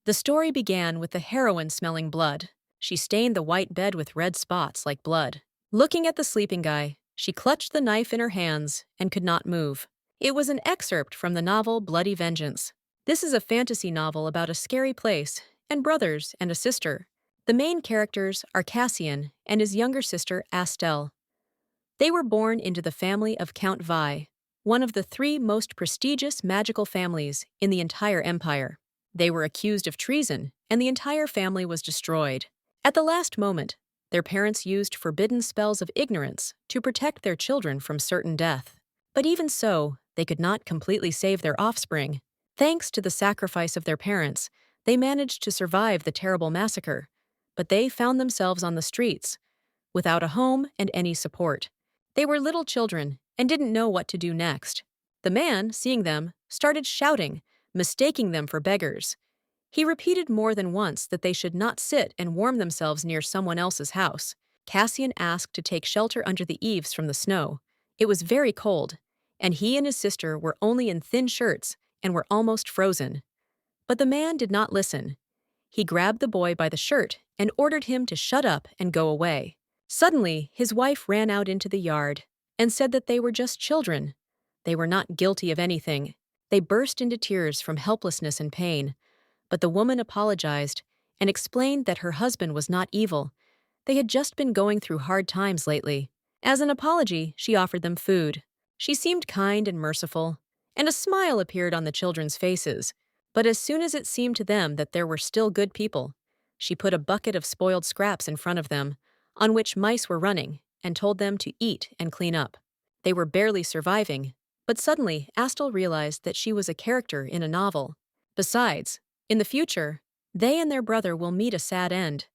The story began with the heroine smelling blood. She stained the white bed with red spots like blood. Looking at the sleeping guy, she clutched the knife in her hands and could not move. It was an excerpt from the novel Bloody Vengeance. This is a fantasy novel about a scary place and brothers and a sister. The main characters are Cassian and his younger sister Astel. They were born into the family of Count Vi, one of the three most prestigious magical families in the entire empire. They were accused of treason, and the entire family was destroyed. At the last moment, their parents used forbidden spells of ignorance to protect their children from certain death. But even so, they could not completely save their offspring. Thanks to the sacrifice of their parents, they managed to survive the terrible massacre. But they found themselves on the streets, without a home and any support. They were little children and didn't know what to do next. The man, seeing them, started shouting, mistaking them for beggars. He repeated more than once that they should not sit and warm themselves near someone else's house. Cassian asked to take shelter under the eaves from the snow. It was very cold, and he and his sister were only in thin shirts and were almost frozen. But the man did not listen. He grabbed the boy by the shirt and ordered him to shut up and go away. Suddenly, his wife ran out into the yard and said that they were just children. They were not guilty of anything. They burst into tears from helplessness and pain. But the woman apologized and explained that her husband was not evil. They had just been going through hard times lately. As an apology, she offered them food. She seemed kind and merciful, and a smile appeared on the children's faces. But as soon as it seemed to them that there were still good people, she put a bucket of spoiled scraps in front of them, on which mice were running, and told them to eat and clean up. They were barely surviving, but suddenly Astel realized that she was a character in a novel. Besides, in the future, they and their brother will meet a sad end.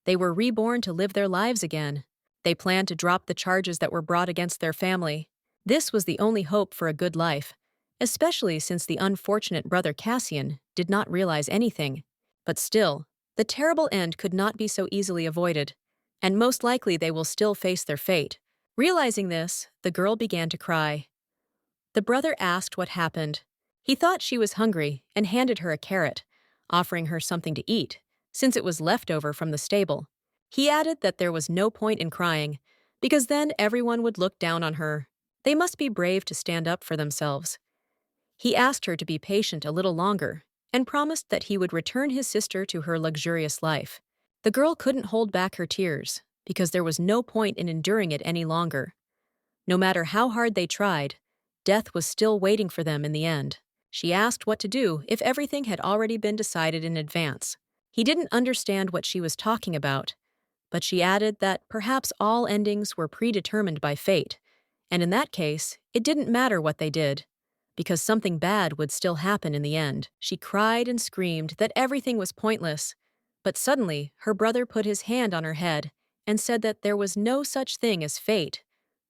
They were reborn to live their lives again. They planned to drop the charges that were brought against their family. This was the only hope for a good life, especially since the unfortunate brother Cassian did not realize anything. But still, the terrible end could not be so easily avoided, and most likely they will still face their fate. Realizing this, the girl began to cry. The brother asked what happened. He thought she was hungry and handed her a carrot, offering her something to eat, since it was leftover from the stable. He added that there was no point in crying, because then everyone would look down on her. They must be brave to stand up for themselves. He asked her to be patient a little longer and promised that he would return his sister to her luxurious life. The girl couldn't hold back her tears because there was no point in enduring it any longer. No matter how hard they tried, death was still waiting for them in the end. She asked what to do if everything had already been decided in advance. He didn't understand what she was talking about, but she added that perhaps all endings were predetermined by fate, and in that case, it didn't matter what they did, because something bad would still happen in the end. She cried and screamed that everything was pointless, but suddenly her brother put his hand on her head and said that there was no such thing as fate,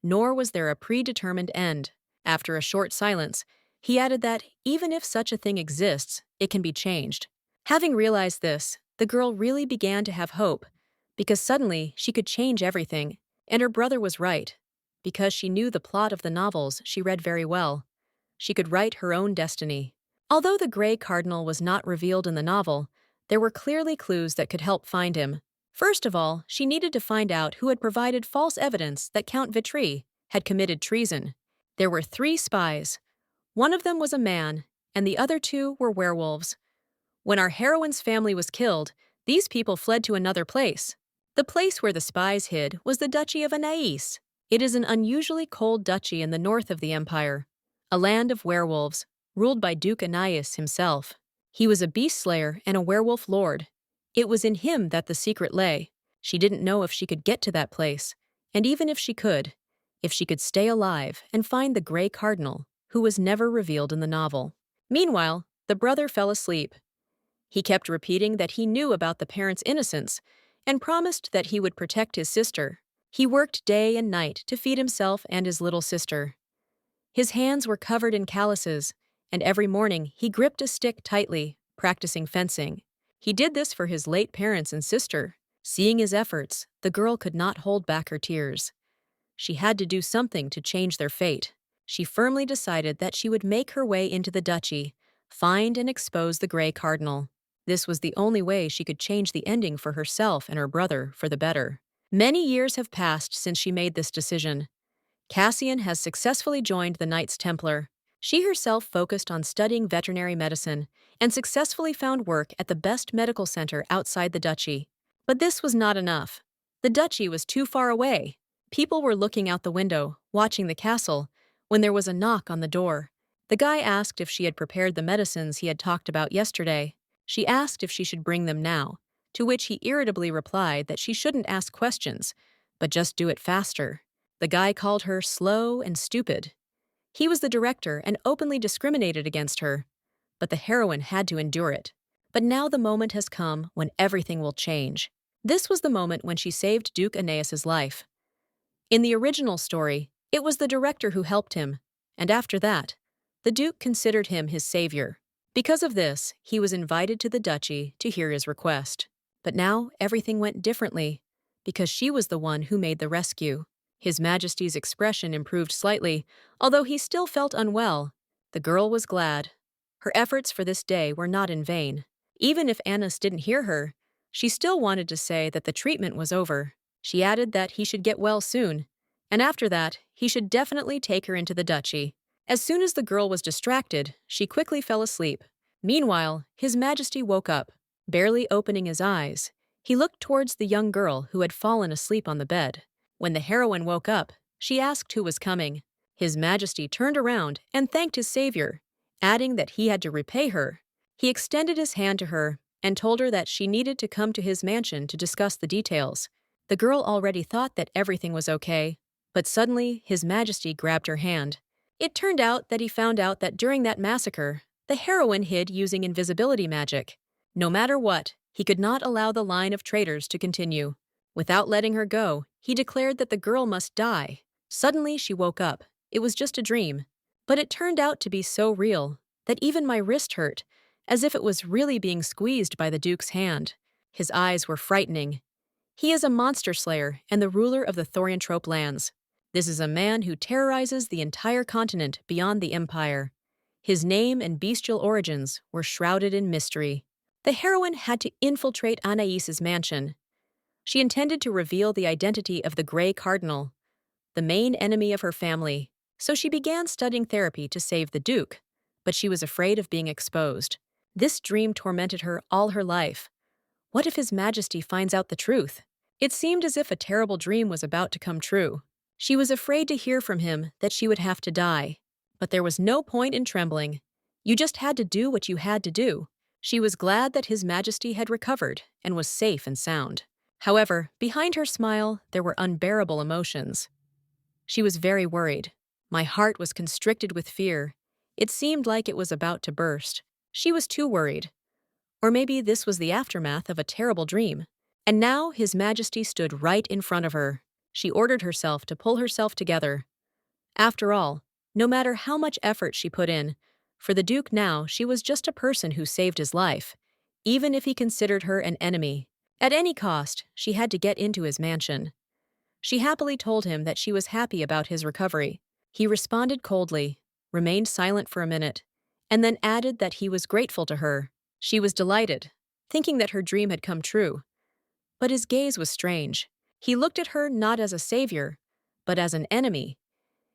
nor was there a predetermined end. After a short silence, he added that even if such a thing exists, it can be changed. Having realized this, the girl really began to have hope, because suddenly she could change everything, and her brother was right. Because she knew the plot of the novels she read very well, she could write her own destiny. Although the Grey Cardinal was not revealed in the novel, there were clearly clues that could help find him. First of all, she needed to find out who had provided false evidence that Count Vitry had committed treason. There were 3 spies. One of them was a man, and the other 2 were werewolves. When our heroine's family was killed, these people fled to another place. The place where the spies hid was the Duchy of Anais. It is an unusually cold duchy in the north of the empire, a land of werewolves, ruled by Duke Anais himself. He was a beast slayer and a werewolf lord. It was in him that the secret lay. She didn't know if she could get to that place, and even if she could stay alive and find the Grey Cardinal, who was never revealed in the novel. Meanwhile, the brother fell asleep. He kept repeating that he knew about the parents' innocence and promised that he would protect his sister. He worked day and night to feed himself and his little sister. His hands were covered in calluses, and every morning he gripped a stick tightly, practicing fencing. He did this for his late parents and sister. Seeing his efforts, the girl could not hold back her tears. She had to do something to change their fate. She firmly decided that she would make her way into the duchy, find and expose the Grey Cardinal. This was the only way she could change the ending for herself and her brother for the better. Many years have passed since she made this decision. Cassian has successfully joined the Knights Templar. She herself focused on studying veterinary medicine and successfully found work at the best medical center outside the duchy. But this was not enough. The duchy was too far away. People were looking out the window, watching the castle, when there was a knock on the door. The guy asked if she had prepared the medicines he had talked about yesterday. She asked if she should bring them now, to which he irritably replied that she shouldn't ask questions, but just do it faster. The guy called her slow and stupid. He was the director and openly discriminated against her. But the heroine had to endure it. But now the moment has come when everything will change. This was the moment when she saved Duke Aeneas's life. In the original story, it was the director who helped him, and after that, the Duke considered him his savior. Because of this, he was invited to the duchy to hear his request. But now everything went differently, because she was the one who made the rescue. His Majesty's expression improved slightly, although he still felt unwell. The girl was glad. Her efforts for this day were not in vain. Even if Annas didn't hear her, she still wanted to say that the treatment was over. She added that he should get well soon, and after that, he should definitely take her into the duchy. As soon as the girl was distracted, she quickly fell asleep. Meanwhile, His Majesty woke up. Barely opening his eyes, he looked towards the young girl who had fallen asleep on the bed. When the heroine woke up, she asked who was coming. His Majesty turned around and thanked his savior, adding that he had to repay her. He extended his hand to her and told her that she needed to come to his mansion to discuss the details. The girl already thought that everything was okay, but suddenly His Majesty grabbed her hand. It turned out that he found out that during that massacre, the heroine hid using invisibility magic. No matter what, he could not allow the line of traitors to continue. Without letting her go, he declared that the girl must die. Suddenly she woke up. It was just a dream. But it turned out to be so real that even my wrist hurt, as if it was really being squeezed by the Duke's hand. His eyes were frightening. He is a monster slayer and the ruler of the Thorianthrope lands. This is a man who terrorizes the entire continent beyond the Empire. His name and bestial origins were shrouded in mystery. The heroine had to infiltrate Anaïs's mansion. She intended to reveal the identity of the Grey Cardinal, the main enemy of her family, so she began studying therapy to save the Duke, but she was afraid of being exposed. This dream tormented her all her life. What if His Majesty finds out the truth? It seemed as if a terrible dream was about to come true. She was afraid to hear from him that she would have to die. But there was no point in trembling. You just had to do what you had to do. She was glad that His Majesty had recovered and was safe and sound. However, behind her smile, there were unbearable emotions. She was very worried. My heart was constricted with fear. It seemed like it was about to burst. She was too worried. Or maybe this was the aftermath of a terrible dream. And now His Majesty stood right in front of her. She ordered herself to pull herself together. After all, no matter how much effort she put in, for the Duke now she was just a person who saved his life, even if he considered her an enemy. At any cost, she had to get into his mansion. She happily told him that she was happy about his recovery. He responded coldly, remained silent for a minute, and then added that he was grateful to her. She was delighted, thinking that her dream had come true. But his gaze was strange. He looked at her not as a savior, but as an enemy.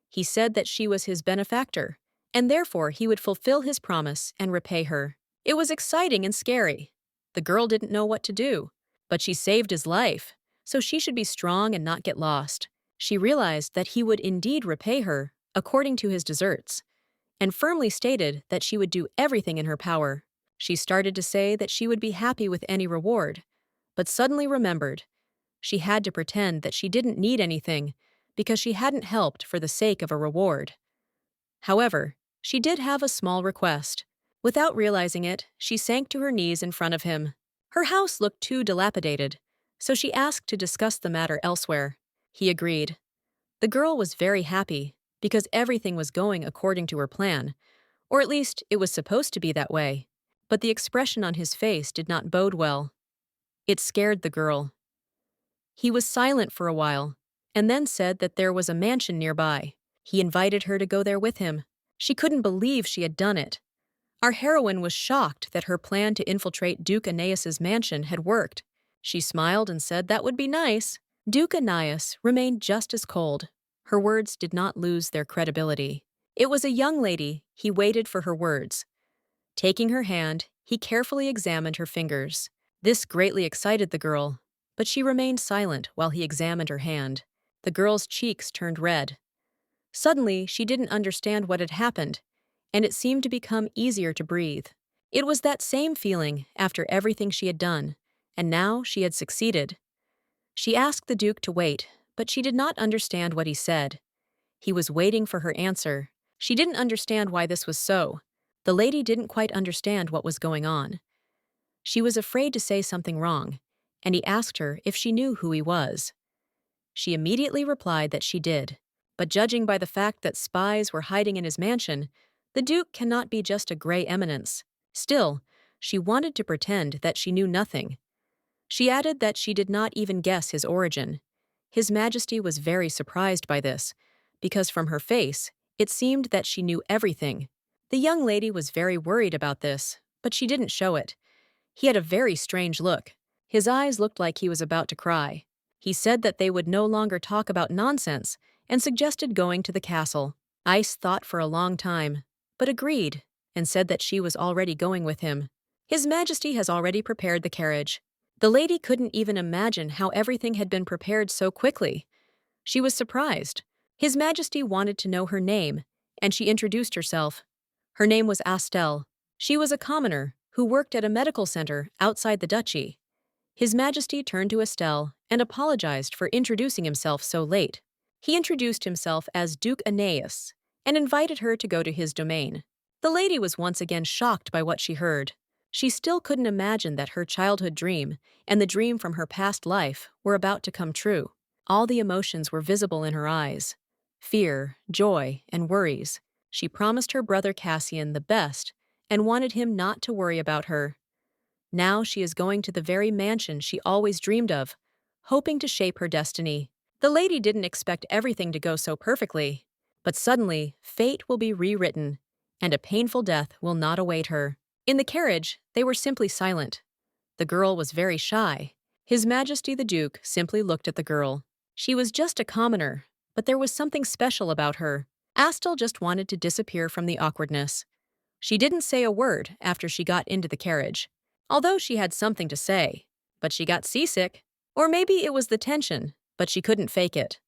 He said that she was his benefactor, and therefore he would fulfill his promise and repay her. It was exciting and scary. The girl didn't know what to do, but she saved his life, so she should be strong and not get lost. She realized that he would indeed repay her, according to his deserts, and firmly stated that she would do everything in her power. She started to say that she would be happy with any reward, but suddenly remembered. She had to pretend that she didn't need anything because she hadn't helped for the sake of a reward. However, she did have a small request. Without realizing it, she sank to her knees in front of him. Her house looked too dilapidated, so she asked to discuss the matter elsewhere. He agreed. The girl was very happy because everything was going according to her plan, or at least it was supposed to be that way. But the expression on his face did not bode well. It scared the girl. He was silent for a while, and then said that there was a mansion nearby. He invited her to go there with him. She couldn't believe she had done it. Our heroine was shocked that her plan to infiltrate Duke Aeneas's mansion had worked. She smiled and said that would be nice. Duke Aeneas remained just as cold. Her words did not lose their credibility. It was a young lady. He waited for her words. Taking her hand, he carefully examined her fingers. This greatly excited the girl, but she remained silent while he examined her hand. The girl's cheeks turned red. Suddenly, she didn't understand what had happened, and it seemed to become easier to breathe. It was that same feeling after everything she had done, and now she had succeeded. She asked the Duke to wait, but she did not understand what he said. He was waiting for her answer. She didn't understand why this was so. The lady didn't quite understand what was going on. She was afraid to say something wrong, and he asked her if she knew who he was. She immediately replied that she did, but judging by the fact that spies were hiding in his mansion, the Duke cannot be just a gray eminence. Still, she wanted to pretend that she knew nothing. She added that she did not even guess his origin. His Majesty was very surprised by this, because from her face, it seemed that she knew everything. The young lady was very worried about this, but she didn't show it. He had a very strange look. His eyes looked like he was about to cry. He said that they would no longer talk about nonsense and suggested going to the castle. Ice thought for a long time, but agreed and said that she was already going with him. His Majesty has already prepared the carriage. The lady couldn't even imagine how everything had been prepared so quickly. She was surprised. His Majesty wanted to know her name, and she introduced herself. Her name was Astel. She was a commoner who worked at a medical center outside the duchy. His Majesty turned to Estelle and apologized for introducing himself so late. He introduced himself as Duke Aeneas and invited her to go to his domain. The lady was once again shocked by what she heard. She still couldn't imagine that her childhood dream and the dream from her past life were about to come true. All the emotions were visible in her eyes: fear, joy, and worries. She promised her brother Cassian the best and wanted him not to worry about her. Now she is going to the very mansion she always dreamed of, hoping to shape her destiny. The lady didn't expect everything to go so perfectly, but suddenly fate will be rewritten, and a painful death will not await her. In the carriage, they were simply silent. The girl was very shy. His Majesty the Duke simply looked at the girl. She was just a commoner, but there was something special about her. Astel just wanted to disappear from the awkwardness. She didn't say a word after she got into the carriage, although she had something to say. But she got seasick. Or maybe it was the tension, but she couldn't fake it.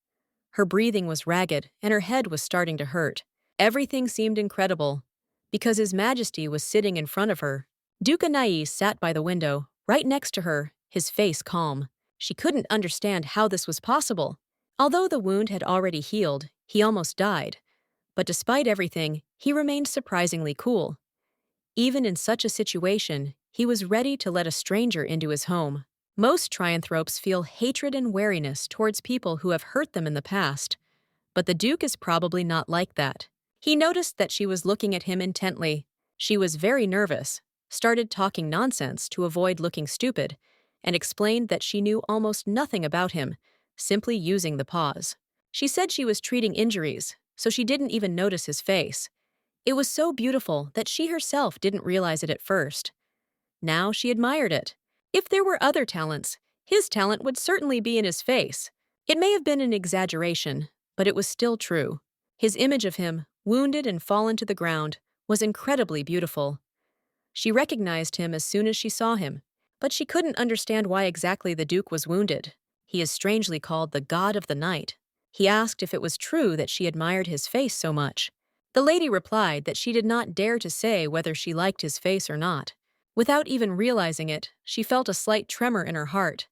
Her breathing was ragged, and her head was starting to hurt. Everything seemed incredible, because His Majesty was sitting in front of her. Duke Aeneas sat by the window, right next to her, his face calm. She couldn't understand how this was possible. Although the wound had already healed, he almost died. But despite everything, he remained surprisingly cool. Even in such a situation, he was ready to let a stranger into his home. Most trianthropes feel hatred and wariness towards people who have hurt them in the past, but the Duke is probably not like that. He noticed that she was looking at him intently. She was very nervous, started talking nonsense to avoid looking stupid, and explained that she knew almost nothing about him, simply using the pause. She said she was treating injuries, so she didn't even notice his face. It was so beautiful that she herself didn't realize it at first. Now she admired it. If there were other talents, his talent would certainly be in his face. It may have been an exaggeration, but it was still true. His image of him, wounded and fallen to the ground, was incredibly beautiful. She recognized him as soon as she saw him, but she couldn't understand why exactly the Duke was wounded. He is strangely called the God of the Night. He asked if it was true that she admired his face so much. The lady replied that she did not dare to say whether she liked his face or not. Without even realizing it, she felt a slight tremor in her heart.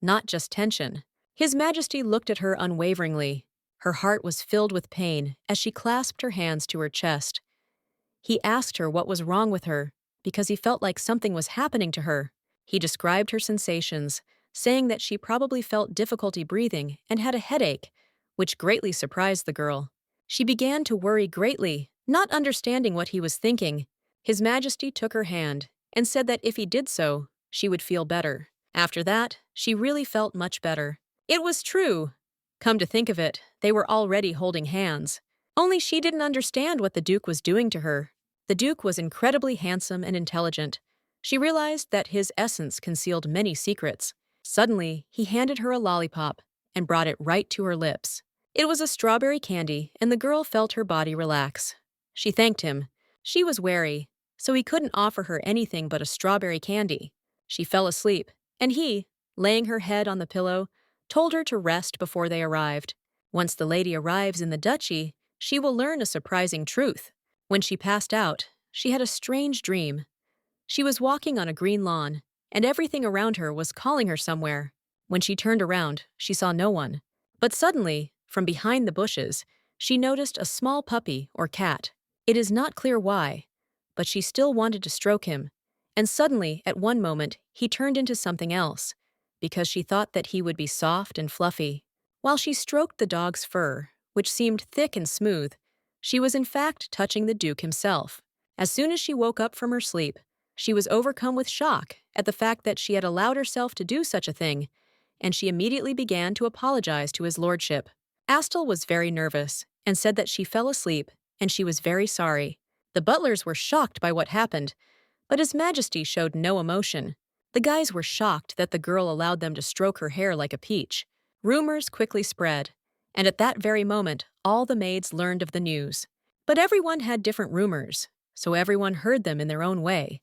Not just tension. His Majesty looked at her unwaveringly. Her heart was filled with pain as she clasped her hands to her chest. He asked her what was wrong with her, because he felt like something was happening to her. He described her sensations, saying that she probably felt difficulty breathing and had a headache, which greatly surprised the girl. She began to worry greatly, not understanding what he was thinking. His Majesty took her hand and said that if he did so, she would feel better. After that, she really felt much better. It was true. Come to think of it, they were already holding hands. Only she didn't understand what the Duke was doing to her. The Duke was incredibly handsome and intelligent. She realized that his essence concealed many secrets. Suddenly, he handed her a lollipop and brought it right to her lips. It was a strawberry candy, and the girl felt her body relax. She thanked him. She was wary, so he couldn't offer her anything but a strawberry candy. She fell asleep, and he, laying her head on the pillow, told her to rest before they arrived. Once the lady arrives in the duchy, she will learn a surprising truth. When she passed out, she had a strange dream. She was walking on a green lawn, and everything around her was calling her somewhere. When she turned around, she saw no one. But suddenly, from behind the bushes, she noticed a small puppy or cat. It is not clear why, but she still wanted to stroke him. And suddenly, at one moment, he turned into something else, because she thought that he would be soft and fluffy. While she stroked the dog's fur, which seemed thick and smooth, she was in fact touching the Duke himself. As soon as she woke up from her sleep, she was overcome with shock at the fact that she had allowed herself to do such a thing, and she immediately began to apologize to his lordship. Astel was very nervous and said that she fell asleep and she was very sorry. The butlers were shocked by what happened, but His Majesty showed no emotion. The guys were shocked that the girl allowed them to stroke her hair like a peach. Rumors quickly spread, and at that very moment, all the maids learned of the news. But everyone had different rumors, so everyone heard them in their own way,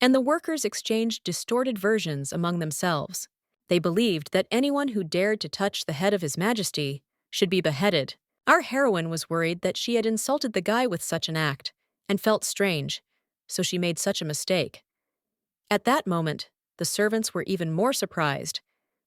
and the workers exchanged distorted versions among themselves. They believed that anyone who dared to touch the head of His Majesty should be beheaded. Our heroine was worried that she had insulted the guy with such an act, and felt strange, so she made such a mistake. At that moment, the servants were even more surprised,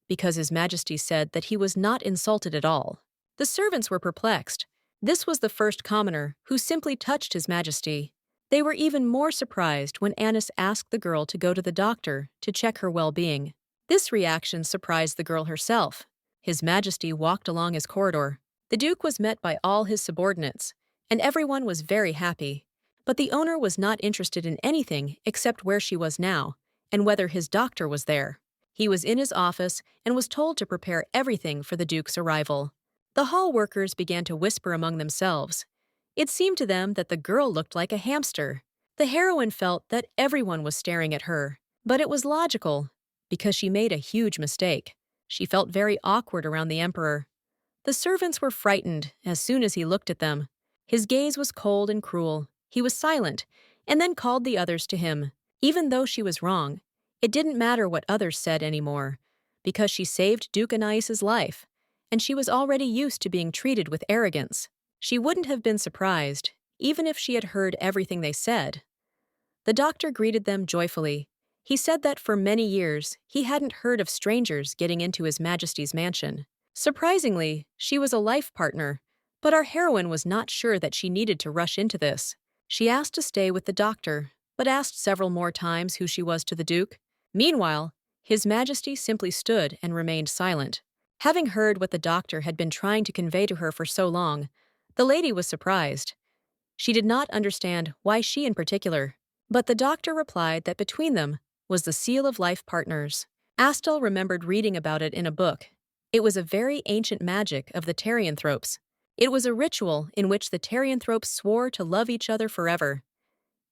because His Majesty said that he was not insulted at all. The servants were perplexed. This was the first commoner who simply touched His Majesty. They were even more surprised when Annis asked the girl to go to the doctor to check her well-being. This reaction surprised the girl herself. His Majesty walked along his corridor. The Duke was met by all his subordinates, and everyone was very happy. But the owner was not interested in anything except where she was now, and whether his doctor was there. He was in his office and was told to prepare everything for the Duke's arrival. The hall workers began to whisper among themselves. It seemed to them that the girl looked like a hamster. The heroine felt that everyone was staring at her, but it was logical, because she made a huge mistake. She felt very awkward around the emperor. The servants were frightened as soon as he looked at them. His gaze was cold and cruel. He was silent, and then called the others to him. Even though she was wrong, it didn't matter what others said anymore, because she saved Duke Anais' life, and she was already used to being treated with arrogance. She wouldn't have been surprised, even if she had heard everything they said. The doctor greeted them joyfully. He said that for many years, he hadn't heard of strangers getting into His Majesty's mansion. Surprisingly, she was a life partner, but our heroine was not sure that she needed to rush into this. She asked to stay with the doctor, but asked several more times who she was to the Duke. Meanwhile, His Majesty simply stood and remained silent. Having heard what the doctor had been trying to convey to her for so long, the lady was surprised. She did not understand why she in particular, but the doctor replied that between them was the seal of life partners. Astel remembered reading about it in a book. It was a very ancient magic of the Terianthropes. It was a ritual in which the Terianthropes swore to love each other forever.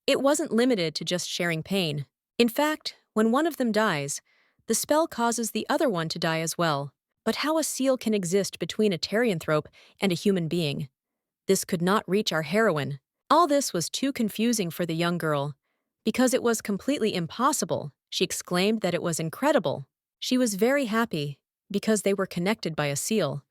It wasn't limited to just sharing pain. In fact, when one of them dies, the spell causes the other one to die as well. But how a seal can exist between a Terianthrope and a human being? This could not reach our heroine. All this was too confusing for the young girl. Because it was completely impossible, she exclaimed that it was incredible. She was very happy, because they were connected by a seal,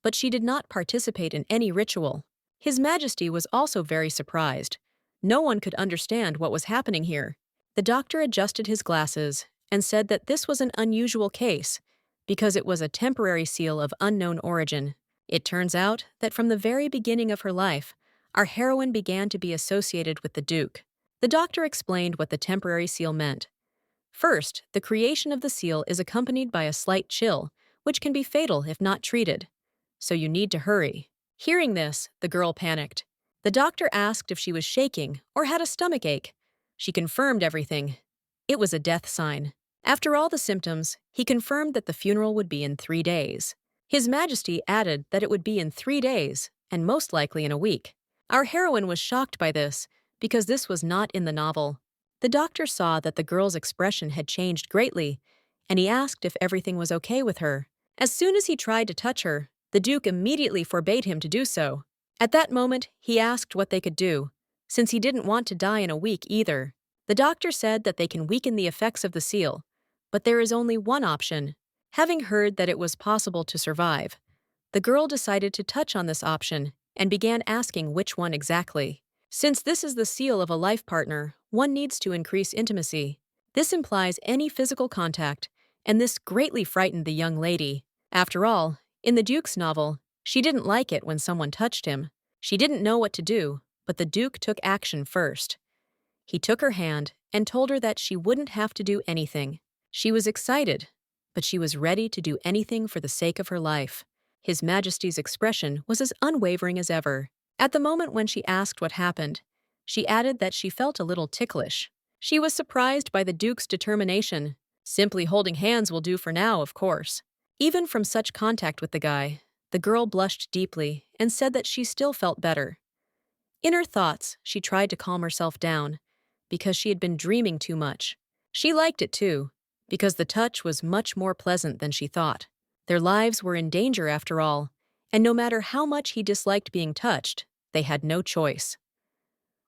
but she did not participate in any ritual. His Majesty was also very surprised. No one could understand what was happening here. The doctor adjusted his glasses and said that this was an unusual case, because it was a temporary seal of unknown origin. It turns out that from the very beginning of her life, our heroine began to be associated with the Duke. The doctor explained what the temporary seal meant. First, the creation of the seal is accompanied by a slight chill, which can be fatal if not treated. So you need to hurry. Hearing this, the girl panicked. The doctor asked if she was shaking or had a stomach ache. She confirmed everything. It was a death sign. After all the symptoms, he confirmed that the funeral would be in 3 days. His Majesty added that it would be in 3 days, and most likely in a week. Our heroine was shocked by this, because this was not in the novel. The doctor saw that the girl's expression had changed greatly, and he asked if everything was okay with her. As soon as he tried to touch her, the Duke immediately forbade him to do so. At that moment, he asked what they could do, since he didn't want to die in a week either. The doctor said that they can weaken the effects of the seal, but there is only one option. Having heard that it was possible to survive, the girl decided to touch on this option and began asking which one exactly. Since this is the seal of a life partner, one needs to increase intimacy. This implies any physical contact, and this greatly frightened the young lady. After all, in the Duke's novel, she didn't like it when someone touched him. She didn't know what to do, but the Duke took action first. He took her hand and told her that she wouldn't have to do anything. She was excited, but she was ready to do anything for the sake of her life. His Majesty's expression was as unwavering as ever. At the moment when she asked what happened, she added that she felt a little ticklish. She was surprised by the Duke's determination. Simply holding hands will do for now, of course. Even from such contact with the guy, the girl blushed deeply and said that she still felt better. In her thoughts, she tried to calm herself down, because she had been dreaming too much. She liked it too, because the touch was much more pleasant than she thought. Their lives were in danger after all, and no matter how much he disliked being touched, they had no choice.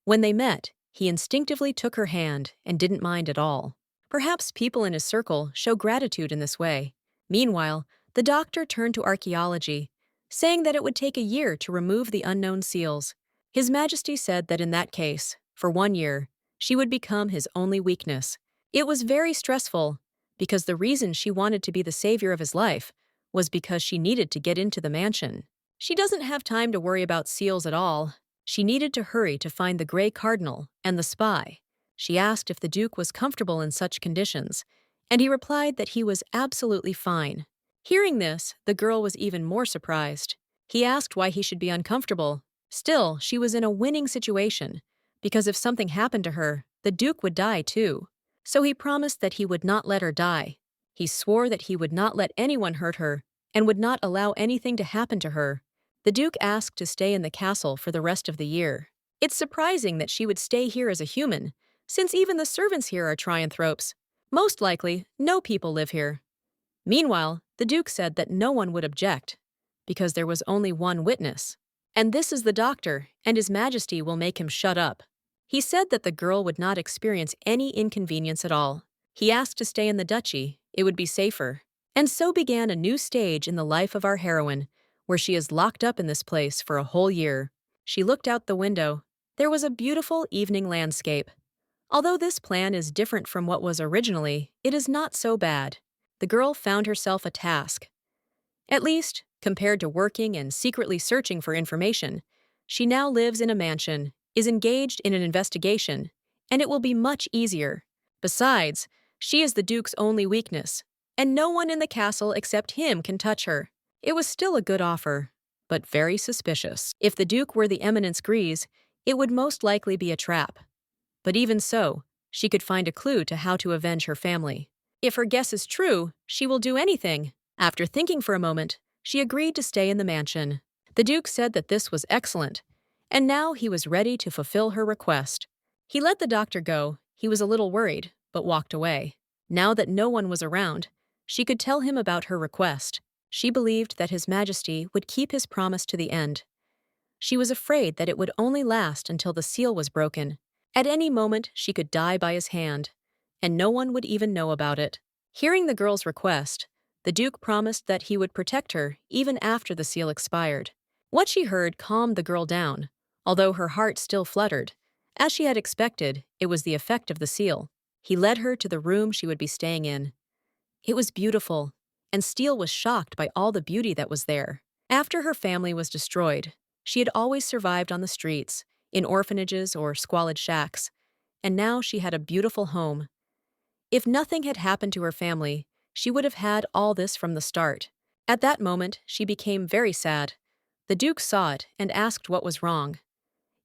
When they met, he instinctively took her hand and didn't mind at all. Perhaps people in his circle show gratitude in this way. Meanwhile, the doctor turned to archaeology, saying that it would take a year to remove the unknown seals. His Majesty said that in that case, for 1 year, she would become his only weakness. It was very stressful, because the reason she wanted to be the savior of his life was because she needed to get into the mansion. She doesn't have time to worry about seals at all. She needed to hurry to find the Grey Cardinal and the spy. She asked if the Duke was comfortable in such conditions, and he replied that he was absolutely fine. Hearing this, the girl was even more surprised. He asked why he should be uncomfortable. Still, she was in a winning situation, because if something happened to her, the Duke would die too. So he promised that he would not let her die. He swore that he would not let anyone hurt her and would not allow anything to happen to her. The Duke asked to stay in the castle for the rest of the year. It's surprising that she would stay here as a human, since even the servants here are trianthropes. Most likely, no people live here. Meanwhile, the Duke said that no one would object, because there was only one witness. And this is the doctor, and His Majesty will make him shut up. He said that the girl would not experience any inconvenience at all. He asked to stay in the duchy, it would be safer. And so began a new stage in the life of our heroine, where she is locked up in this place for a whole year. She looked out the window. There was a beautiful evening landscape. Although this plan is different from what was originally, it is not so bad. The girl found herself a task. At least, compared to working and secretly searching for information, she now lives in a mansion, is engaged in an investigation, and it will be much easier. Besides, she is the Duke's only weakness, and no one in the castle except him can touch her. It was still a good offer, but very suspicious. If the Duke were the Eminence Grise, it would most likely be a trap. But even so, she could find a clue to how to avenge her family. If her guess is true, she will do anything. After thinking for a moment, she agreed to stay in the mansion. The Duke said that this was excellent, and now he was ready to fulfill her request. He let the doctor go. He was a little worried, but walked away. Now that no one was around, she could tell him about her request. She believed that His Majesty would keep his promise to the end. She was afraid that it would only last until the seal was broken. At any moment, she could die by his hand, and no one would even know about it. Hearing the girl's request, the Duke promised that he would protect her even after the seal expired. What she heard calmed the girl down, although her heart still fluttered. As she had expected, it was the effect of the seal. He led her to the room she would be staying in. It was beautiful, and Steele was shocked by all the beauty that was there. After her family was destroyed, she had always survived on the streets, in orphanages or squalid shacks, and now she had a beautiful home. If nothing had happened to her family, she would have had all this from the start. At that moment, she became very sad. The Duke saw it and asked what was wrong.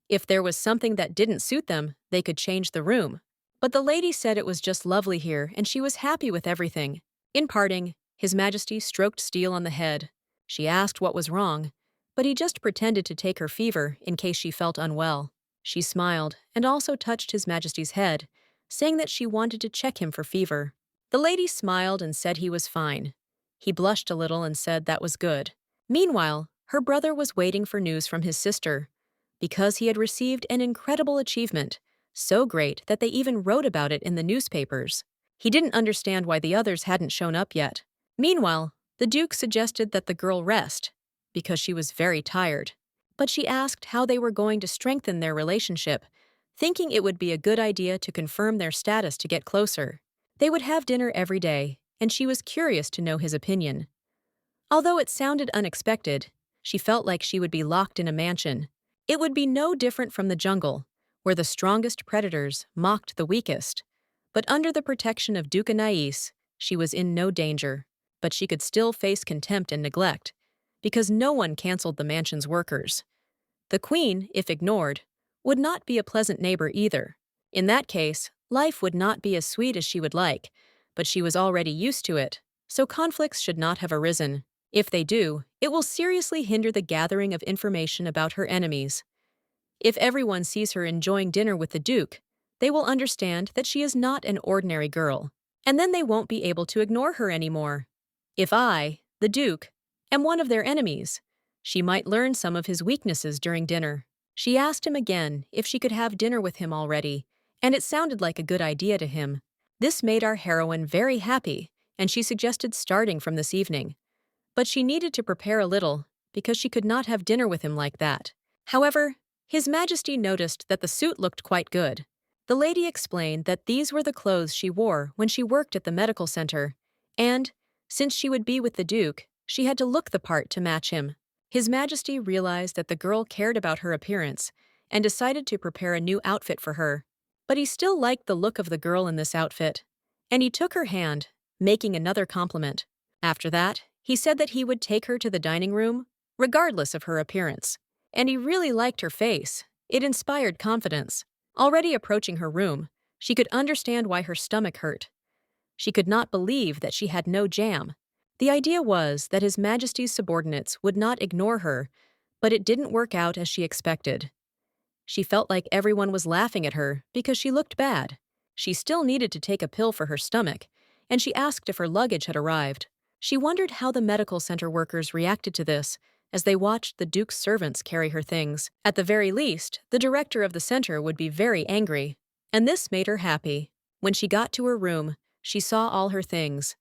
If there was something that didn't suit them, they could change the room. But the lady said it was just lovely here and she was happy with everything. In parting, His Majesty stroked Steele on the head. She asked what was wrong, but he just pretended to take her fever in case she felt unwell. She smiled and also touched His Majesty's head, saying that she wanted to check him for fever. The lady smiled and said he was fine. He blushed a little and said that was good. Meanwhile, her brother was waiting for news from his sister, because he had received an incredible achievement, so great that they even wrote about it in the newspapers. He didn't understand why the others hadn't shown up yet. Meanwhile, the Duke suggested that the girl rest, because she was very tired. But she asked how they were going to strengthen their relationship, thinking it would be a good idea to confirm their status to get closer. They would have dinner every day, and she was curious to know his opinion. Although it sounded unexpected, she felt like she would be locked in a mansion. It would be no different from the jungle, where the strongest predators mocked the weakest. But under the protection of Duke Anais, she was in no danger. But she could still face contempt and neglect, because no one canceled the mansion's workers. The queen, if ignored, would not be a pleasant neighbor either. In that case, life would not be as sweet as she would like, but she was already used to it, so conflicts should not have arisen. If they do, it will seriously hinder the gathering of information about her enemies. If everyone sees her enjoying dinner with the Duke, they will understand that she is not an ordinary girl, and then they won't be able to ignore her anymore. If I, the Duke, am one of their enemies, she might learn some of his weaknesses during dinner. She asked him again if she could have dinner with him already, and it sounded like a good idea to him. This made our heroine very happy, and she suggested starting from this evening. But she needed to prepare a little, because she could not have dinner with him like that. However, His Majesty noticed that the suit looked quite good. The lady explained that these were the clothes she wore when she worked at the medical center, and, since she would be with the Duke, she had to look the part to match him. His Majesty realized that the girl cared about her appearance and decided to prepare a new outfit for her. But he still liked the look of the girl in this outfit, and he took her hand, making another compliment. After that, he said that he would take her to the dining room, regardless of her appearance. And he really liked her face. It inspired confidence. Already approaching her room, she could understand why her stomach hurt. She could not believe that she had no jam. The idea was that His Majesty's subordinates would not ignore her, but it didn't work out as she expected. She felt like everyone was laughing at her because she looked bad. She still needed to take a pill for her stomach, and she asked if her luggage had arrived. She wondered how the medical center workers reacted to this as they watched the Duke's servants carry her things. At the very least, the director of the center would be very angry, and this made her happy. When she got to her room, she saw all her things.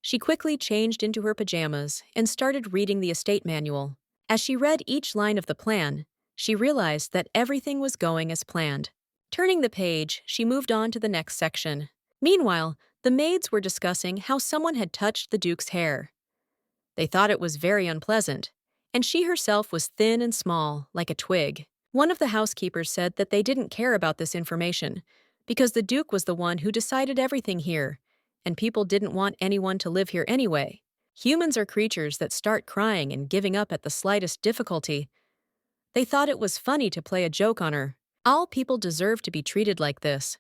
She quickly changed into her pajamas and started reading the estate manual. As she read each line of the plan, she realized that everything was going as planned. Turning the page, she moved on to the next section. Meanwhile, the maids were discussing how someone had touched the Duke's hair. They thought it was very unpleasant, and she herself was thin and small, like a twig. One of the housekeepers said that they didn't care about this information, because the Duke was the one who decided everything here, and people didn't want anyone to live here anyway. Humans are creatures that start crying and giving up at the slightest difficulty. They thought it was funny to play a joke on her. All people deserve to be treated like this.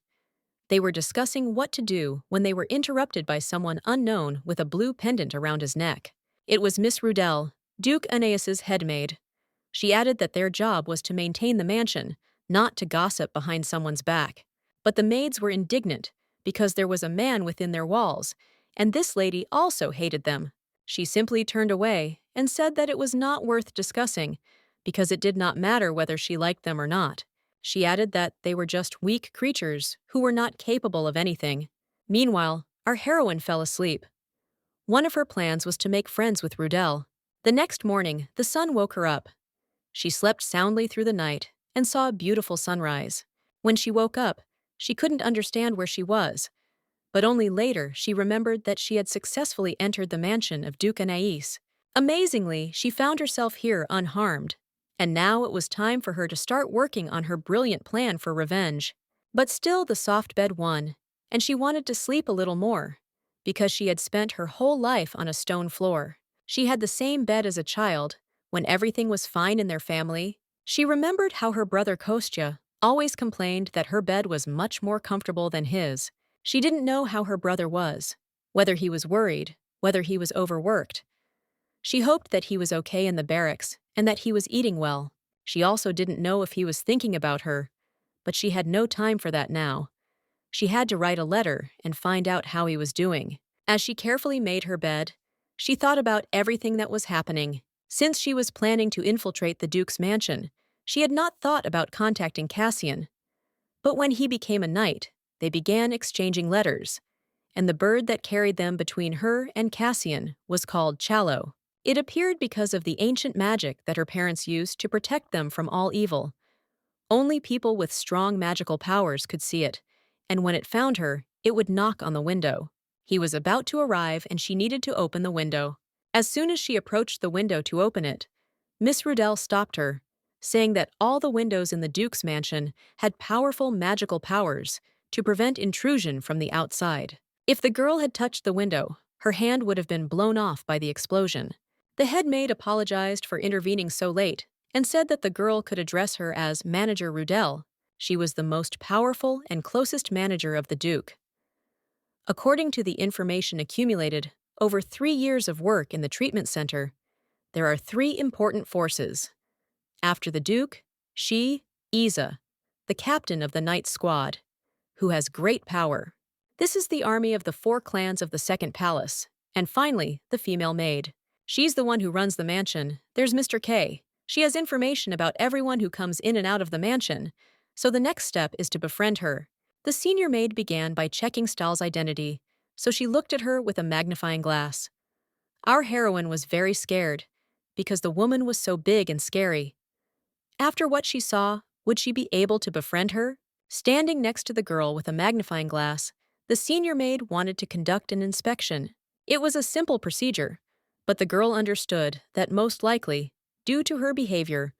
They were discussing what to do when they were interrupted by someone unknown with a blue pendant around his neck. It was Miss Rudell, Duke Aeneas's headmaid. She added that their job was to maintain the mansion, not to gossip behind someone's back. But the maids were indignant, because there was a man within their walls, and this lady also hated them. She simply turned away and said that it was not worth discussing, because it did not matter whether she liked them or not. She added that they were just weak creatures who were not capable of anything. Meanwhile, our heroine fell asleep. One of her plans was to make friends with Rudell. The next morning, the sun woke her up. She slept soundly through the night and saw a beautiful sunrise. When she woke up, she couldn't understand where she was, but only later she remembered that she had successfully entered the mansion of Duke Anais. Amazingly, she found herself here unharmed, and now it was time for her to start working on her brilliant plan for revenge. But still the soft bed won, and she wanted to sleep a little more, because she had spent her whole life on a stone floor. She had the same bed as a child, when everything was fine in their family. She remembered how her brother Kostya always complained that her bed was much more comfortable than his. She didn't know how her brother was, whether he was worried, whether he was overworked. She hoped that he was okay in the barracks and that he was eating well. She also didn't know if he was thinking about her, But she had no time for that now. She had to write a letter and find out how he was doing. As she carefully made her bed, she thought about everything that was happening. Since she was planning to infiltrate the Duke's mansion, she had not thought about contacting Cassian. But when he became a knight, they began exchanging letters, and the bird that carried them between her and Cassian was called Challo. It appeared because of the ancient magic that her parents used to protect them from all evil. Only people with strong magical powers could see it, and when it found her, it would knock on the window. He was about to arrive and she needed to open the window. As soon as she approached the window to open it, Miss Rudell stopped her, saying that all the windows in the Duke's mansion had powerful magical powers to prevent intrusion from the outside. If the girl had touched the window, her hand would have been blown off by the explosion. The head maid apologized for intervening so late and said that the girl could address her as Manager Rudell. She was the most powerful and closest manager of the Duke. According to the information accumulated over 3 years of work in the treatment center, there are 3 important forces. After the Duke, Isa, the captain of the Knight Squad, who has great power. This is the army of the 4 clans of the Second Palace, and finally, the female maid. She's the one who runs the mansion. There's Mr. K. She has information about everyone who comes in and out of the mansion, so the next step is to befriend her. The senior maid began by checking Stahl's identity, so she looked at her with a magnifying glass. Our heroine was very scared, because the woman was so big and scary. After what she saw, would she be able to befriend her? Standing next to the girl with a magnifying glass, the senior maid wanted to conduct an inspection. It was a simple procedure, but the girl understood that most likely, due to her behavior,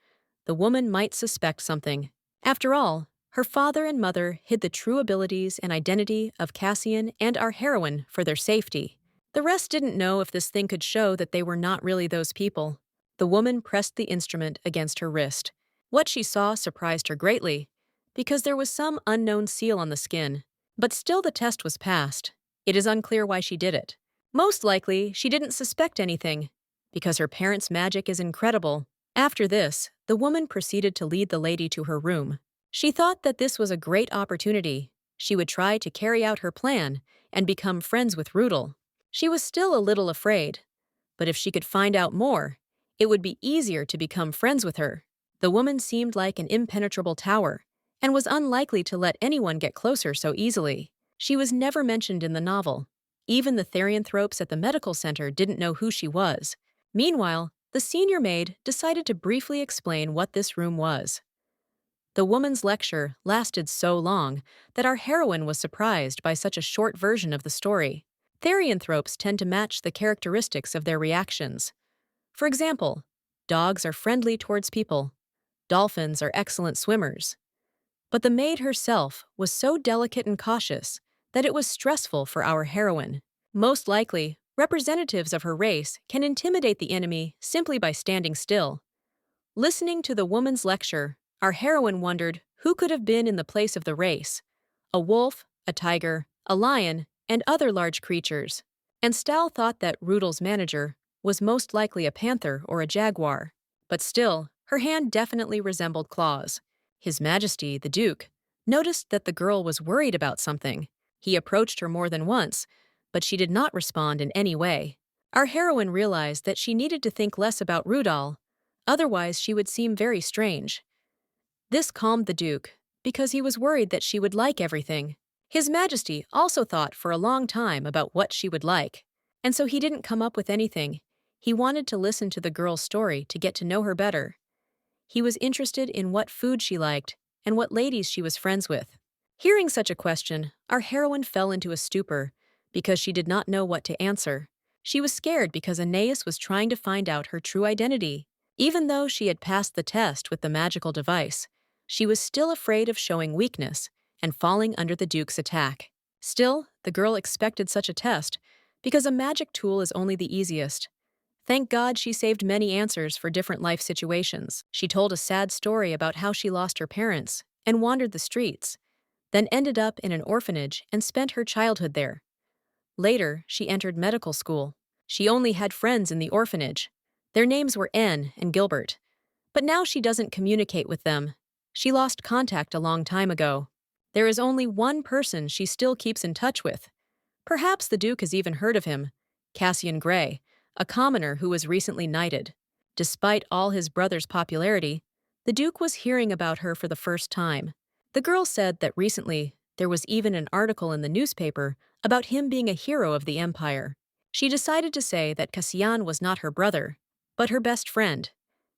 the woman might suspect something. After all, her father and mother hid the true abilities and identity of Cassian and our heroine for their safety. The rest didn't know if this thing could show that they were not really those people. The woman pressed the instrument against her wrist. What she saw surprised her greatly, because there was some unknown seal on the skin. But still the test was passed. It is unclear why she did it. Most likely, she didn't suspect anything, because her parents' magic is incredible. After this, the woman proceeded to lead the lady to her room. She thought that this was a great opportunity. She would try to carry out her plan and become friends with Rudel. She was still a little afraid, but if she could find out more, it would be easier to become friends with her. The woman seemed like an impenetrable tower, and was unlikely to let anyone get closer so easily. She was never mentioned in the novel. Even the therianthropes at the medical center didn't know who she was. Meanwhile, the senior maid decided to briefly explain what this room was. The woman's lecture lasted so long that our heroine was surprised by such a short version of the story. Therianthropes tend to match the characteristics of their reactions. For example, dogs are friendly towards people. Dolphins are excellent swimmers. But the maid herself was so delicate and cautious that it was stressful for our heroine. Most likely, representatives of her race can intimidate the enemy simply by standing still. Listening to the woman's lecture, our heroine wondered who could have been in the place of the race: a wolf, a tiger, a lion, and other large creatures. And Stahl thought that Rudel's manager was most likely a panther or a jaguar. But still, her hand definitely resembled claws. His Majesty, the Duke, noticed that the girl was worried about something. He approached her more than once, but she did not respond in any way. Our heroine realized that she needed to think less about Rudal, otherwise she would seem very strange. This calmed the Duke, because he was worried that she would like everything. His Majesty also thought for a long time about what she would like, and so he didn't come up with anything. He wanted to listen to the girl's story to get to know her better. He was interested in what food she liked and what ladies she was friends with. Hearing such a question, our heroine fell into a stupor because she did not know what to answer. She was scared because Aeneas was trying to find out her true identity. Even though she had passed the test with the magical device, she was still afraid of showing weakness and falling under the Duke's attack. Still, the girl expected such a test because a magic tool is only the easiest. Thank God she saved many answers for different life situations. She told a sad story about how she lost her parents and wandered the streets, then ended up in an orphanage and spent her childhood there. Later, she entered medical school. She only had friends in the orphanage. Their names were Anne and Gilbert. But now she doesn't communicate with them She lost contact a long time ago. There is only one person she still keeps in touch with. Perhaps the Duke has even heard of him, Cassian Gray, a commoner who was recently knighted. Despite all his brother's popularity, the Duke was hearing about her for the first time. The girl said that recently there was even an article in the newspaper about him being a hero of the Empire. She decided to say that Cassian was not her brother, but her best friend,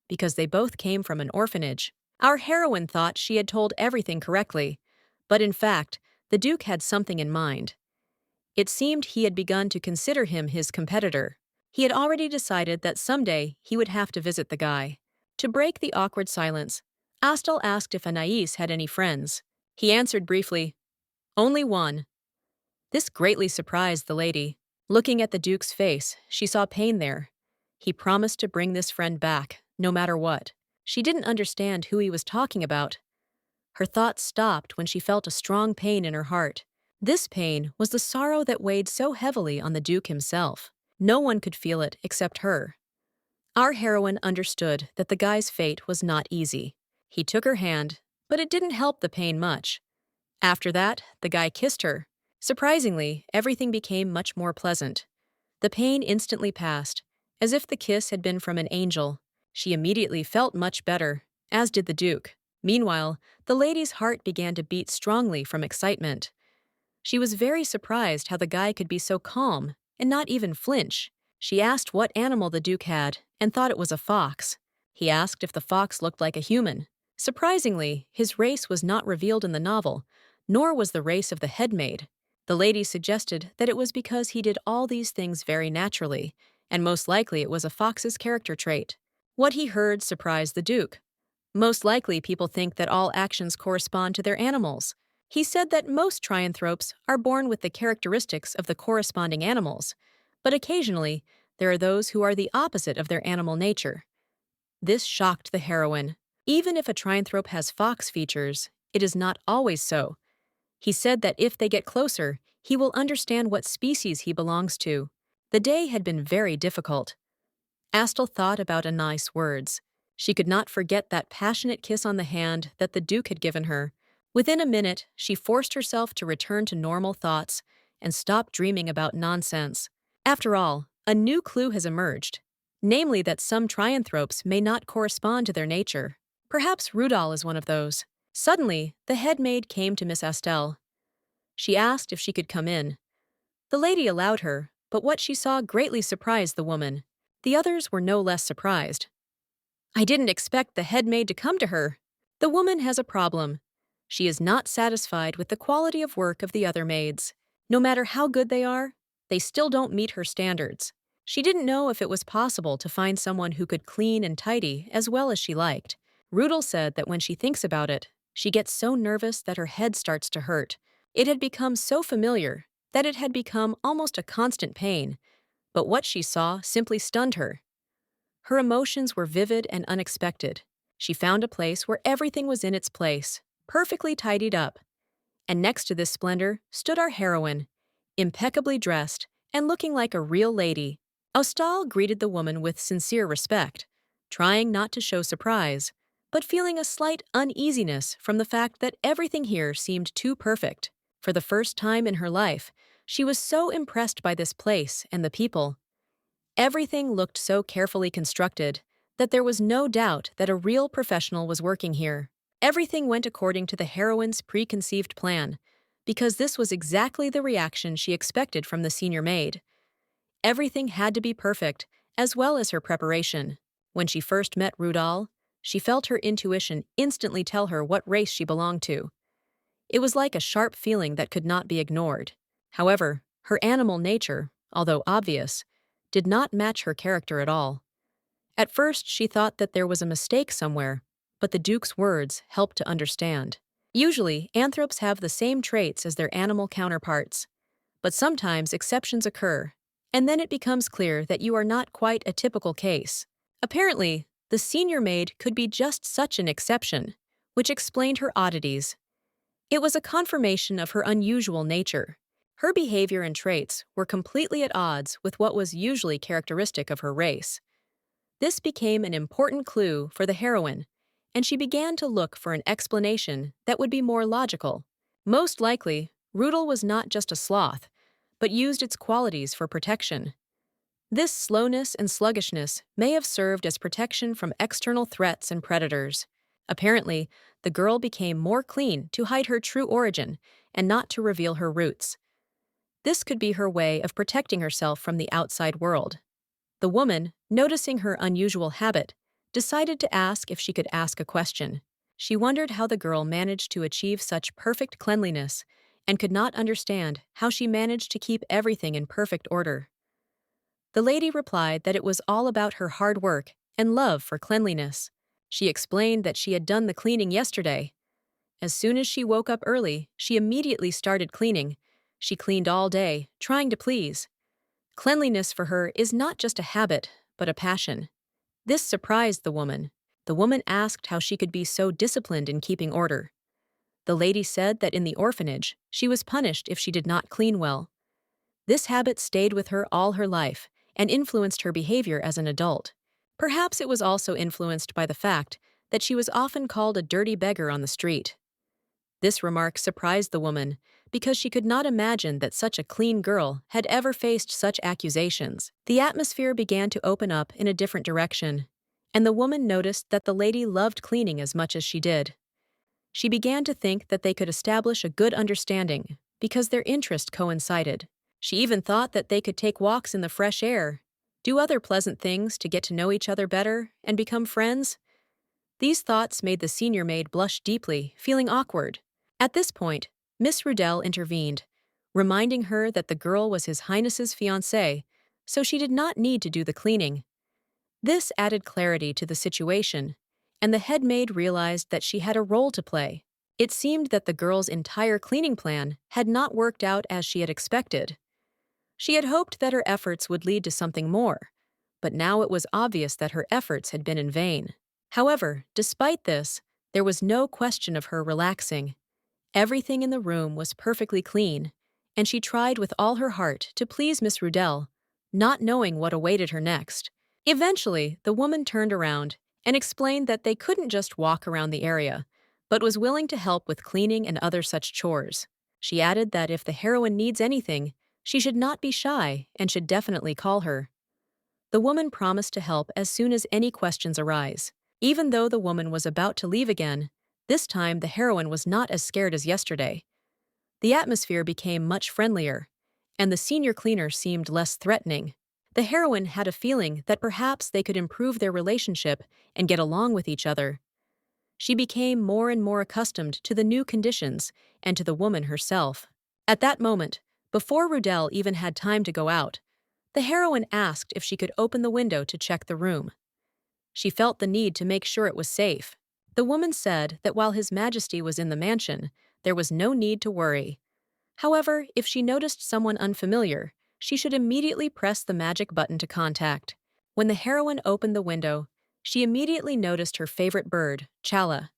because they both came from an orphanage. Our heroine thought she had told everything correctly, but in fact, the Duke had something in mind. It seemed he had begun to consider him his competitor. He had already decided that someday he would have to visit the guy. To break the awkward silence, Astal asked if Anais had any friends. He answered briefly, "Only one." This greatly surprised the lady. Looking at the Duke's face, she saw pain there. He promised to bring this friend back, no matter what. She didn't understand who he was talking about. Her thoughts stopped when she felt a strong pain in her heart. This pain was the sorrow that weighed so heavily on the Duke himself. No one could feel it except her. Our heroine understood that the guy's fate was not easy. He took her hand, but it didn't help the pain much. After that, the guy kissed her. Surprisingly, everything became much more pleasant. The pain instantly passed, as if the kiss had been from an angel. She immediately felt much better, as did the Duke. Meanwhile, the lady's heart began to beat strongly from excitement. She was very surprised how the guy could be so calm and not even flinch. She asked what animal the Duke had and thought it was a fox. He asked if the fox looked like a human. Surprisingly, his race was not revealed in the novel, nor was the race of the headmaid. The lady suggested that it was because he did all these things very naturally, and most likely it was a fox's character trait. What he heard surprised the Duke. Most likely people think that all actions correspond to their animals. He said that most trianthropes are born with the characteristics of the corresponding animals, but occasionally there are those who are the opposite of their animal nature. This shocked the heroine. Even if a trianthrope has fox features, it is not always so. He said that if they get closer, he will understand what species he belongs to. The day had been very difficult. Astal thought about Anais' words. She could not forget that passionate kiss on the hand that the Duke had given her. Within a minute, she forced herself to return to normal thoughts and stop dreaming about nonsense. After all, a new clue has emerged, namely that some trianthropes may not correspond to their nature. Perhaps Rudal is one of those. Suddenly, the head maid came to Miss Astel. She asked if she could come in. The lady allowed her, but what she saw greatly surprised the woman. The others were no less surprised. "I didn't expect the head maid to come to her." The woman has a problem. She is not satisfied with the quality of work of the other maids. No matter how good they are, they still don't meet her standards. She didn't know if it was possible to find someone who could clean and tidy as well as she liked. Rudal said that when she thinks about it, she gets so nervous that her head starts to hurt. It had become so familiar that it had become almost a constant pain, but what she saw simply stunned her. Her emotions were vivid and unexpected. She found a place where everything was in its place, perfectly tidied up. And next to this splendor stood our heroine, impeccably dressed and looking like a real lady. Austal greeted the woman with sincere respect, trying not to show surprise, but feeling a slight uneasiness from the fact that everything here seemed too perfect. For the first time in her life, she was so impressed by this place and the people. Everything looked so carefully constructed that there was no doubt that a real professional was working here. Everything went according to the heroine's preconceived plan, because this was exactly the reaction she expected from the senior maid. Everything had to be perfect, as well as her preparation. When she first met Rudal, she felt her intuition instantly tell her what race she belonged to. It was like a sharp feeling that could not be ignored. However, her animal nature, although obvious, did not match her character at all. At first, she thought that there was a mistake somewhere, but the Duke's words helped to understand. Usually, anthropes have the same traits as their animal counterparts, but sometimes exceptions occur, and then it becomes clear that you are not quite a typical case. Apparently, the senior maid could be just such an exception, which explained her oddities. It was a confirmation of her unusual nature. Her behavior and traits were completely at odds with what was usually characteristic of her race. This became an important clue for the heroine, and she began to look for an explanation that would be more logical. Most likely, Rudel was not just a sloth, but used its qualities for protection. This slowness and sluggishness may have served as protection from external threats and predators. Apparently, the girl became more clean to hide her true origin and not to reveal her roots. This could be her way of protecting herself from the outside world. The woman, noticing her unusual habit, decided to ask if she could ask a question. She wondered how the girl managed to achieve such perfect cleanliness and could not understand how she managed to keep everything in perfect order. The lady replied that it was all about her hard work and love for cleanliness. She explained that she had done the cleaning yesterday. As soon as she woke up early, she immediately started cleaning. She cleaned all day, trying to please. Cleanliness for her is not just a habit, but a passion. This surprised the woman. The woman asked how she could be so disciplined in keeping order. The lady said that in the orphanage, she was punished if she did not clean well. This habit stayed with her all her life and influenced her behavior as an adult. Perhaps it was also influenced by the fact that she was often called a dirty beggar on the street. This remark surprised the woman because she could not imagine that such a clean girl had ever faced such accusations. The atmosphere began to open up in a different direction, and the woman noticed that the lady loved cleaning as much as she did. She began to think that they could establish a good understanding because their interest coincided. She even thought that they could take walks in the fresh air, do other pleasant things to get to know each other better and become friends. These thoughts made the senior maid blush deeply, feeling awkward. At this point, Miss Rudel intervened, reminding her that the girl was His Highness's fiancée, so she did not need to do the cleaning. This added clarity to the situation, and the head maid realized that she had a role to play. It seemed that the girl's entire cleaning plan had not worked out as she had expected. She had hoped that her efforts would lead to something more, but now it was obvious that her efforts had been in vain. However, despite this, there was no question of her relaxing. Everything in the room was perfectly clean, and she tried with all her heart to please Miss Rudel, not knowing what awaited her next. Eventually, the woman turned around and explained that they couldn't just walk around the area, but was willing to help with cleaning and other such chores. She added that if the heroine needs anything, she should not be shy and should definitely call her. The woman promised to help as soon as any questions arise. Even though the woman was about to leave again, this time the heroine was not as scared as yesterday. The atmosphere became much friendlier, and the senior cleaner seemed less threatening. The heroine had a feeling that perhaps they could improve their relationship and get along with each other. She became more and more accustomed to the new conditions and to the woman herself. At that moment, before Rudel even had time to go out, the heroine asked if she could open the window to check the room. She felt the need to make sure it was safe. The woman said that while His Majesty was in the mansion, there was no need to worry. However, if she noticed someone unfamiliar, she should immediately press the magic button to contact. When the heroine opened the window, she immediately noticed her favorite bird, Chala.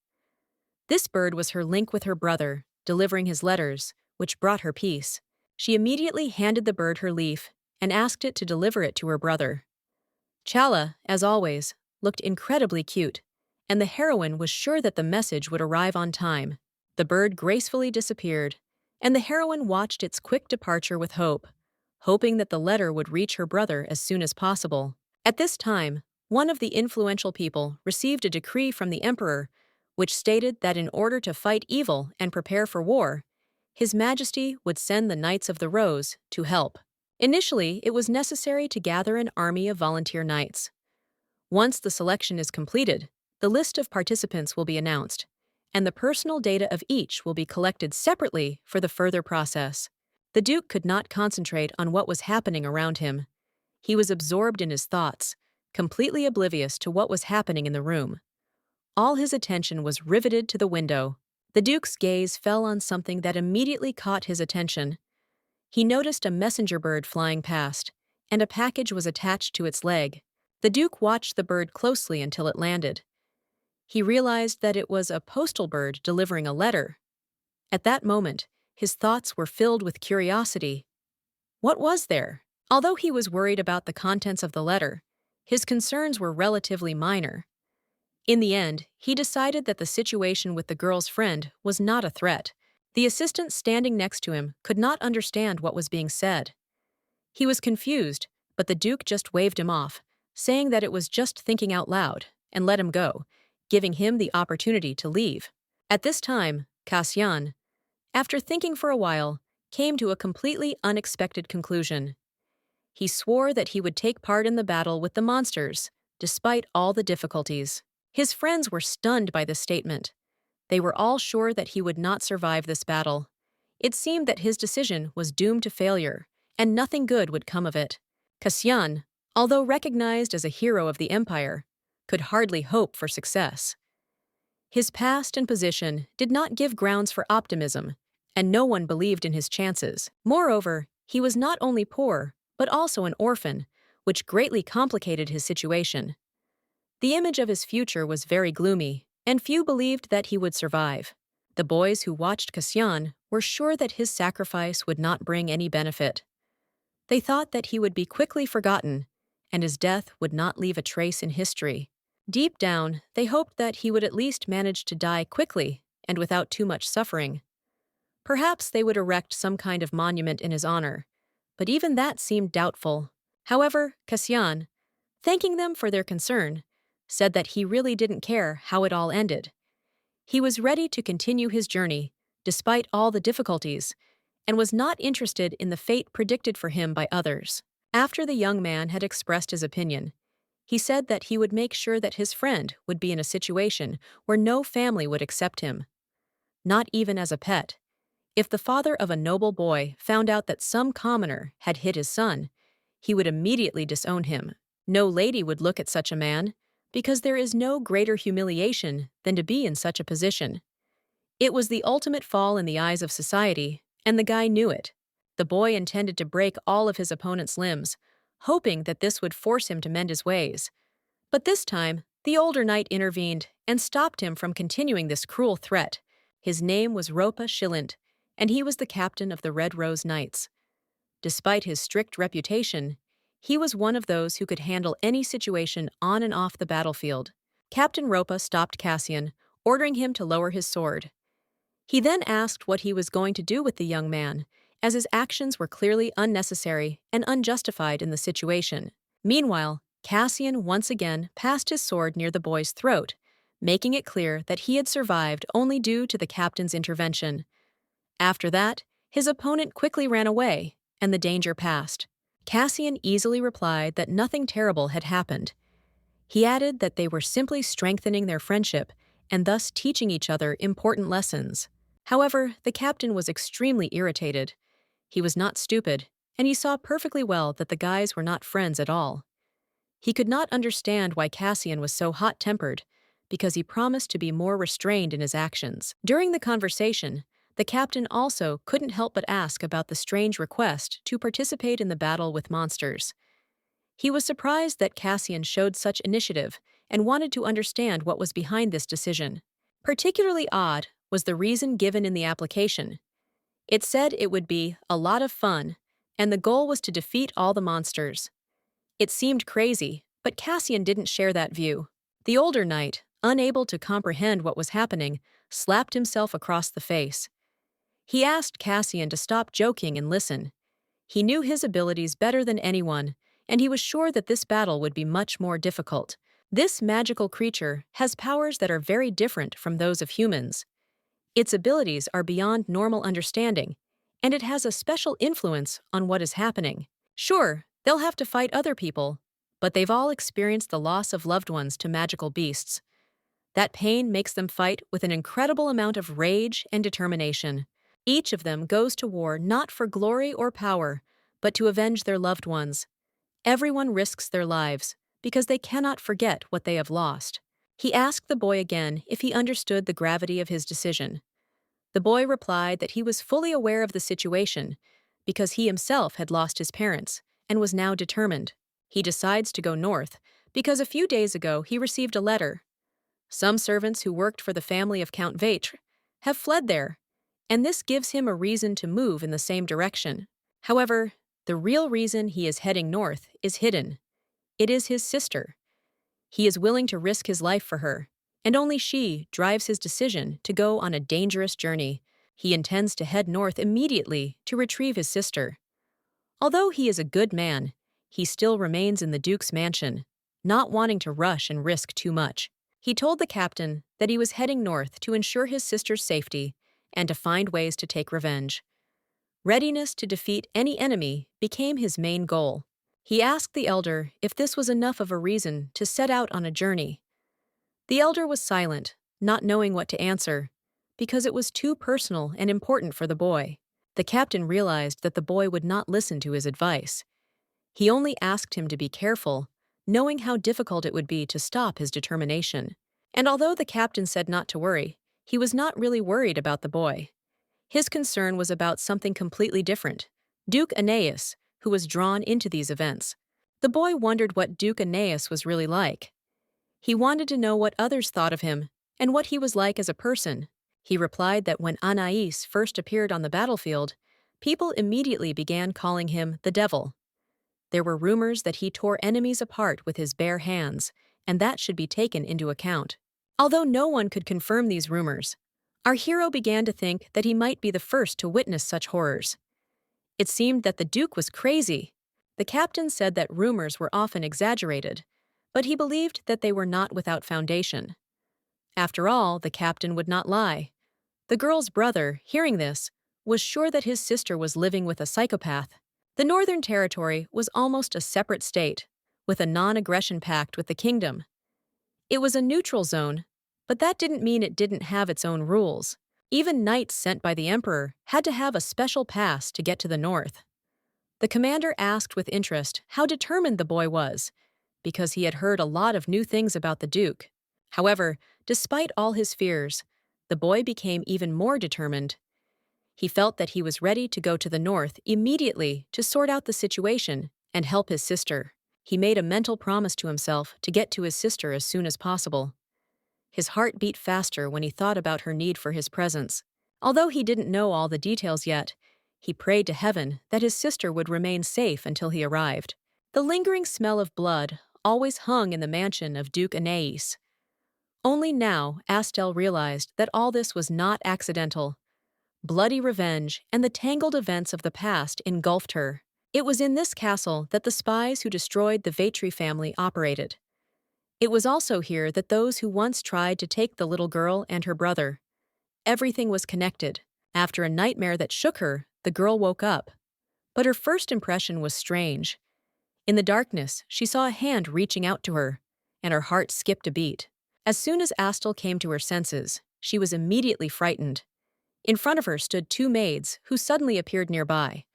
This bird was her link with her brother, delivering his letters, which brought her peace. She immediately handed the bird her leaf and asked it to deliver it to her brother. Chala, as always, looked incredibly cute, and the heroine was sure that the message would arrive on time. The bird gracefully disappeared, and the heroine watched its quick departure with hope, hoping that the letter would reach her brother as soon as possible. At this time, one of the influential people received a decree from the emperor, which stated that in order to fight evil and prepare for war, His Majesty would send the Knights of the Rose to help. Initially, it was necessary to gather an army of volunteer knights. Once the selection is completed, the list of participants will be announced, and the personal data of each will be collected separately for the further process. The Duke could not concentrate on what was happening around him. He was absorbed in his thoughts, completely oblivious to what was happening in the room. All his attention was riveted to the window. The Duke's gaze fell on something that immediately caught his attention. He noticed a messenger bird flying past, and a package was attached to its leg. The Duke watched the bird closely until it landed. He realized that it was a postal bird delivering a letter. At that moment, his thoughts were filled with curiosity. What was there? Although he was worried about the contents of the letter, his concerns were relatively minor. In the end, he decided that the situation with the girl's friend was not a threat. The assistant standing next to him could not understand what was being said. He was confused, but the Duke just waved him off, saying that it was just thinking out loud, and let him go, giving him the opportunity to leave. At this time, Cassian, after thinking for a while, came to a completely unexpected conclusion. He swore that he would take part in the battle with the monsters, despite all the difficulties. His friends were stunned by this statement. They were all sure that he would not survive this battle. It seemed that his decision was doomed to failure, and nothing good would come of it. Cassian, although recognized as a hero of the Empire, could hardly hope for success. His past and position did not give grounds for optimism, and no one believed in his chances. Moreover, he was not only poor, but also an orphan, which greatly complicated his situation. The image of his future was very gloomy, and few believed that he would survive. The boys who watched Cassian were sure that his sacrifice would not bring any benefit. They thought that he would be quickly forgotten, and his death would not leave a trace in history. Deep down, they hoped that he would at least manage to die quickly and without too much suffering. Perhaps they would erect some kind of monument in his honor, but even that seemed doubtful. However, Cassian, thanking them for their concern, said that he really didn't care how it all ended. He was ready to continue his journey, despite all the difficulties, and was not interested in the fate predicted for him by others. After the young man had expressed his opinion, he said that he would make sure that his friend would be in a situation where no family would accept him, not even as a pet. If the father of a noble boy found out that some commoner had hit his son, he would immediately disown him. No lady would look at such a man, because there is no greater humiliation than to be in such a position. It was the ultimate fall in the eyes of society, and the guy knew it. The boy intended to break all of his opponent's limbs, hoping that this would force him to mend his ways. But this time, the older knight intervened and stopped him from continuing this cruel threat. His name was Ropa Shilint, and he was the captain of the Red Rose Knights. Despite his strict reputation, he was one of those who could handle any situation on and off the battlefield. Captain Ropa stopped Cassian, ordering him to lower his sword. He then asked what he was going to do with the young man, as his actions were clearly unnecessary and unjustified in the situation. Meanwhile, Cassian once again passed his sword near the boy's throat, making it clear that he had survived only due to the captain's intervention. After that, his opponent quickly ran away, and the danger passed. Cassian easily replied that nothing terrible had happened. He added that they were simply strengthening their friendship and thus teaching each other important lessons. However, the captain was extremely irritated. He was not stupid, and he saw perfectly well that the guys were not friends at all. He could not understand why Cassian was so hot-tempered, because he promised to be more restrained in his actions. During the conversation, the captain also couldn't help but ask about the strange request to participate in the battle with monsters. He was surprised that Cassian showed such initiative and wanted to understand what was behind this decision. Particularly odd was the reason given in the application. It said it would be a lot of fun, and the goal was to defeat all the monsters. It seemed crazy, but Cassian didn't share that view. The older knight, unable to comprehend what was happening, slapped himself across the face. He asked Cassian to stop joking and listen. He knew his abilities better than anyone, and he was sure that this battle would be much more difficult. This magical creature has powers that are very different from those of humans. Its abilities are beyond normal understanding, and it has a special influence on what is happening. Sure, they'll have to fight other people, but they've all experienced the loss of loved ones to magical beasts. That pain makes them fight with an incredible amount of rage and determination. Each of them goes to war not for glory or power, but to avenge their loved ones. Everyone risks their lives, because they cannot forget what they have lost. He asked the boy again if he understood the gravity of his decision. The boy replied that he was fully aware of the situation, because he himself had lost his parents, and was now determined. He decides to go north, because a few days ago he received a letter. Some servants who worked for the family of Count Vaitre have fled there, and this gives him a reason to move in the same direction. However, the real reason he is heading north is hidden. It is his sister. He is willing to risk his life for her, and only she drives his decision to go on a dangerous journey. He intends to head north immediately to retrieve his sister. Although he is a good man, he still remains in the Duke's mansion, not wanting to rush and risk too much. He told the captain that he was heading north to ensure his sister's safety and to find ways to take revenge. Readiness to defeat any enemy became his main goal. He asked the elder if this was enough of a reason to set out on a journey. The elder was silent, not knowing what to answer, because it was too personal and important for the boy. The captain realized that the boy would not listen to his advice. He only asked him to be careful, knowing how difficult it would be to stop his determination. And although the captain said not to worry, he was not really worried about the boy. His concern was about something completely different: Duke Aeneas, who was drawn into these events. The boy wondered what Duke Aeneas was really like. He wanted to know what others thought of him and what he was like as a person. He replied that when Anais first appeared on the battlefield, people immediately began calling him the devil. There were rumors that he tore enemies apart with his bare hands, and that should be taken into account. Although no one could confirm these rumors, our hero began to think that he might be the first to witness such horrors. It seemed that the Duke was crazy. The captain said that rumors were often exaggerated, but he believed that they were not without foundation. After all, the captain would not lie. The girl's brother, hearing this, was sure that his sister was living with a psychopath. The Northern Territory was almost a separate state, with a non-aggression pact with the kingdom. It was a neutral zone, but that didn't mean it didn't have its own rules. Even knights sent by the emperor had to have a special pass to get to the north. The commander asked with interest how determined the boy was, because he had heard a lot of new things about the Duke. However, despite all his fears, the boy became even more determined. He felt that he was ready to go to the north immediately to sort out the situation and help his sister. He made a mental promise to himself to get to his sister as soon as possible. His heart beat faster when he thought about her need for his presence. Although he didn't know all the details yet, he prayed to heaven that his sister would remain safe until he arrived. The lingering smell of blood always hung in the mansion of Duke Aeneas. Only now Astel realized that all this was not accidental. Bloody revenge and the tangled events of the past engulfed her. It was in this castle that the spies who destroyed the Vetri family operated. It was also here that those who once tried to take the little girl and her brother. Everything was connected. After a nightmare that shook her, the girl woke up. But her first impression was strange. In the darkness, she saw a hand reaching out to her, and her heart skipped a beat. As soon as Astel came to her senses, she was immediately frightened. In front of her stood two maids who suddenly appeared nearby.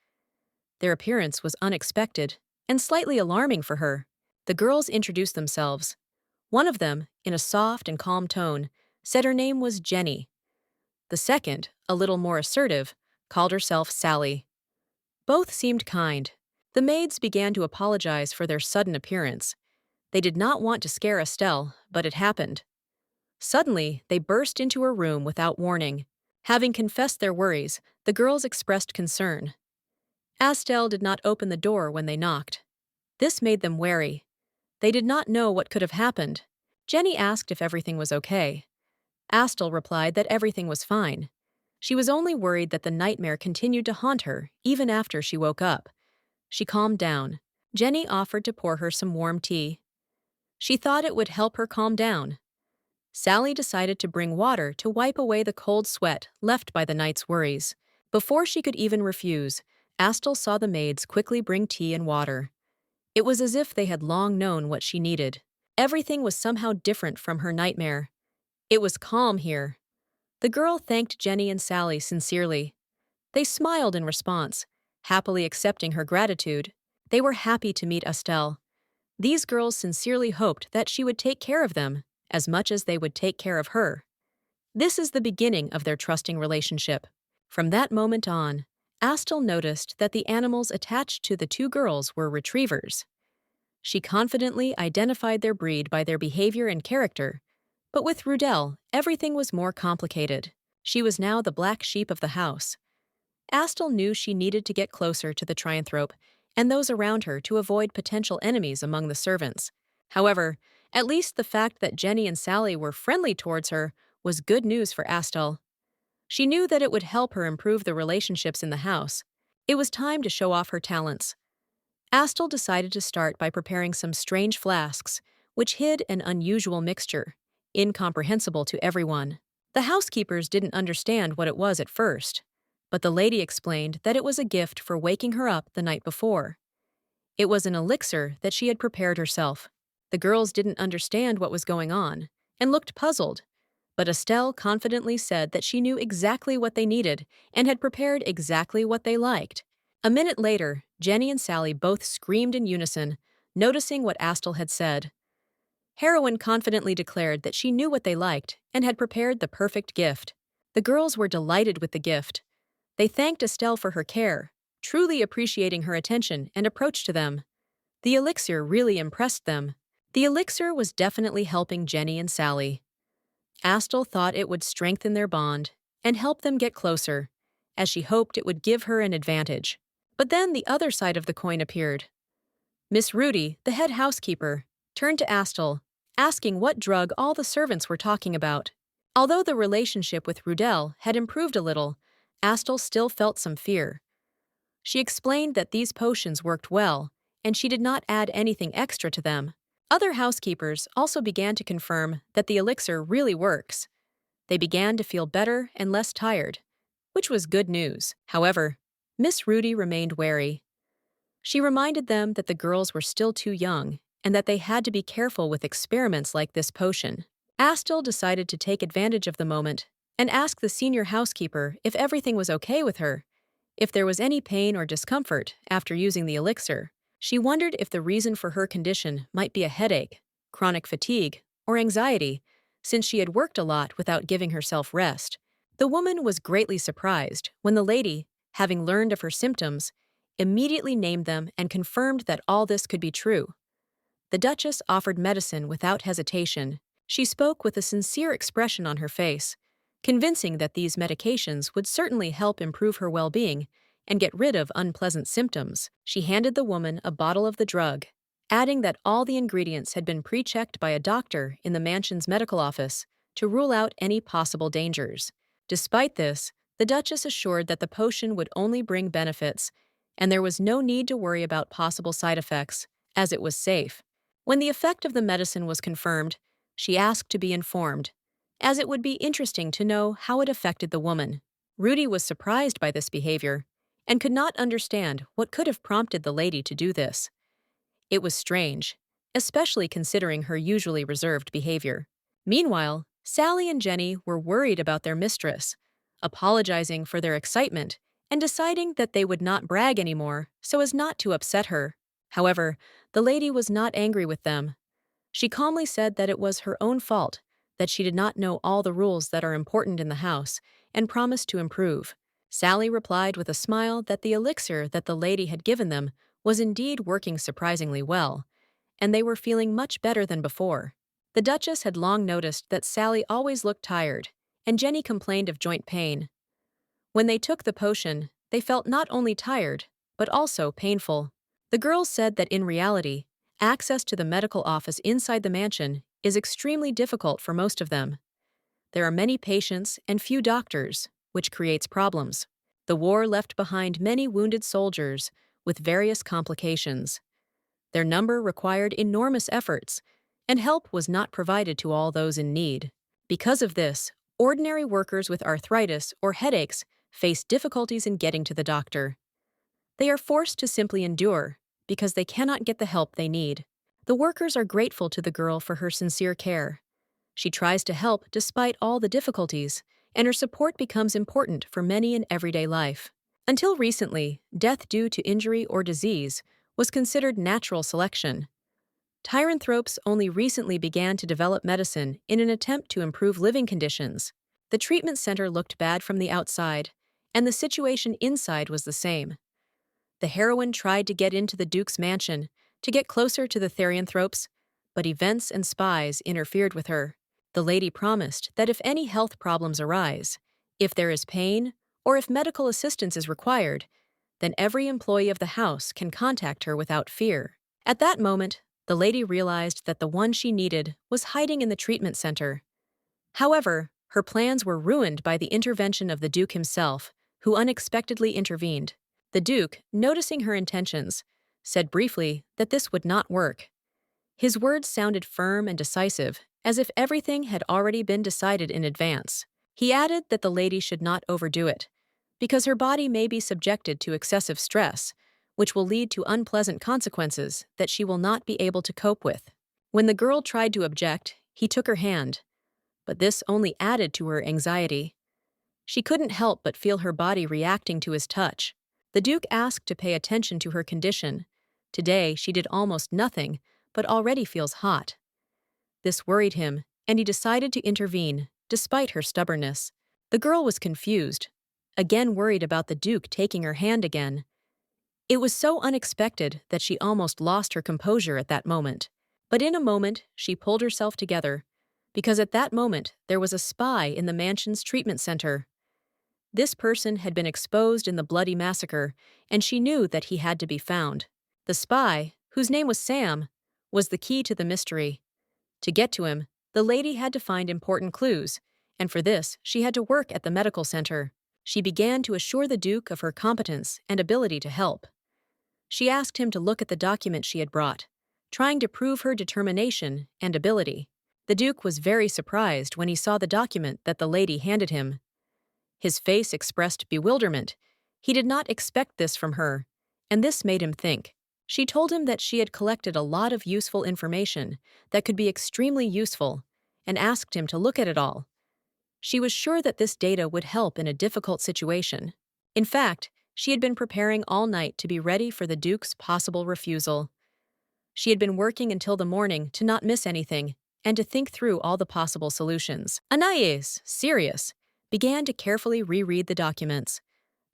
Their appearance was unexpected and slightly alarming for her. The girls introduced themselves. One of them, in a soft and calm tone, said her name was Jenny. The second, a little more assertive, called herself Sally. Both seemed kind. The maids began to apologize for their sudden appearance. They did not want to scare Estelle, but it happened. Suddenly, they burst into her room without warning. Having confessed their worries, the girls expressed concern. Astel did not open the door when they knocked. This made them wary. They did not know what could have happened. Jenny asked if everything was okay. Astel replied that everything was fine. She was only worried that the nightmare continued to haunt her even after she woke up. She calmed down. Jenny offered to pour her some warm tea. She thought it would help her calm down. Sally decided to bring water to wipe away the cold sweat left by the night's worries. Before she could even refuse, Astel saw the maids quickly bring tea and water. It was as if they had long known what she needed. Everything was somehow different from her nightmare. It was calm here. The girl thanked Jenny and Sally sincerely. They smiled in response, happily accepting her gratitude. They were happy to meet Estelle. These girls sincerely hoped that she would take care of them as much as they would take care of her. This is the beginning of their trusting relationship. From that moment on, Astel noticed that the animals attached to the two girls were retrievers. She confidently identified their breed by their behavior and character, but with Rudel, everything was more complicated. She was now the black sheep of the house. Astel knew she needed to get closer to the Trianthrope and those around her to avoid potential enemies among the servants. However, At least the fact that Jenny and Sally were friendly towards her was good news for Astel. She knew that it would help her improve the relationships in the house. It was time to show off her talents. Astel decided to start by preparing some strange flasks, which hid an unusual mixture, incomprehensible to everyone. The housekeepers didn't understand what it was at first, but the lady explained that it was a gift for waking her up the night before. It was an elixir that she had prepared herself. The girls didn't understand what was going on and looked puzzled, but Estelle confidently said that she knew exactly what they needed and had prepared exactly what they liked. A minute later, Jenny and Sally both screamed in unison, noticing what Astel had said. Heroine confidently declared that she knew what they liked and had prepared the perfect gift. The girls were delighted with the gift. They thanked Estelle for her care, truly appreciating her attention and approach to them. The elixir really impressed them. The elixir was definitely helping Jenny and Sally. Astel thought it would strengthen their bond and help them get closer, as she hoped it would give her an advantage. But then the other side of the coin appeared. Miss Rudy, the head housekeeper, turned to Astel, asking what drug all the servants were talking about. Although the relationship with Rudel had improved a little, Astel still felt some fear. She explained that these potions worked well, and she did not add anything extra to them. Other housekeepers also began to confirm that the elixir really works. They began to feel better and less tired, which was good news. However, Miss Rudy remained wary. She reminded them that the girls were still too young and that they had to be careful with experiments like this potion. Astel decided to take advantage of the moment and ask the senior housekeeper if everything was okay with her, if there was any pain or discomfort after using the elixir. She wondered if the reason for her condition might be a headache, chronic fatigue, or anxiety, since she had worked a lot without giving herself rest. The woman was greatly surprised when the lady, having learned of her symptoms, immediately named them and confirmed that all this could be true. The Duchess offered medicine without hesitation. She spoke with a sincere expression on her face, convincing that these medications would certainly help improve her well-being and get rid of unpleasant symptoms. She handed the woman a bottle of the drug, adding that all the ingredients had been pre-checked by a doctor in the mansion's medical office to rule out any possible dangers. Despite this, the Duchess assured that the potion would only bring benefits, and there was no need to worry about possible side effects, as it was safe. When the effect of the medicine was confirmed, she asked to be informed, as it would be interesting to know how it affected the woman. Rudy was surprised by this behavior and could not understand what could have prompted the lady to do this. It was strange, especially considering her usually reserved behavior. Meanwhile, Sally and Jenny were worried about their mistress, apologizing for their excitement and deciding that they would not brag anymore so as not to upset her. However, the lady was not angry with them. She calmly said that it was her own fault, that she did not know all the rules that are important in the house, and promised to improve. Sally replied with a smile that the elixir that the lady had given them was indeed working surprisingly well, and they were feeling much better than before. The Duchess had long noticed that Sally always looked tired, and Jenny complained of joint pain. When they took the potion, they felt not only tired, but also painful. The girls said that in reality, access to the medical office inside the mansion is extremely difficult for most of them. There are many patients and few doctors, which creates problems. The war left behind many wounded soldiers with various complications. Their number required enormous efforts, and help was not provided to all those in need. Because of this, ordinary workers with arthritis or headaches face difficulties in getting to the doctor. They are forced to simply endure because they cannot get the help they need. The workers are grateful to the girl for her sincere care. She tries to help despite all the difficulties, and her support becomes important for many in everyday life. Until recently, death due to injury or disease was considered natural selection. Tyranthropes only recently began to develop medicine in an attempt to improve living conditions. The treatment center looked bad from the outside, and the situation inside was the same. The heroine tried to get into the Duke's mansion to get closer to the Therianthropes, but events and spies interfered with her. The lady promised that if any health problems arise, if there is pain, or if medical assistance is required, then every employee of the house can contact her without fear. At that moment, The lady realized that the one she needed was hiding in the treatment center. However, her plans were ruined by the intervention of the Duke himself, who unexpectedly intervened. The Duke, noticing her intentions, said briefly that this would not work. His words sounded firm and decisive, as if everything had already been decided in advance. He added that the lady should not overdo it, because her body may be subjected to excessive stress, which will lead to unpleasant consequences that she will not be able to cope with. When the girl tried to object, he took her hand, but this only added to her anxiety. She couldn't help but feel her body reacting to his touch. The Duke asked to pay attention to her condition. Today, she did almost nothing, but already feels hot. This worried him, and he decided to intervene, despite her stubbornness. The girl was confused, again worried about the Duke taking her hand again. It was so unexpected that she almost lost her composure at that moment. But in a moment, she pulled herself together, because at that moment there was a spy in the mansion's treatment center. This person had been exposed in the bloody massacre, and she knew that he had to be found. The spy, whose name was Sam, was the key to the mystery. To get to him, the lady had to find important clues, and for this, she had to work at the medical center. She began to assure the Duke of her competence and ability to help. She asked him to look at the document she had brought, trying to prove her determination and ability. The Duke was very surprised when he saw the document that the lady handed him. His face expressed bewilderment. He did not expect this from her, and this made him think. She told him that she had collected a lot of useful information that could be extremely useful, and asked him to look at it all. She was sure that this data would help in a difficult situation. In fact, she had been preparing all night to be ready for the Duke's possible refusal. She had been working until the morning to not miss anything and to think through all the possible solutions. Anais, serious, began to carefully reread the documents.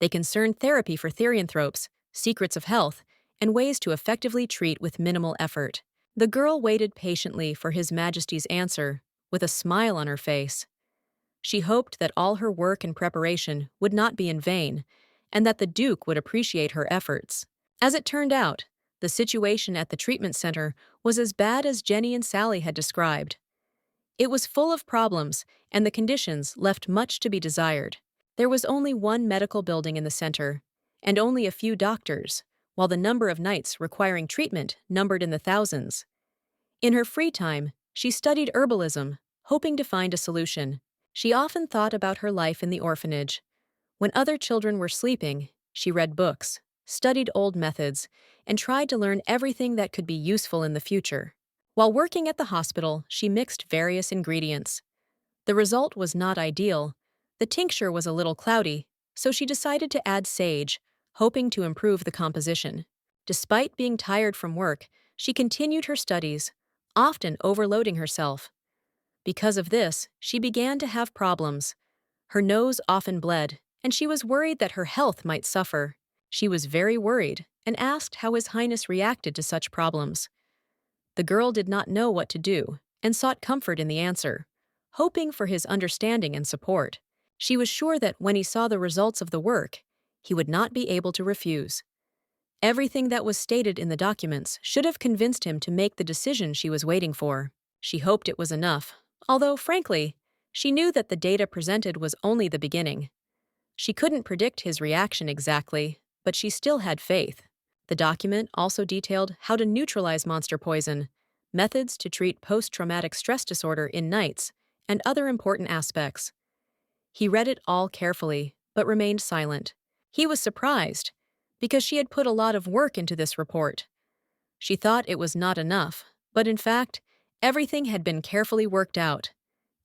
They concerned therapy for therianthropes, secrets of health, and ways to effectively treat with minimal effort. The girl waited patiently for His Majesty's answer, with a smile on her face. She hoped that all her work and preparation would not be in vain, and that the Duke would appreciate her efforts. As it turned out, the situation at the treatment center was as bad as Jenny and Sally had described. It was full of problems, and the conditions left much to be desired. There was only one medical building in the center, and only a few doctors, while the number of nights requiring treatment numbered in the thousands. In her free time, she studied herbalism, hoping to find a solution. She often thought about her life in the orphanage. When other children were sleeping, she read books, studied old methods, and tried to learn everything that could be useful in the future. While working at the hospital, she mixed various ingredients. The result was not ideal. The tincture was a little cloudy, so she decided to add sage, hoping to improve the composition. Despite being tired from work, she continued her studies, often overloading herself. Because of this, she began to have problems. Her nose often bled, and she was worried that her health might suffer. She was very worried and asked how His Highness reacted to such problems. The girl did not know what to do and sought comfort in the answer, hoping for his understanding and support. She was sure that when he saw the results of the work, he would not be able to refuse. Everything that was stated in the documents should have convinced him to make the decision she was waiting for. She hoped it was enough, although, frankly, she knew that the data presented was only the beginning. She couldn't predict his reaction exactly, but she still had faith. The document also detailed how to neutralize monster poison, methods to treat post-traumatic stress disorder in nights, and other important aspects. He read it all carefully, but remained silent. He was surprised, because she had put a lot of work into this report. She thought it was not enough, but in fact, everything had been carefully worked out,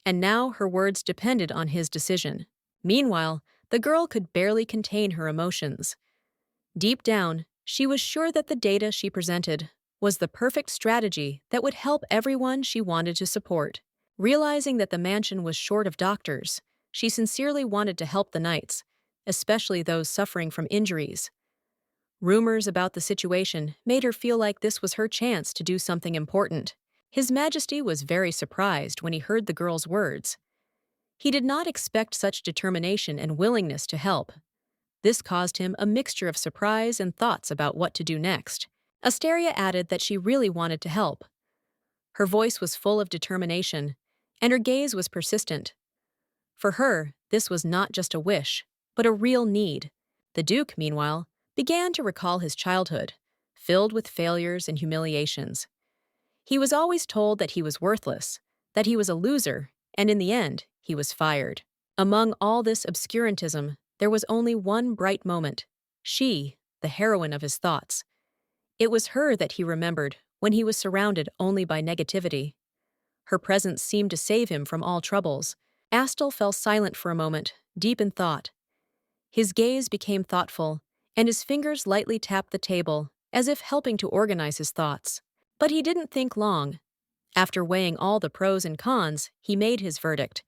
and now her words depended on his decision. Meanwhile, the girl could barely contain her emotions. Deep down, she was sure that the data she presented was the perfect strategy that would help everyone she wanted to support. Realizing that the mansion was short of doctors, she sincerely wanted to help the knights, especially those suffering from injuries. Rumors about the situation made her feel like this was her chance to do something important. His Majesty was very surprised when he heard the girl's words. He did not expect such determination and willingness to help. This caused him a mixture of surprise and thoughts about what to do next. Asteria added that she really wanted to help. Her voice was full of determination, and her gaze was persistent. For her, this was not just a wish, but a real need. The Duke, meanwhile, began to recall his childhood, filled with failures and humiliations. He was always told that he was worthless, that he was a loser, and in the end, he was fired. Among all this obscurantism, there was only one bright moment. She, the heroine of his thoughts. It was her that he remembered when he was surrounded only by negativity. Her presence seemed to save him from all troubles. Astel fell silent for a moment, deep in thought. His gaze became thoughtful, and his fingers lightly tapped the table, as if helping to organize his thoughts. But he didn't think long. After weighing all the pros and cons, he made his verdict.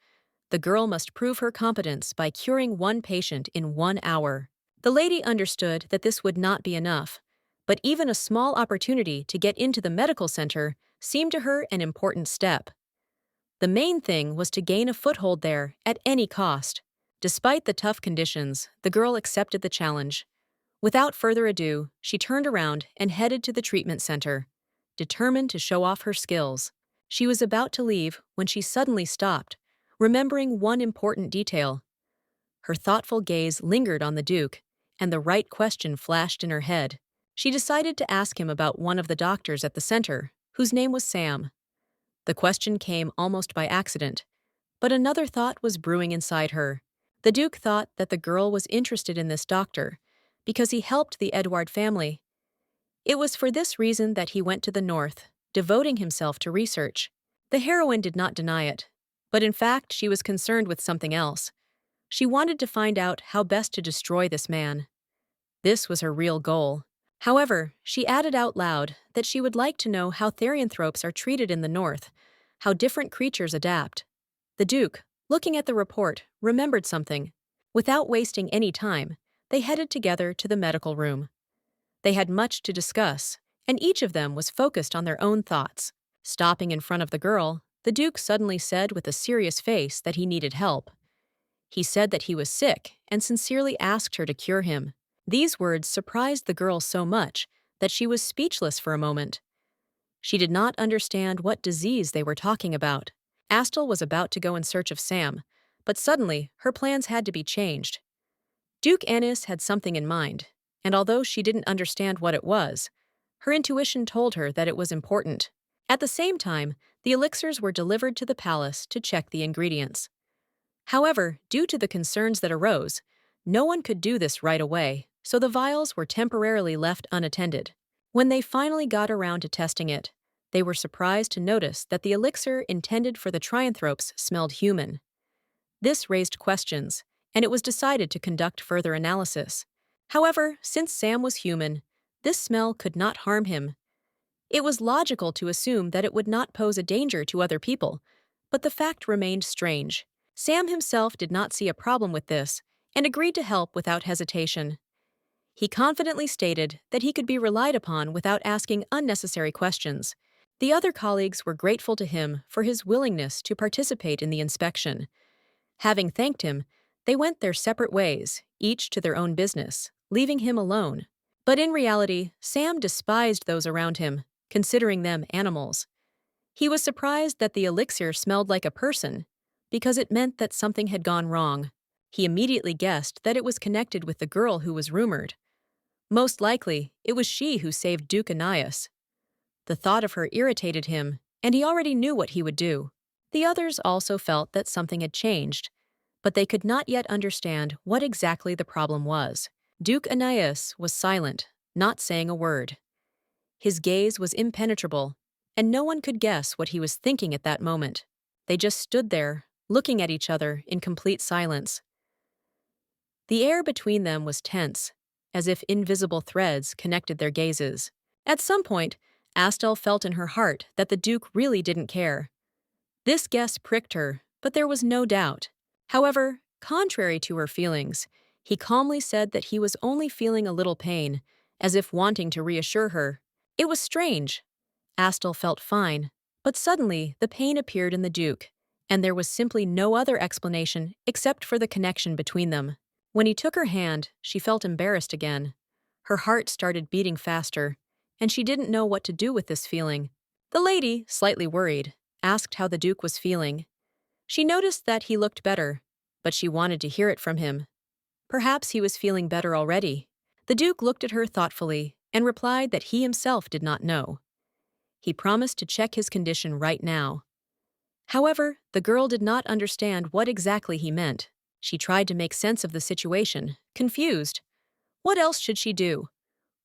The girl must prove her competence by curing one patient in 1 hour. The lady understood that this would not be enough, but even a small opportunity to get into the medical center seemed to her an important step. The main thing was to gain a foothold there at any cost. Despite the tough conditions, the girl accepted the challenge. Without further ado, she turned around and headed to the treatment center, determined to show off her skills. She was about to leave when she suddenly stopped, remembering one important detail. Her thoughtful gaze lingered on the Duke, and the right question flashed in her head. She decided to ask him about one of the doctors at the center, whose name was Sam. The question came almost by accident, but another thought was brewing inside her. The Duke thought that the girl was interested in this doctor because he helped the Edward family. It was for this reason that he went to the north, devoting himself to research. The heroine did not deny it, but in fact she was concerned with something else. She wanted to find out how best to destroy this man. This was her real goal. However, she added out loud that she would like to know how therianthropes are treated in the north, how different creatures adapt. The Duke, looking at the report, remembered something. Without wasting any time, they headed together to the medical room. They had much to discuss, and each of them was focused on their own thoughts. Stopping in front of the girl, the Duke suddenly said with a serious face that he needed help. He said that he was sick and sincerely asked her to cure him. These words surprised the girl so much that she was speechless for a moment. She did not understand what disease they were talking about. Astel was about to go in search of Sam, but suddenly her plans had to be changed. Duke Annis had something in mind, and although she didn't understand what it was, her intuition told her that it was important. At the same time, the elixirs were delivered to the palace to check the ingredients. However, due to the concerns that arose, no one could do this right away, so the vials were temporarily left unattended. When they finally got around to testing it, they were surprised to notice that the elixir intended for the trianthropes smelled human. This raised questions, and it was decided to conduct further analysis. However, since Sam was human, this smell could not harm him. It was logical to assume that it would not pose a danger to other people, but the fact remained strange. Sam himself did not see a problem with this and agreed to help without hesitation. He confidently stated that he could be relied upon without asking unnecessary questions. The other colleagues were grateful to him for his willingness to participate in the inspection. Having thanked him, they went their separate ways, each to their own business, leaving him alone. But in reality, Sam despised those around him, considering them animals. He was surprised that the elixir smelled like a person, because it meant that something had gone wrong. He immediately guessed that it was connected with the girl who was rumored. Most likely, it was she who saved Duke Annias. The thought of her irritated him, and he already knew what he would do. The others also felt that something had changed, but they could not yet understand what exactly the problem was. Duke Annias was silent, not saying a word. His gaze was impenetrable, and no one could guess what he was thinking at that moment. They just stood there, looking at each other in complete silence. The air between them was tense, as if invisible threads connected their gazes. At some point, Astel felt in her heart that the Duke really didn't care. This guess pricked her, but there was no doubt. However, contrary to her feelings, he calmly said that he was only feeling a little pain, as if wanting to reassure her. It was strange. Astel felt fine, but suddenly the pain appeared in the Duke, and there was simply no other explanation except for the connection between them. When he took her hand, she felt embarrassed again. Her heart started beating faster, and she didn't know what to do with this feeling. The lady, slightly worried, asked how the Duke was feeling. She noticed that he looked better, but she wanted to hear it from him. Perhaps he was feeling better already. The Duke looked at her thoughtfully and replied that he himself did not know. He promised to check his condition right now. However, the girl did not understand what exactly he meant. She tried to make sense of the situation, confused. What else should she do?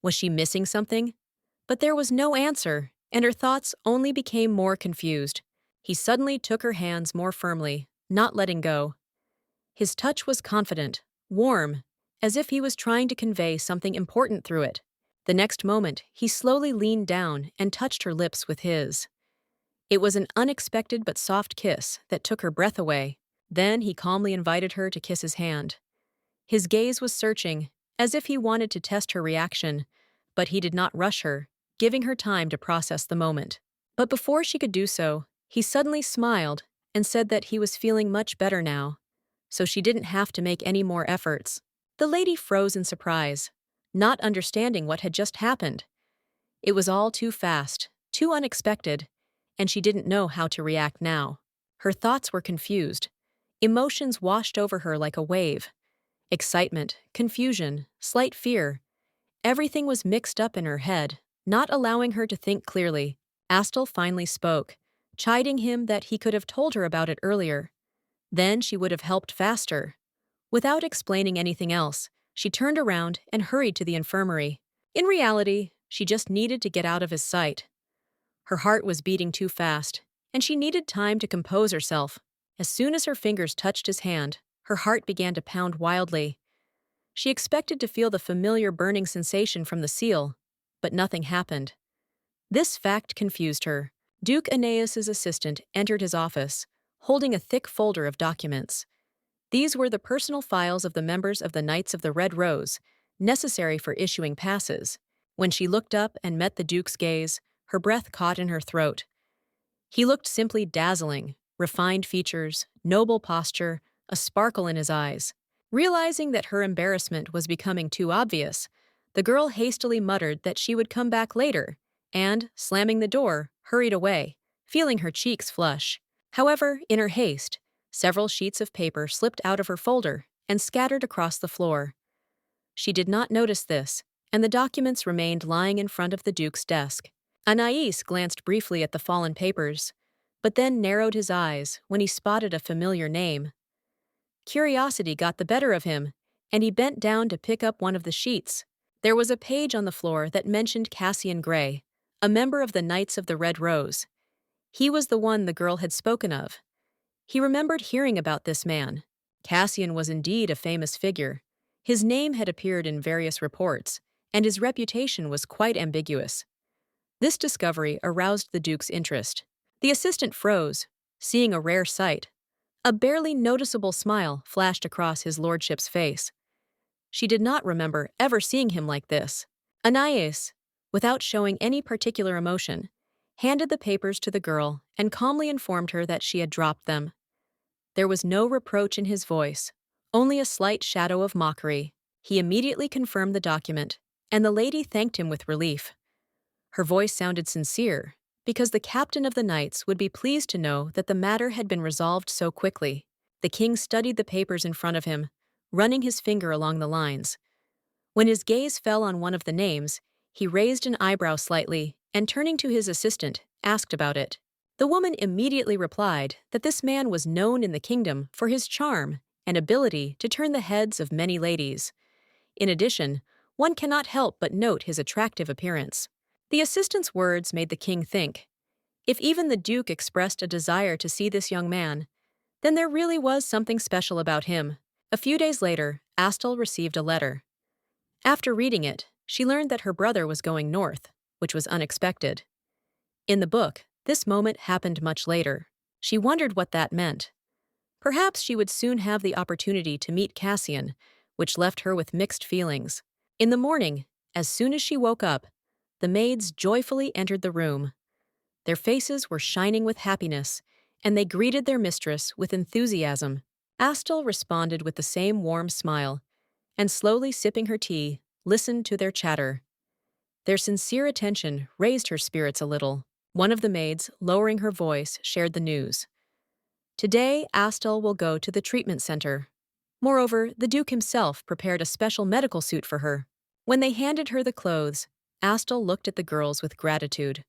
Was she missing something? But there was no answer, and her thoughts only became more confused. He suddenly took her hands more firmly, not letting go. His touch was confident, warm, as if he was trying to convey something important through it. The next moment, he slowly leaned down and touched her lips with his. It was an unexpected but soft kiss that took her breath away. Then he calmly invited her to kiss his hand. His gaze was searching, as if he wanted to test her reaction, but he did not rush her, giving her time to process the moment. But before she could do so, he suddenly smiled and said that he was feeling much better now, so she didn't have to make any more efforts. The lady froze in surprise, not understanding what had just happened. It was all too fast, too unexpected, and she didn't know how to react now. Her thoughts were confused. Emotions washed over her like a wave. Excitement, confusion, slight fear. Everything was mixed up in her head, not allowing her to think clearly. Astel finally spoke, chiding him that he could have told her about it earlier. Then she would have helped faster. Without explaining anything else, she turned around and hurried to the infirmary. In reality, she just needed to get out of his sight. Her heart was beating too fast, and she needed time to compose herself. As soon as her fingers touched his hand, her heart began to pound wildly. She expected to feel the familiar burning sensation from the seal, but nothing happened. This fact confused her. Duke Aeneas's assistant entered his office, holding a thick folder of documents. These were the personal files of the members of the Knights of the Red Rose, necessary for issuing passes. When she looked up and met the Duke's gaze, her breath caught in her throat. He looked simply dazzling, refined features, noble posture, a sparkle in his eyes. Realizing that her embarrassment was becoming too obvious, the girl hastily muttered that she would come back later, and, slamming the door, hurried away, feeling her cheeks flush. However, in her haste, several sheets of paper slipped out of her folder and scattered across the floor. She did not notice this, and the documents remained lying in front of the Duke's desk. Anais glanced briefly at the fallen papers, but then narrowed his eyes when he spotted a familiar name. Curiosity got the better of him, and he bent down to pick up one of the sheets. There was a page on the floor that mentioned Cassian Gray, a member of the Knights of the Red Rose. He was the one the girl had spoken of. He remembered hearing about this man. Cassian was indeed a famous figure. His name had appeared in various reports, and his reputation was quite ambiguous. This discovery aroused the Duke's interest. The assistant froze, seeing a rare sight. A barely noticeable smile flashed across his lordship's face. She did not remember ever seeing him like this. Anais, without showing any particular emotion, handed the papers to the girl and calmly informed her that she had dropped them. There was no reproach in his voice, only a slight shadow of mockery. He immediately confirmed the document, and the lady thanked him with relief. Her voice sounded sincere, because the captain of the knights would be pleased to know that the matter had been resolved so quickly. The king studied the papers in front of him, running his finger along the lines. When his gaze fell on one of the names, he raised an eyebrow slightly and, turning to his assistant, asked about it. The woman immediately replied that this man was known in the kingdom for his charm and ability to turn the heads of many ladies. In addition, one cannot help but note his attractive appearance. The assistant's words made the king think. If even the Duke expressed a desire to see this young man, then there really was something special about him. A few days later, Astel received a letter. After reading it, she learned that her brother was going north, which was unexpected. In the book, this moment happened much later. She wondered what that meant. Perhaps she would soon have the opportunity to meet Cassian, which left her with mixed feelings. In the morning, as soon as she woke up, the maids joyfully entered the room. Their faces were shining with happiness, and they greeted their mistress with enthusiasm. Astel responded with the same warm smile, and slowly sipping her tea, listened to their chatter. Their sincere attention raised her spirits a little. One of the maids, lowering her voice, shared the news. Today, Astel will go to the treatment center. Moreover, the Duke himself prepared a special medical suit for her. When they handed her the clothes, Astel looked at the girls with gratitude.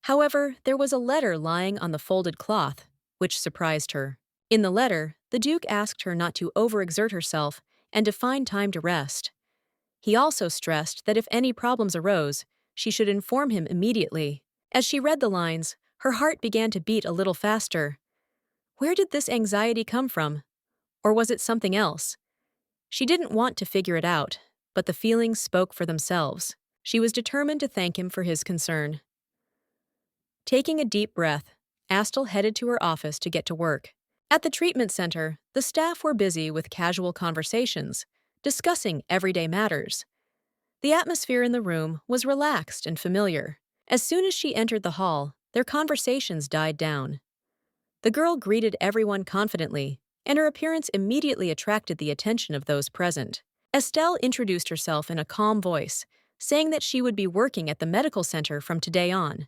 However, there was a letter lying on the folded cloth, which surprised her. In the letter, the Duke asked her not to overexert herself and to find time to rest. He also stressed that if any problems arose, she should inform him immediately. As she read the lines, her heart began to beat a little faster. Where did this anxiety come from? Or was it something else? She didn't want to figure it out, but the feelings spoke for themselves. She was determined to thank him for his concern. Taking a deep breath, Astel headed to her office to get to work. At the treatment center, the staff were busy with casual conversations, discussing everyday matters. The atmosphere in the room was relaxed and familiar. As soon as she entered the hall, their conversations died down. The girl greeted everyone confidently, and her appearance immediately attracted the attention of those present. Estelle introduced herself in a calm voice, saying that she would be working at the medical center from today on.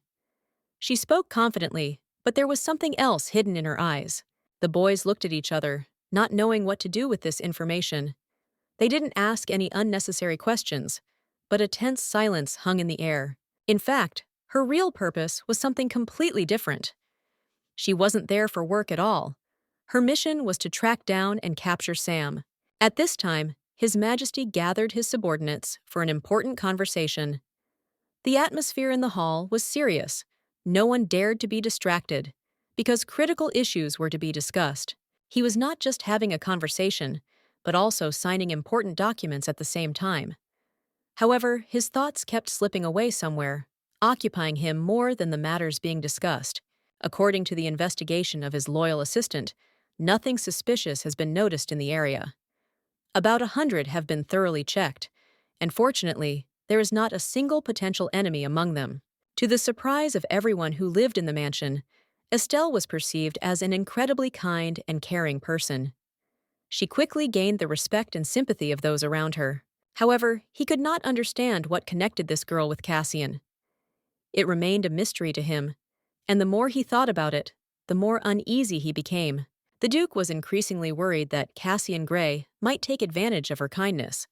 She spoke confidently, but there was something else hidden in her eyes. The boys looked at each other, not knowing what to do with this information. They didn't ask any unnecessary questions, but a tense silence hung in the air. In fact, her real purpose was something completely different. She wasn't there for work at all. Her mission was to track down and capture Sam. At this time, His Majesty gathered his subordinates for an important conversation. The atmosphere in the hall was serious. No one dared to be distracted, because critical issues were to be discussed. He was not just having a conversation, but also signing important documents at the same time. However, his thoughts kept slipping away somewhere, occupying him more than the matters being discussed. According to the investigation of his loyal assistant, nothing suspicious has been noticed in the area. About 100 have been thoroughly checked, and fortunately, there is not a single potential enemy among them. To the surprise of everyone who lived in the mansion, Estelle was perceived as an incredibly kind and caring person. She quickly gained the respect and sympathy of those around her. However, he could not understand what connected this girl with Cassian. It remained a mystery to him, and the more he thought about it, the more uneasy he became. The Duke was increasingly worried that Cassian Gray might take advantage of her kindness.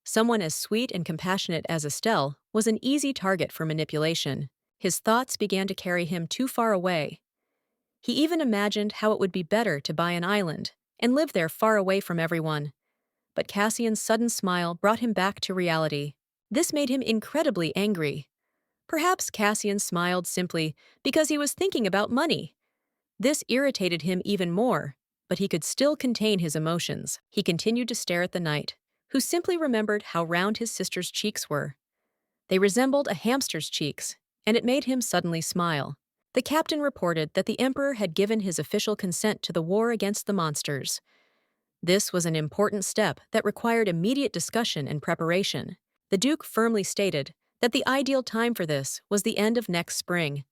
Someone as sweet and compassionate as Estelle was an easy target for manipulation. His thoughts began to carry him too far away. He even imagined how it would be better to buy an island and live there far away from everyone. But Cassian's sudden smile brought him back to reality. This made him incredibly angry. Perhaps Cassian smiled simply because he was thinking about money. This irritated him even more, but he could still contain his emotions. He continued to stare at the knight, who simply remembered how round his sister's cheeks were. They resembled a hamster's cheeks, and it made him suddenly smile. The captain reported that the emperor had given his official consent to the war against the monsters. This was an important step that required immediate discussion and preparation. The Duke firmly stated that the ideal time for this was the end of next spring.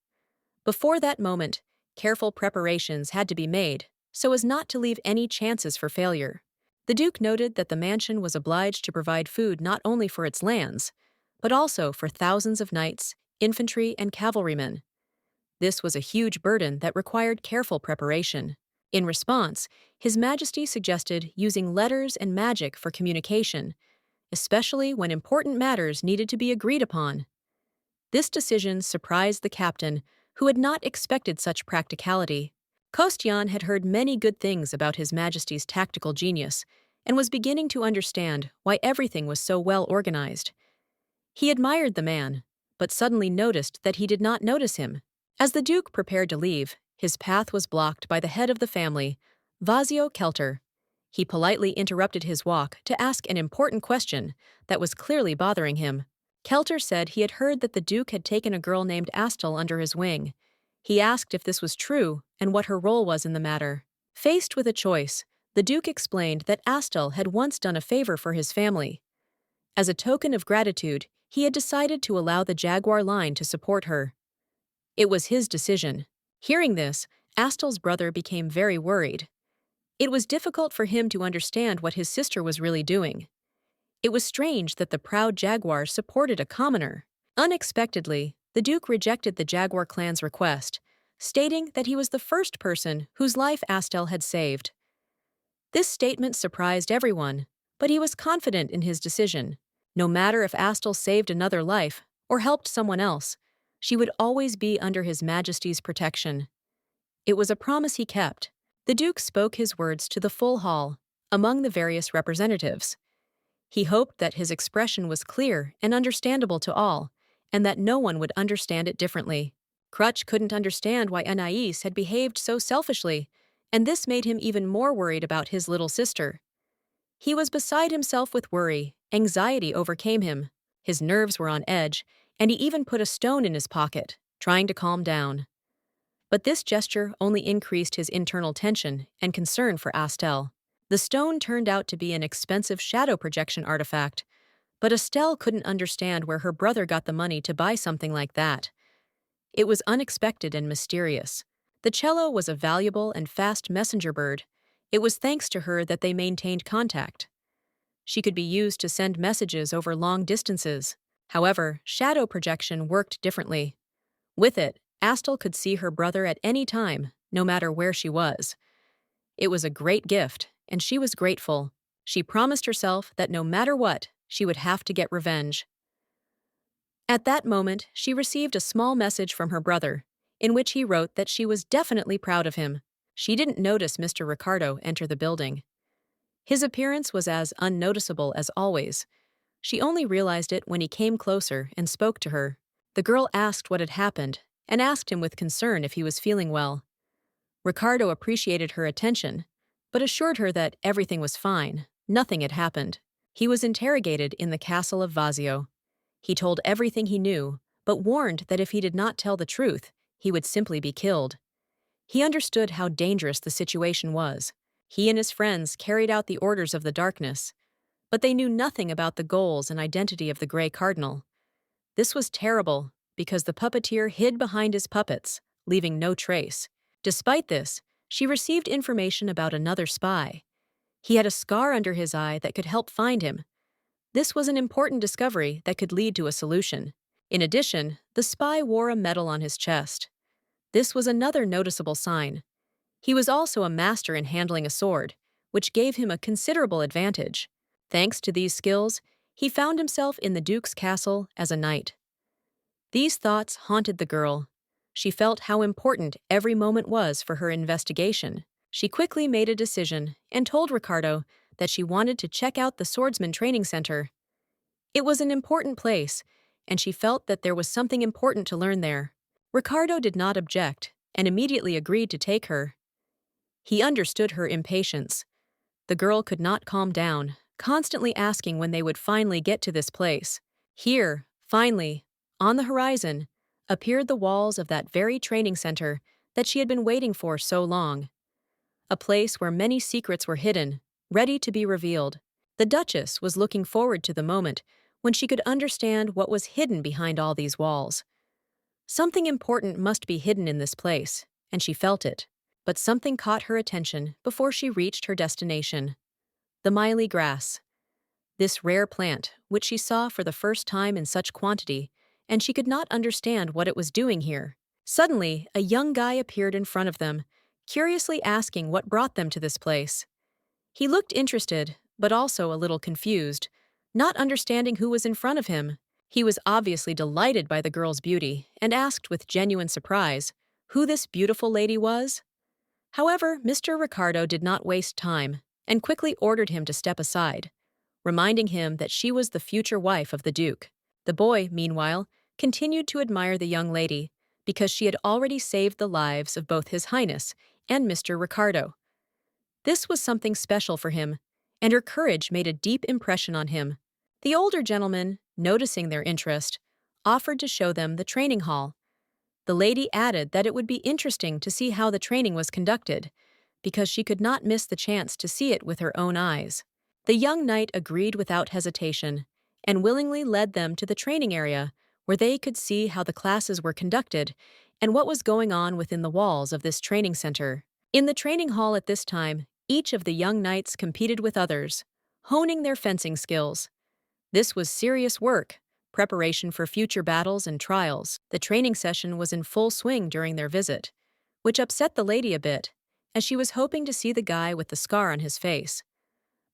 Before that moment, careful preparations had to be made, so as not to leave any chances for failure. The Duke noted that the mansion was obliged to provide food not only for its lands, but also for thousands of knights, infantry, and cavalrymen. This was a huge burden that required careful preparation. In response, His Majesty suggested using letters and magic for communication, especially when important matters needed to be agreed upon. This decision surprised the captain, who had not expected such practicality. Kostyan had heard many good things about His Majesty's tactical genius and was beginning to understand why everything was so well organized. He admired the man, but suddenly noticed that he did not notice him. As the Duke prepared to leave, his path was blocked by the head of the family, Vazio Kelter. He politely interrupted his walk to ask an important question that was clearly bothering him. Kelter said he had heard that the Duke had taken a girl named Astel under his wing. He asked if this was true and what her role was in the matter. Faced with a choice, the Duke explained that Astel had once done a favor for his family. As a token of gratitude, he had decided to allow the Jaguar line to support her. It was his decision. Hearing this, Astel's brother became very worried. It was difficult for him to understand what his sister was really doing. It was strange that the proud Jaguar supported a commoner. Unexpectedly, the Duke rejected the Jaguar clan's request, stating that he was the first person whose life Astel had saved. This statement surprised everyone, but he was confident in his decision. No matter if Astel saved another life or helped someone else, she would always be under His Majesty's protection. It was a promise he kept. The Duke spoke his words to the full hall, among the various representatives. He hoped that his expression was clear and understandable to all, and that no one would understand it differently. Crutch couldn't understand why Anais had behaved so selfishly, and this made him even more worried about his little sister. He was beside himself with worry. Anxiety overcame him. His nerves were on edge, and he even put a stone in his pocket, trying to calm down. But this gesture only increased his internal tension and concern for Astel. The stone turned out to be an expensive shadow projection artifact, but Astel couldn't understand where her brother got the money to buy something like that. It was unexpected and mysterious. The cello was a valuable and fast messenger bird. It was thanks to her that they maintained contact. She could be used to send messages over long distances. However, shadow projection worked differently. With it, Astel could see her brother at any time, no matter where she was. It was a great gift, and she was grateful. She promised herself that no matter what, she would have to get revenge. At that moment, she received a small message from her brother, in which he wrote that she was definitely proud of him. She didn't notice Mr. Ricardo enter the building. His appearance was as unnoticeable as always. She only realized it when he came closer and spoke to her. The girl asked what had happened, and asked him with concern if he was feeling well. Ricardo appreciated her attention, but assured her that everything was fine, nothing had happened. He was interrogated in the castle of Vazio. He told everything he knew, but warned that if he did not tell the truth, he would simply be killed. He understood how dangerous the situation was. He and his friends carried out the orders of the darkness, but they knew nothing about the goals and identity of the Grey Cardinal. This was terrible, because the puppeteer hid behind his puppets, leaving no trace. Despite this, she received information about another spy. He had a scar under his eye that could help find him. This was an important discovery that could lead to a solution. In addition, the spy wore a medal on his chest. This was another noticeable sign. He was also a master in handling a sword, which gave him a considerable advantage. Thanks to these skills, he found himself in the Duke's castle as a knight. These thoughts haunted the girl. She felt how important every moment was for her investigation. She quickly made a decision and told Ricardo that she wanted to check out the Swordsman Training Center. It was an important place, and she felt that there was something important to learn there. Ricardo did not object and immediately agreed to take her. He understood her impatience. The girl could not calm down, constantly asking when they would finally get to this place. Here, finally, on the horizon, appeared the walls of that very training center that she had been waiting for so long. A place where many secrets were hidden, ready to be revealed. The Duchess was looking forward to the moment when she could understand what was hidden behind all these walls. Something important must be hidden in this place, and she felt it. But something caught her attention before she reached her destination. The Miley grass. This rare plant, which she saw for the first time in such quantity, and she could not understand what it was doing here. Suddenly, a young guy appeared in front of them, curiously asking what brought them to this place. He looked interested, but also a little confused, not understanding who was in front of him. He was obviously delighted by the girl's beauty and asked with genuine surprise who this beautiful lady was. However, Mr. Ricardo did not waste time and quickly ordered him to step aside, reminding him that she was the future wife of the Duke. The boy, meanwhile, continued to admire the young lady because she had already saved the lives of both His Highness and Mr. Ricardo. This was something special for him, and her courage made a deep impression on him. The older gentleman, noticing their interest, offered to show them the training hall. The lady added that it would be interesting to see how the training was conducted, because she could not miss the chance to see it with her own eyes. The young knight agreed without hesitation, and willingly led them to the training area, where they could see how the classes were conducted and what was going on within the walls of this training center. In the training hall at this time, each of the young knights competed with others, honing their fencing skills. This was serious work, preparation for future battles and trials. The training session was in full swing during their visit, which upset the lady a bit, as she was hoping to see the guy with the scar on his face.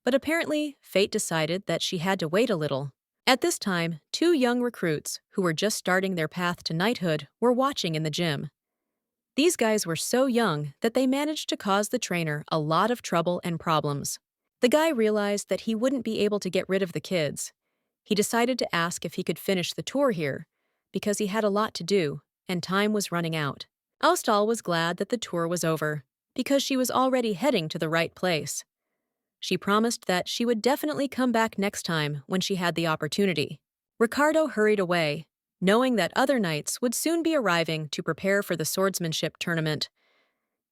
But apparently, fate decided that she had to wait a little. At this time, two young recruits, who were just starting their path to knighthood, were watching in the gym. These guys were so young that they managed to cause the trainer a lot of trouble and problems. The guy realized that he wouldn't be able to get rid of the kids. He decided to ask if he could finish the tour here, because he had a lot to do, and time was running out. Austal was glad that the tour was over, because she was already heading to the right place. She promised that she would definitely come back next time when she had the opportunity. Ricardo hurried away, knowing that other knights would soon be arriving to prepare for the swordsmanship tournament.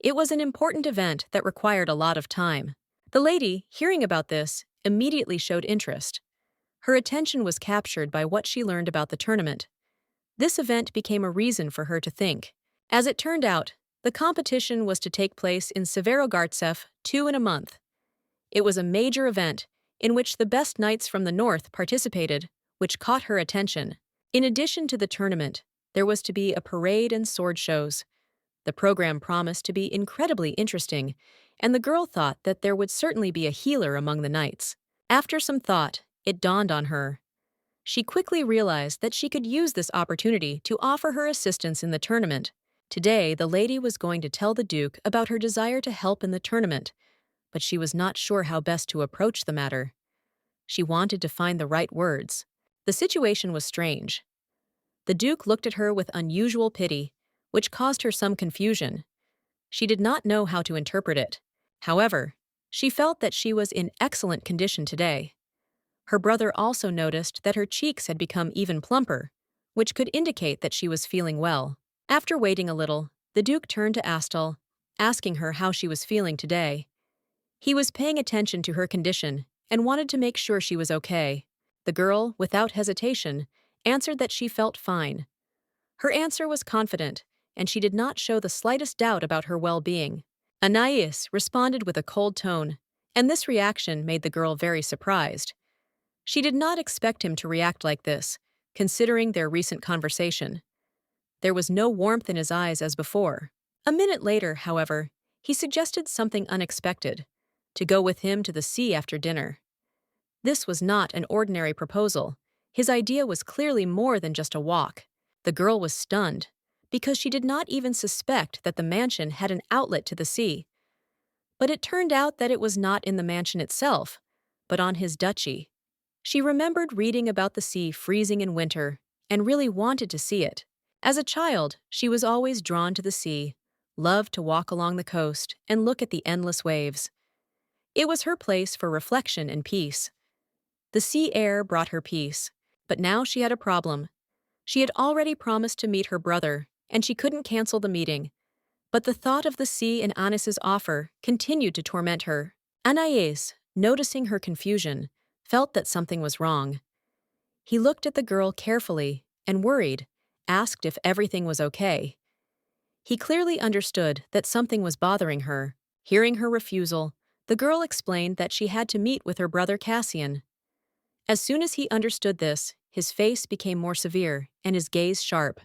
It was an important event that required a lot of time. The lady, hearing about this, immediately showed interest. Her attention was captured by what she learned about the tournament. This event became a reason for her to think. As it turned out, the competition was to take place in Severogartsev 2 in a month. It was a major event in which the best knights from the north participated, which caught her attention. In addition to the tournament, there was to be a parade and sword shows. The program promised to be incredibly interesting, and the girl thought that there would certainly be a healer among the knights. After some thought, it dawned on her. She quickly realized that she could use this opportunity to offer her assistance in the tournament. Today, the lady was going to tell the Duke about her desire to help in the tournament, but she was not sure how best to approach the matter. She wanted to find the right words. The situation was strange. The Duke looked at her with unusual pity, which caused her some confusion. She did not know how to interpret it. However, she felt that she was in excellent condition today. Her brother also noticed that her cheeks had become even plumper, which could indicate that she was feeling well. After waiting a little, the Duke turned to Astal, asking her how she was feeling today. He was paying attention to her condition and wanted to make sure she was okay. The girl, without hesitation, answered that she felt fine. Her answer was confident, and she did not show the slightest doubt about her well-being. Anais responded with a cold tone, and this reaction made the girl very surprised. She did not expect him to react like this, considering their recent conversation. There was no warmth in his eyes as before. A minute later, however, he suggested something unexpected: to go with him to the sea after dinner. This was not an ordinary proposal. His idea was clearly more than just a walk. The girl was stunned, because she did not even suspect that the mansion had an outlet to the sea. But it turned out that it was not in the mansion itself, but on his duchy. She remembered reading about the sea freezing in winter and really wanted to see it. As a child, she was always drawn to the sea, loved to walk along the coast and look at the endless waves. It was her place for reflection and peace. The sea air brought her peace, but now she had a problem. She had already promised to meet her brother, and she couldn't cancel the meeting. But the thought of the sea and Anis's offer continued to torment her. Anais, noticing her confusion, felt that something was wrong. He looked at the girl carefully and, worried, asked if everything was okay. He clearly understood that something was bothering her. Hearing her refusal, the girl explained that she had to meet with her brother Cassian. As soon as he understood this, his face became more severe and his gaze sharp.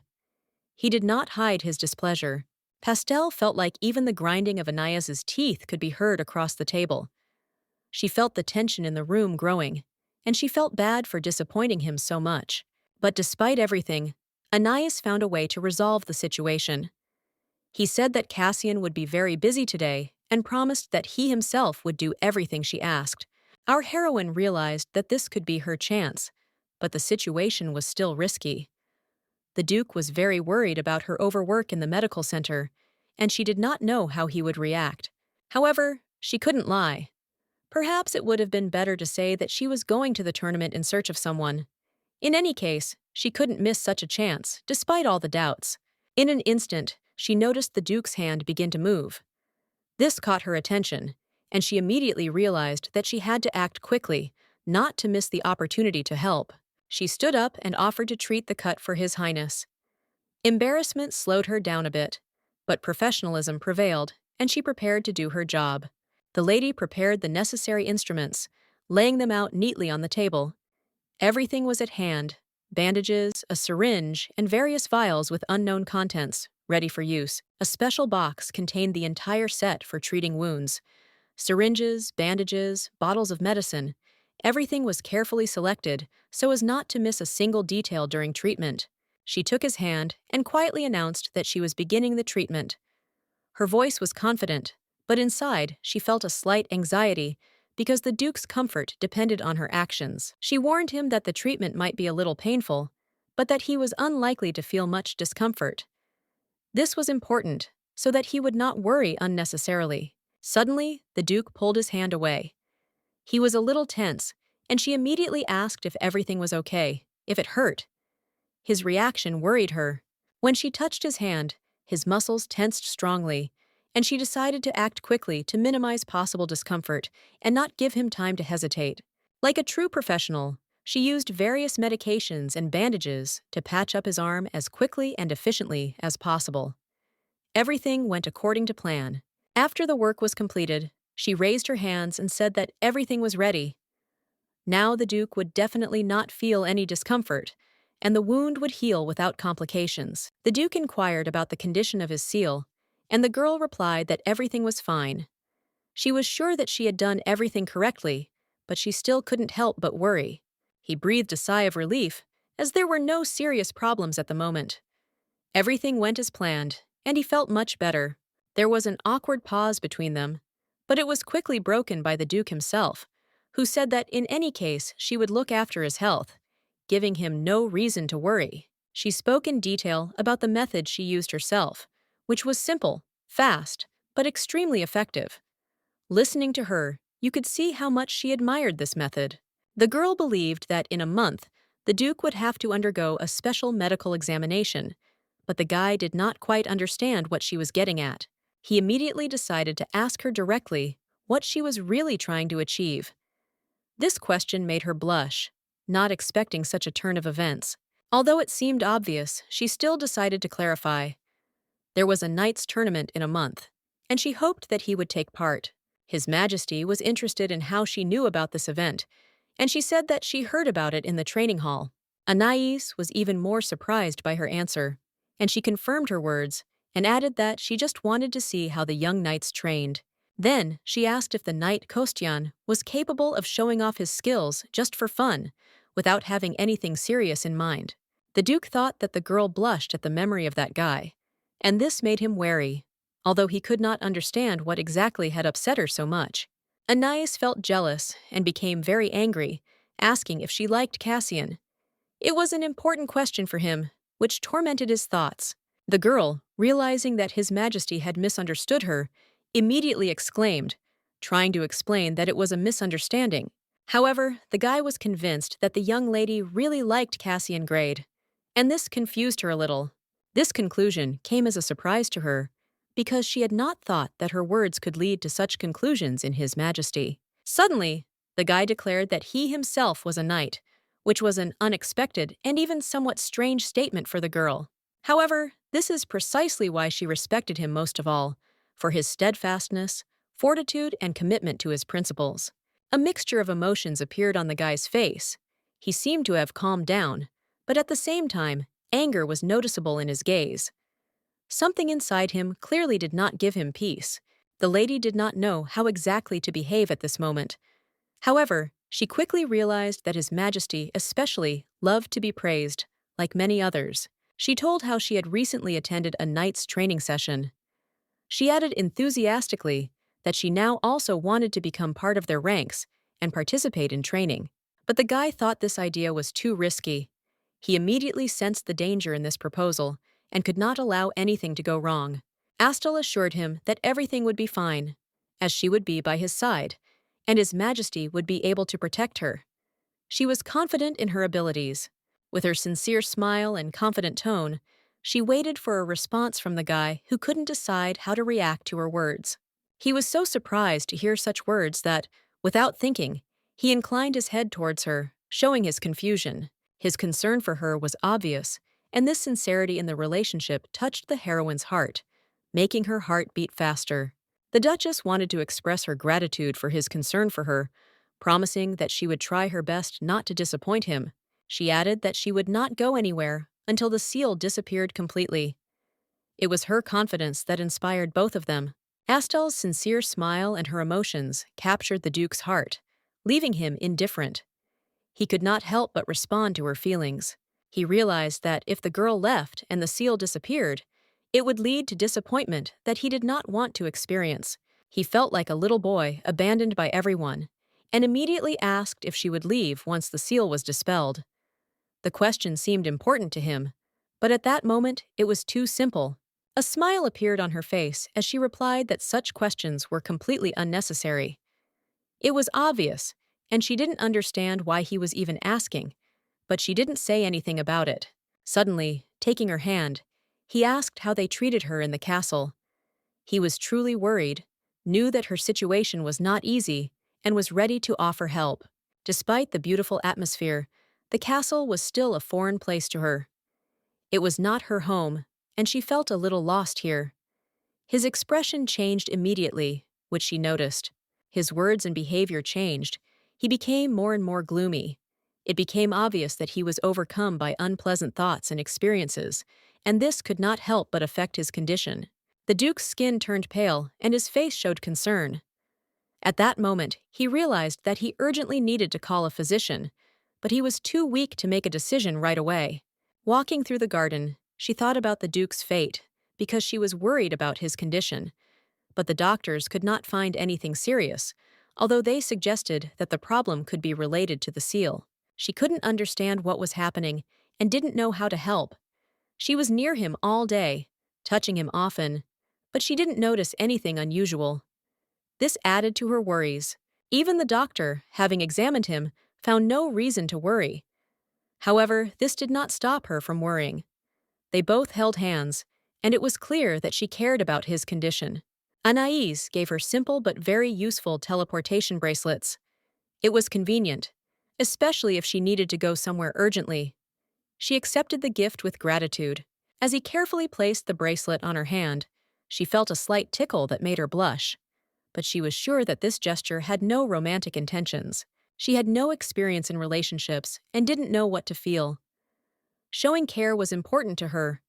He did not hide his displeasure. Pastel felt like even the grinding of Anais's teeth could be heard across the table. She felt the tension in the room growing, and she felt bad for disappointing him so much. But despite everything, Anais found a way to resolve the situation. He said that Cassian would be very busy today and promised that he himself would do everything she asked. Our heroine realized that this could be her chance, but the situation was still risky. The Duke was very worried about her overwork in the medical center, and she did not know how he would react. However, she couldn't lie. Perhaps it would have been better to say that she was going to the tournament in search of someone. In any case, she couldn't miss such a chance, despite all the doubts. In an instant, she noticed the Duke's hand begin to move. This caught her attention, and she immediately realized that she had to act quickly, not to miss the opportunity to help. She stood up and offered to treat the cut for His Highness. Embarrassment slowed her down a bit, but professionalism prevailed, and she prepared to do her job. The lady prepared the necessary instruments, laying them out neatly on the table. Everything was at hand, bandages, a syringe, and various vials with unknown contents, ready for use. A special box contained the entire set for treating wounds. Syringes, bandages, bottles of medicine. Everything was carefully selected so as not to miss a single detail during treatment. She took his hand and quietly announced that she was beginning the treatment. Her voice was confident, but inside she felt a slight anxiety because the Duke's comfort depended on her actions. She warned him that the treatment might be a little painful, but that he was unlikely to feel much discomfort. This was important, so that he would not worry unnecessarily. Suddenly, the Duke pulled his hand away. He was a little tense, and she immediately asked if everything was okay, if it hurt. His reaction worried her. When she touched his hand, his muscles tensed strongly, and she decided to act quickly to minimize possible discomfort and not give him time to hesitate. Like a true professional, she used various medications and bandages to patch up his arm as quickly and efficiently as possible. Everything went according to plan. After the work was completed, she raised her hands and said that everything was ready. Now the Duke would definitely not feel any discomfort, and the wound would heal without complications. The Duke inquired about the condition of his seal, and the girl replied that everything was fine. She was sure that she had done everything correctly, but she still couldn't help but worry. He breathed a sigh of relief, as there were no serious problems at the moment. Everything went as planned, and he felt much better. There was an awkward pause between them, but it was quickly broken by the Duke himself, who said that in any case she would look after his health, giving him no reason to worry. She spoke in detail about the method she used herself, which was simple, fast, but extremely effective. Listening to her, you could see how much she admired this method. The girl believed that in a month, the Duke would have to undergo a special medical examination, but the guy did not quite understand what she was getting at. He immediately decided to ask her directly what she was really trying to achieve. This question made her blush, not expecting such a turn of events. Although it seemed obvious, she still decided to clarify. There was a knight's tournament in a month, and she hoped that he would take part. His Majesty was interested in how she knew about this event, and she said that she heard about it in the training hall. Anais was even more surprised by her answer, and she confirmed her words and added that she just wanted to see how the young knights trained. Then she asked if the knight Kostian was capable of showing off his skills just for fun, without having anything serious in mind. The Duke thought that the girl blushed at the memory of that guy, and this made him wary, although he could not understand what exactly had upset her so much. Anais felt jealous and became very angry, asking if she liked Cassian. It was an important question for him, which tormented his thoughts. The girl, realizing that His Majesty had misunderstood her, immediately exclaimed, trying to explain that it was a misunderstanding. However, the guy was convinced that the young lady really liked Cassian Grade, and this confused her a little. This conclusion came as a surprise to her, because she had not thought that her words could lead to such conclusions in His Majesty. Suddenly, the guy declared that he himself was a knight, which was an unexpected and even somewhat strange statement for the girl. However, this is precisely why she respected him most of all, for his steadfastness, fortitude, and commitment to his principles. A mixture of emotions appeared on the guy's face. He seemed to have calmed down, but at the same time, anger was noticeable in his gaze. Something inside him clearly did not give him peace. The lady did not know how exactly to behave at this moment. However, she quickly realized that His Majesty especially loved to be praised, like many others. She told how she had recently attended a knight's training session. She added enthusiastically that she now also wanted to become part of their ranks and participate in training. But the guy thought this idea was too risky. He immediately sensed the danger in this proposal and could not allow anything to go wrong. Astel assured him that everything would be fine, as she would be by his side, and His Majesty would be able to protect her. She was confident in her abilities. With her sincere smile and confident tone, she waited for a response from the guy who couldn't decide how to react to her words. He was so surprised to hear such words that, without thinking, he inclined his head towards her, showing his confusion. His concern for her was obvious, and this sincerity in the relationship touched the heroine's heart, making her heart beat faster. The Duchess wanted to express her gratitude for his concern for her, promising that she would try her best not to disappoint him. She added that she would not go anywhere until the seal disappeared completely. It was her confidence that inspired both of them. Astel's sincere smile and her emotions captured the Duke's heart, leaving him indifferent. He could not help but respond to her feelings. He realized that if the girl left and the seal disappeared, it would lead to disappointment that he did not want to experience. He felt like a little boy abandoned by everyone, and immediately asked if she would leave once the seal was dispelled. The question seemed important to him, but at that moment it was too simple. A smile appeared on her face as she replied that such questions were completely unnecessary. It was obvious, and she didn't understand why he was even asking, but she didn't say anything about it. Suddenly, taking her hand, he asked how they treated her in the castle. He was truly worried, knew that her situation was not easy, and was ready to offer help. Despite the beautiful atmosphere, the castle was still a foreign place to her. It was not her home, and she felt a little lost here. His expression changed immediately, which she noticed. His words and behavior changed. He became more and more gloomy. It became obvious that he was overcome by unpleasant thoughts and experiences, and this could not help but affect his condition. The Duke's skin turned pale, and his face showed concern. At that moment, he realized that he urgently needed to call a physician, but he was too weak to make a decision right away. Walking through the garden, she thought about the Duke's fate, because she was worried about his condition. But the doctors could not find anything serious, although they suggested that the problem could be related to the seal. She couldn't understand what was happening and didn't know how to help. She was near him all day, touching him often, but she didn't notice anything unusual. This added to her worries. Even the doctor, having examined him, found no reason to worry. However, this did not stop her from worrying. They both held hands, and it was clear that she cared about his condition. Anais gave her simple but very useful teleportation bracelets. It was convenient, especially if she needed to go somewhere urgently. She accepted the gift with gratitude. As he carefully placed the bracelet on her hand, she felt a slight tickle that made her blush. But she was sure that this gesture had no romantic intentions. She had no experience in relationships and didn't know what to feel. Showing care was important to her,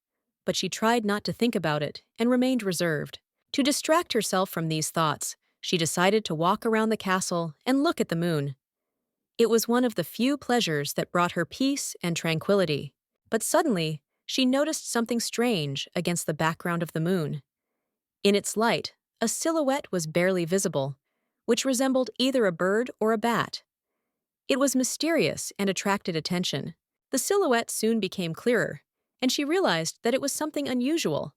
but she tried not to think about it and remained reserved. To distract herself from these thoughts, she decided to walk around the castle and look at the moon. It was one of the few pleasures that brought her peace and tranquility. But suddenly, she noticed something strange against the background of the moon. In its light, a silhouette was barely visible, which resembled either a bird or a bat. It was mysterious and attracted attention. The silhouette soon became clearer, and she realized that it was something unusual.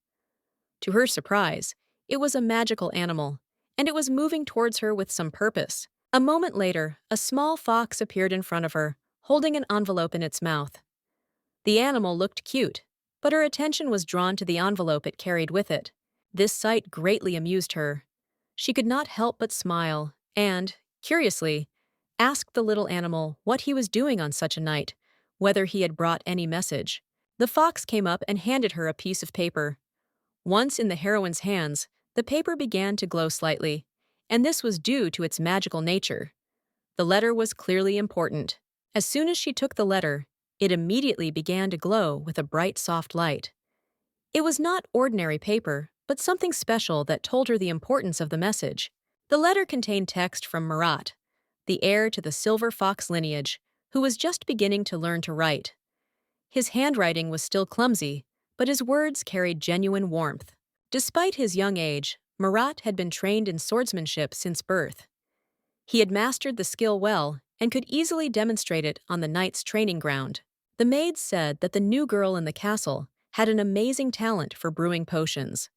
To her surprise, it was a magical animal, and it was moving towards her with some purpose. A moment later, a small fox appeared in front of her, holding an envelope in its mouth. The animal looked cute, but her attention was drawn to the envelope it carried with it. This sight greatly amused her. She could not help but smile and, curiously, asked the little animal what he was doing on such a night, whether he had brought any message. The fox came up and handed her a piece of paper. Once in the heroine's hands, the paper began to glow slightly, and this was due to its magical nature. The letter was clearly important. As soon as she took the letter, it immediately began to glow with a bright, soft light. It was not ordinary paper, but something special that told her the importance of the message. The letter contained text from Marat, the heir to the Silver Fox lineage, who was just beginning to learn to write. His handwriting was still clumsy, but his words carried genuine warmth. Despite his young age, Marat had been trained in swordsmanship since birth. He had mastered the skill well and could easily demonstrate it on the knight's training ground. The maids said that the new girl in the castle had an amazing talent for brewing potions.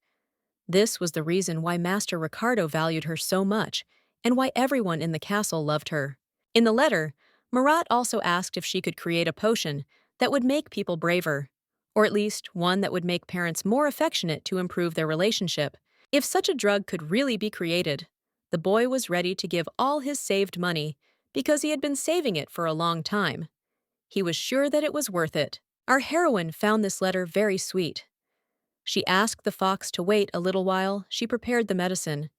This was the reason why Master Ricardo valued her so much and why everyone in the castle loved her. In the letter, Marat also asked if she could create a potion that would make people braver, or at least one that would make parents more affectionate to improve their relationship. If such a drug could really be created, the boy was ready to give all his saved money because he had been saving it for a long time. He was sure that it was worth it. Our heroine found this letter very sweet. She asked the fox to wait a little while she prepared the medicine.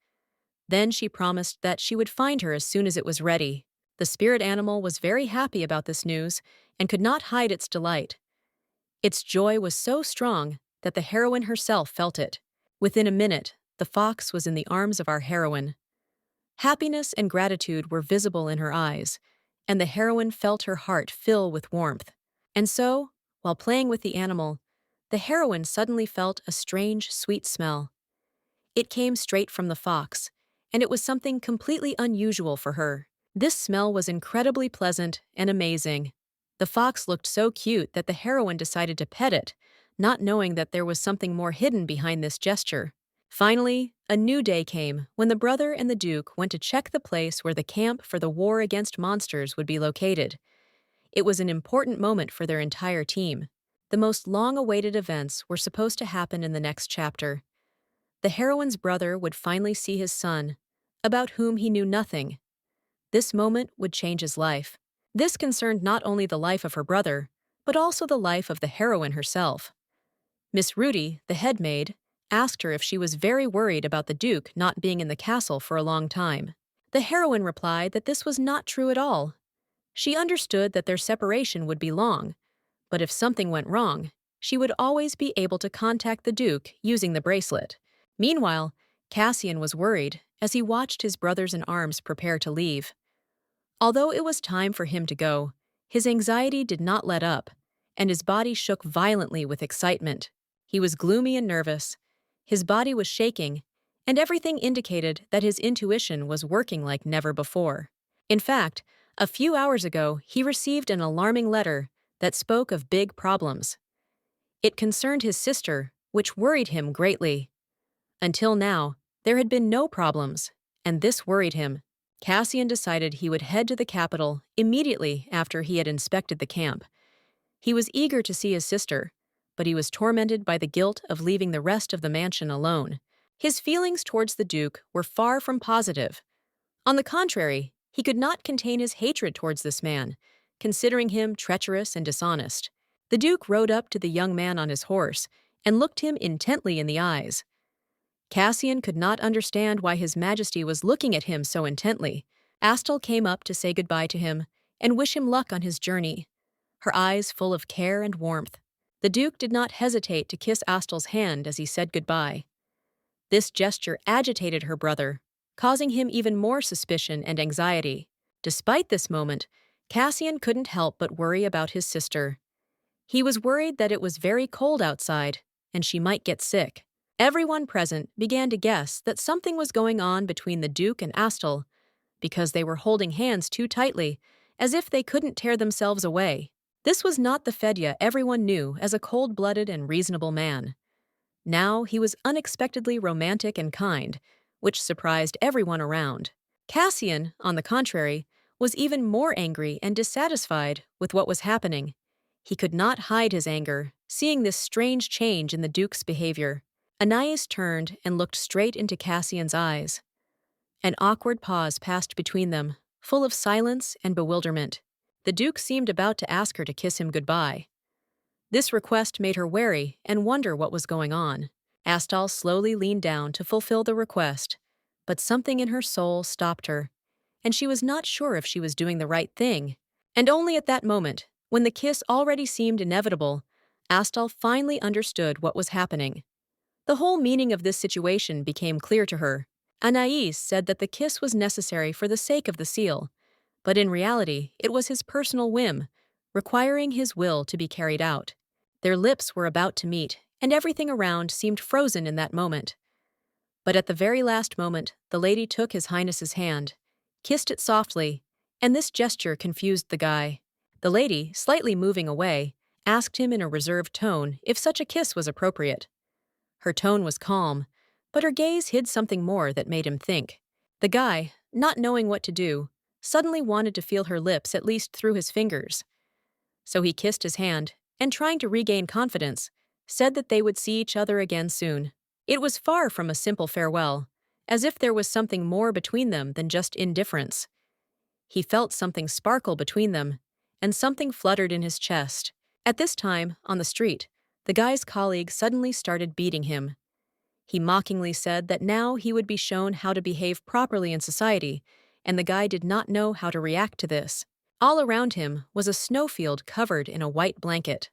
Then she promised that she would find her as soon as it was ready. The spirit animal was very happy about this news and could not hide its delight. Its joy was so strong that the heroine herself felt it. Within a minute, the fox was in the arms of our heroine. Happiness and gratitude were visible in her eyes, and the heroine felt her heart fill with warmth. And so, while playing with the animal, the heroine suddenly felt a strange, sweet smell. It came straight from the fox, and it was something completely unusual for her. This smell was incredibly pleasant and amazing. The fox looked so cute that the heroine decided to pet it, not knowing that there was something more hidden behind this gesture. Finally, a new day came when the brother and the duke went to check the place where the camp for the war against monsters would be located. It was an important moment for their entire team. The most long-awaited events were supposed to happen in the next chapter. The heroine's brother would finally see his son, about whom he knew nothing. This moment would change his life. This concerned not only the life of her brother, but also the life of the heroine herself. Miss Rudy, the head maid, asked her if she was very worried about the Duke not being in the castle for a long time. The heroine replied that this was not true at all. She understood that their separation would be long, but if something went wrong, she would always be able to contact the Duke using the bracelet. Meanwhile, Cassian was worried as he watched his brothers-in-arms prepare to leave. Although it was time for him to go, his anxiety did not let up, and his body shook violently with excitement. He was gloomy and nervous. His body was shaking, and everything indicated that his intuition was working like never before. In fact, a few hours ago, he received an alarming letter that spoke of big problems. It concerned his sister, which worried him greatly. Until now, there had been no problems, and this worried him. Cassian decided he would head to the capital immediately after he had inspected the camp. He was eager to see his sister, but he was tormented by the guilt of leaving the rest of the mansion alone. His feelings towards the Duke were far from positive. On the contrary, he could not contain his hatred towards this man, considering him treacherous and dishonest. The Duke rode up to the young man on his horse and looked him intently in the eyes. Cassian could not understand why His Majesty was looking at him so intently. Astal came up to say goodbye to him and wish him luck on his journey, her eyes full of care and warmth. The Duke did not hesitate to kiss Astal's hand as he said goodbye. This gesture agitated her brother, causing him even more suspicion and anxiety. Despite this moment, Cassian couldn't help but worry about his sister. He was worried that it was very cold outside, and she might get sick. Everyone present began to guess that something was going on between the Duke and Astal, because they were holding hands too tightly, as if they couldn't tear themselves away. This was not the Fedya everyone knew as a cold-blooded and reasonable man. Now he was unexpectedly romantic and kind, which surprised everyone around. Cassian, on the contrary, was even more angry and dissatisfied with what was happening. He could not hide his anger, seeing this strange change in the Duke's behavior. Anais turned and looked straight into Cassian's eyes. An awkward pause passed between them, full of silence and bewilderment. The Duke seemed about to ask her to kiss him goodbye. This request made her wary and wonder what was going on. Astal slowly leaned down to fulfill the request, but something in her soul stopped her, and she was not sure if she was doing the right thing. And only at that moment, when the kiss already seemed inevitable, Astal finally understood what was happening. The whole meaning of this situation became clear to her. Anais said that the kiss was necessary for the sake of the seal, but in reality it was his personal whim, requiring his will to be carried out. Their lips were about to meet, and everything around seemed frozen in that moment. But at the very last moment, the lady took His Highness's hand, kissed it softly, and this gesture confused the guy. The lady, slightly moving away, asked him in a reserved tone if such a kiss was appropriate. Her tone was calm, but her gaze hid something more that made him think. The guy, not knowing what to do, suddenly wanted to feel her lips at least through his fingers. So he kissed his hand, and trying to regain confidence, said that they would see each other again soon. It was far from a simple farewell, as if there was something more between them than just indifference. He felt something sparkle between them, and something fluttered in his chest. At this time, on the street, the guy's colleague suddenly started beating him. He mockingly said that now he would be shown how to behave properly in society, and the guy did not know how to react to this. All around him was a snowfield covered in a white blanket.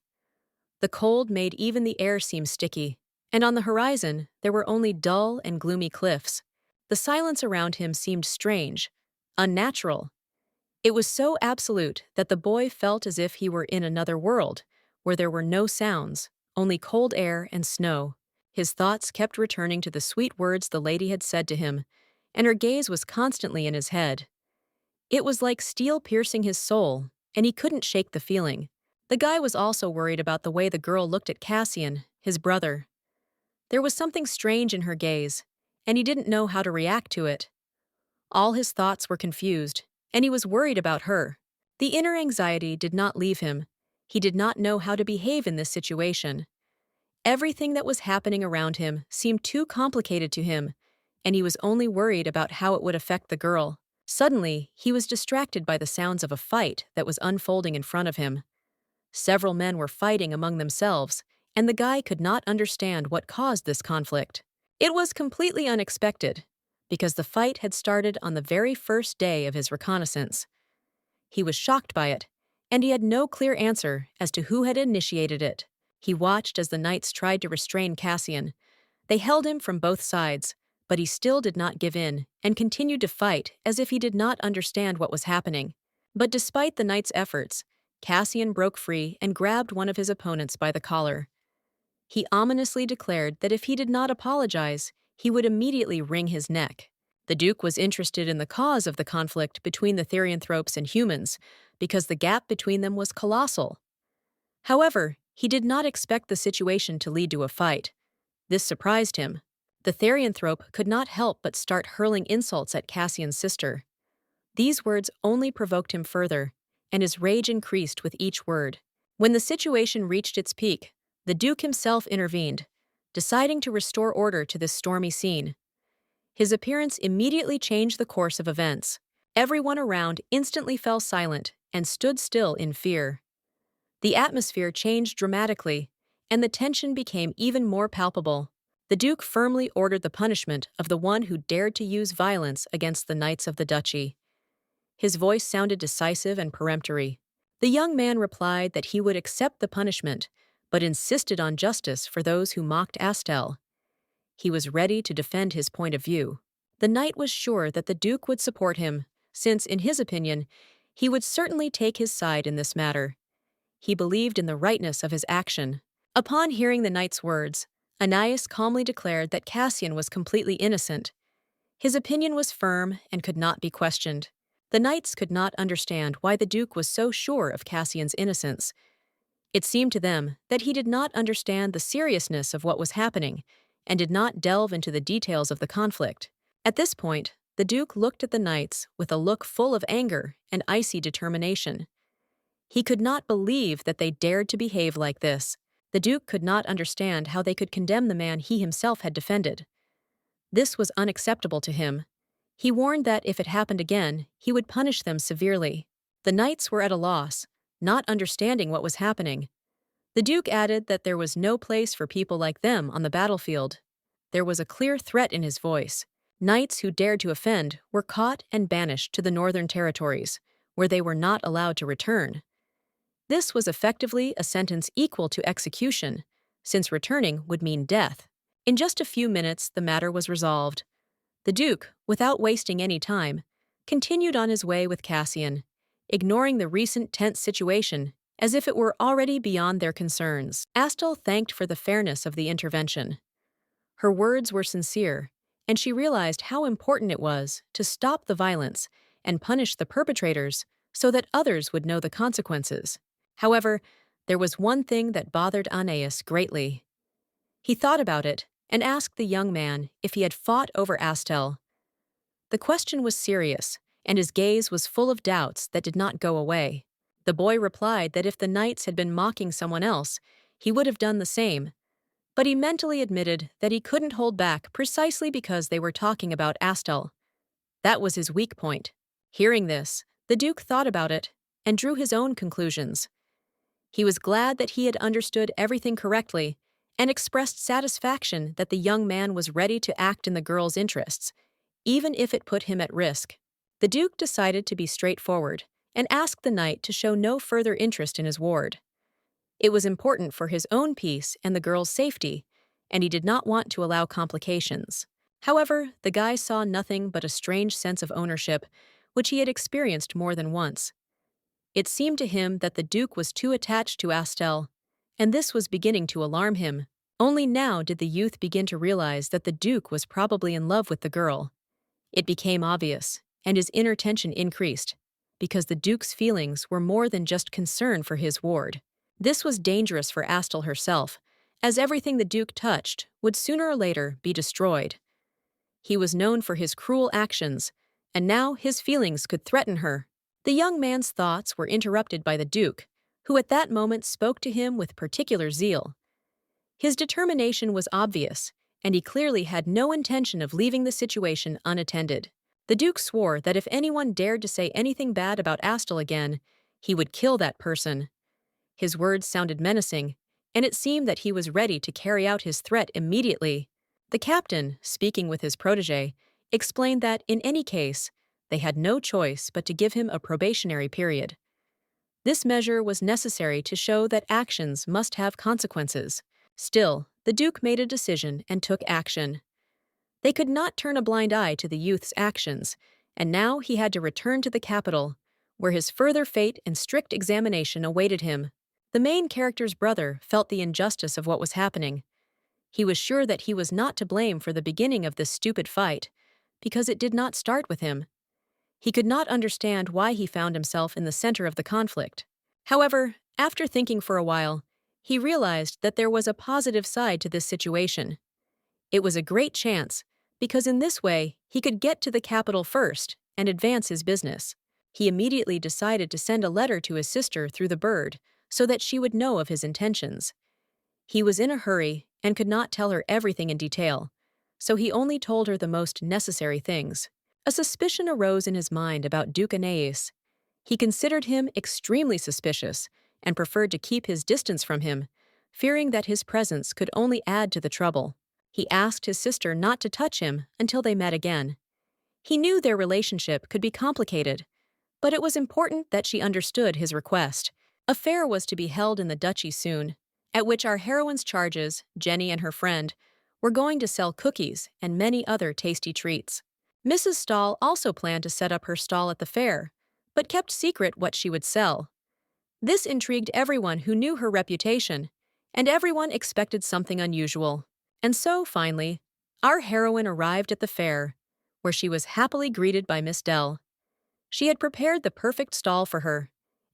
The cold made even the air seem sticky, and on the horizon there were only dull and gloomy cliffs. The silence around him seemed strange, unnatural. It was so absolute that the boy felt as if he were in another world, where there were no sounds, only cold air and snow. His thoughts kept returning to the sweet words the lady had said to him, and her gaze was constantly in his head. It was like steel piercing his soul, and he couldn't shake the feeling. The guy was also worried about the way the girl looked at Cassian, his brother. There was something strange in her gaze, and he didn't know how to react to it. All his thoughts were confused, and he was worried about her. The inner anxiety did not leave him. He did not know how to behave in this situation. Everything that was happening around him seemed too complicated to him, and he was only worried about how it would affect the girl. Suddenly, he was distracted by the sounds of a fight that was unfolding in front of him. Several men were fighting among themselves, and the guy could not understand what caused this conflict. It was completely unexpected, because the fight had started on the very first day of his reconnaissance. He was shocked by it, and he had no clear answer as to who had initiated it. He watched as the knights tried to restrain Cassian. They held him from both sides, but he still did not give in and continued to fight as if he did not understand what was happening. But despite the knights' efforts, Cassian broke free and grabbed one of his opponents by the collar. He ominously declared that if he did not apologize, he would immediately wring his neck. The Duke was interested in the cause of the conflict between the Therianthropes and humans, because the gap between them was colossal. However, he did not expect the situation to lead to a fight. This surprised him. The Therianthrope could not help but start hurling insults at Cassian's sister. These words only provoked him further, and his rage increased with each word. When the situation reached its peak, the Duke himself intervened, deciding to restore order to this stormy scene. His appearance immediately changed the course of events. Everyone around instantly fell silent and stood still in fear. The atmosphere changed dramatically, and the tension became even more palpable. The Duke firmly ordered the punishment of the one who dared to use violence against the knights of the duchy. His voice sounded decisive and peremptory. The young man replied that he would accept the punishment, but insisted on justice for those who mocked Astel. He was ready to defend his point of view. The knight was sure that the Duke would support him, since, in his opinion, he would certainly take his side in this matter. He believed in the rightness of his action. Upon hearing the knight's words, Anais calmly declared that Cassian was completely innocent. His opinion was firm and could not be questioned. The knights could not understand why the Duke was so sure of Cassian's innocence. It seemed to them that he did not understand the seriousness of what was happening and did not delve into the details of the conflict. At this point, the Duke looked at the knights with a look full of anger and icy determination. He could not believe that they dared to behave like this. The Duke could not understand how they could condemn the man he himself had defended. This was unacceptable to him. He warned that if it happened again, he would punish them severely. The knights were at a loss, not understanding what was happening. The Duke added that there was no place for people like them on the battlefield. There was a clear threat in his voice. Knights who dared to offend were caught and banished to the northern territories, where they were not allowed to return. This was effectively a sentence equal to execution, since returning would mean death. In just a few minutes, the matter was resolved. The Duke, without wasting any time, continued on his way with Cassian, ignoring the recent tense situation as if it were already beyond their concerns. Astel thanked for the fairness of the intervention. Her words were sincere, and she realized how important it was to stop the violence and punish the perpetrators so that others would know the consequences. However, there was one thing that bothered Anais greatly. He thought about it and asked the young man if he had fought over Astel. The question was serious, and his gaze was full of doubts that did not go away. The boy replied that if the knights had been mocking someone else, he would have done the same, but he mentally admitted that he couldn't hold back precisely because they were talking about Astel. That was his weak point. Hearing this, the Duke thought about it and drew his own conclusions. He was glad that he had understood everything correctly and expressed satisfaction that the young man was ready to act in the girl's interests, even if it put him at risk. The Duke decided to be straightforward and asked the knight to show no further interest in his ward. It was important for his own peace and the girl's safety, and he did not want to allow complications. However, the guy saw nothing but a strange sense of ownership, which he had experienced more than once. It seemed to him that the Duke was too attached to Astel, and this was beginning to alarm him. Only now did the youth begin to realize that the Duke was probably in love with the girl. It became obvious, and his inner tension increased, because the Duke's feelings were more than just concern for his ward. This was dangerous for Astel herself, as everything the Duke touched would sooner or later be destroyed. He was known for his cruel actions, and now his feelings could threaten her. The young man's thoughts were interrupted by the Duke, who at that moment spoke to him with particular zeal. His determination was obvious, and he clearly had no intention of leaving the situation unattended. The Duke swore that if anyone dared to say anything bad about Astel again, he would kill that person. His words sounded menacing, and it seemed that he was ready to carry out his threat immediately. The captain, speaking with his protege, explained that, in any case, they had no choice but to give him a probationary period. This measure was necessary to show that actions must have consequences. Still, the Duke made a decision and took action. They could not turn a blind eye to the youth's actions, and now he had to return to the capital, where his further fate and strict examination awaited him. The main character's brother felt the injustice of what was happening. He was sure that he was not to blame for the beginning of this stupid fight, because it did not start with him. He could not understand why he found himself in the center of the conflict. However, after thinking for a while, he realized that there was a positive side to this situation. It was a great chance, because in this way he could get to the capital first and advance his business. He immediately decided to send a letter to his sister through the bird so that she would know of his intentions. He was in a hurry and could not tell her everything in detail, so he only told her the most necessary things. A suspicion arose in his mind about Duke Aeneas. He considered him extremely suspicious and preferred to keep his distance from him, fearing that his presence could only add to the trouble. He asked his sister not to touch him until they met again. He knew their relationship could be complicated, but it was important that she understood his request. A fair was to be held in the duchy soon, at which our heroine's charges, Jenny and her friend, were going to sell cookies and many other tasty treats. Mrs. Stahl also planned to set up her stall at the fair, but kept secret what she would sell. This intrigued everyone who knew her reputation, and everyone expected something unusual. And so, finally, our heroine arrived at the fair, where she was happily greeted by Miss Dell. She had prepared the perfect stall for her.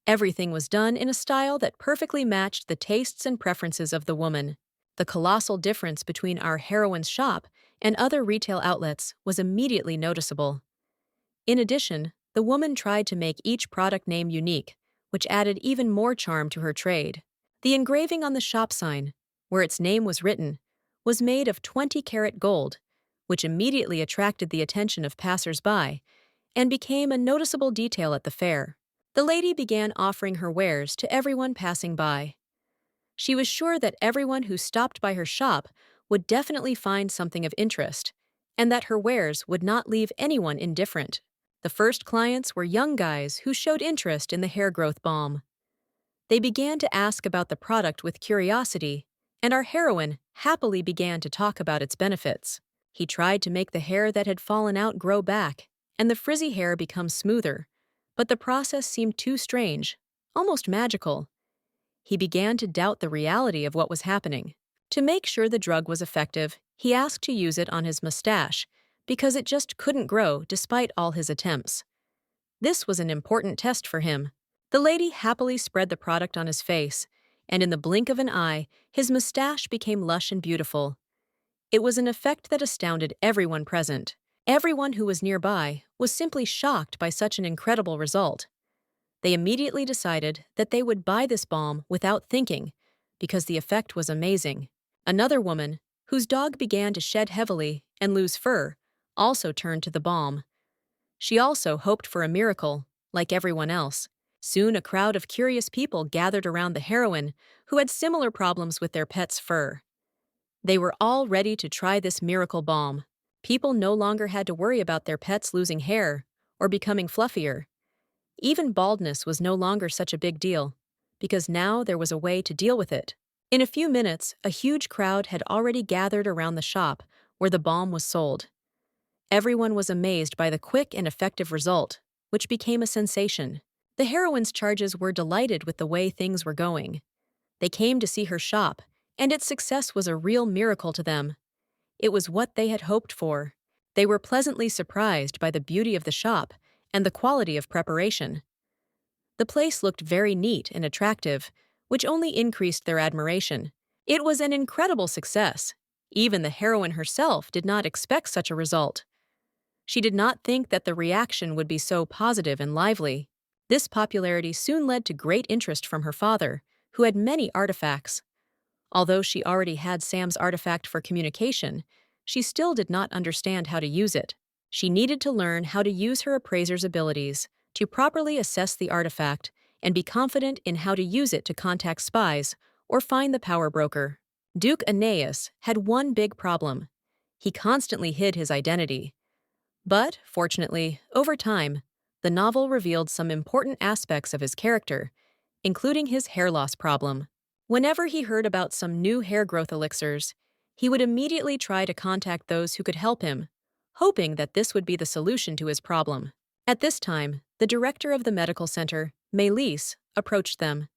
Everything was done in a style that perfectly matched the tastes and preferences of the woman. The colossal difference between our heroine's shop and other retail outlets was immediately noticeable. In addition, the woman tried to make each product name unique, which added even more charm to her trade. The engraving on the shop sign, where its name was written, was made of 20-karat gold, which immediately attracted the attention of passers-by and became a noticeable detail at the fair. The lady began offering her wares to everyone passing by. She was sure that everyone who stopped by her shop would definitely find something of interest, and that her wares would not leave anyone indifferent. The first clients were young guys who showed interest in the hair growth balm. They began to ask about the product with curiosity, and our heroine happily began to talk about its benefits. He tried to make the hair that had fallen out grow back, and the frizzy hair become smoother, but the process seemed too strange, almost magical. He began to doubt the reality of what was happening. To make sure the drug was effective, he asked to use it on his mustache, because it just couldn't grow despite all his attempts. This was an important test for him. The lady happily spread the product on his face, and in the blink of an eye, his mustache became lush and beautiful. It was an effect that astounded everyone present. Everyone who was nearby was simply shocked by such an incredible result. They immediately decided that they would buy this balm without thinking, because the effect was amazing. Another woman, whose dog began to shed heavily and lose fur, also turned to the balm. She also hoped for a miracle, like everyone else. Soon a crowd of curious people gathered around the heroine, who had similar problems with their pet's fur. They were all ready to try this miracle balm. People no longer had to worry about their pets losing hair or becoming fluffier. Even baldness was no longer such a big deal, because now there was a way to deal with it. In a few minutes, a huge crowd had already gathered around the shop where the balm was sold. Everyone was amazed by the quick and effective result, which became a sensation. The heroine's charges were delighted with the way things were going. They came to see her shop, and its success was a real miracle to them. It was what they had hoped for. They were pleasantly surprised by the beauty of the shop and the quality of preparation. The place looked very neat and attractive, which only increased their admiration. It was an incredible success. Even the heroine herself did not expect such a result. She did not think that the reaction would be so positive and lively. This popularity soon led to great interest from her father, who had many artifacts. Although she already had Sam's artifact for communication, she still did not understand how to use it. She needed to learn how to use her appraiser's abilities to properly assess the artifact and be confident in how to use it to contact spies or find the power broker. Duke Aeneas had one big problem. He constantly hid his identity. But, fortunately, over time, the novel revealed some important aspects of his character, including his hair loss problem. Whenever he heard about some new hair growth elixirs, he would immediately try to contact those who could help him, hoping that this would be the solution to his problem. At this time, the director of the medical center, Melis, approached them.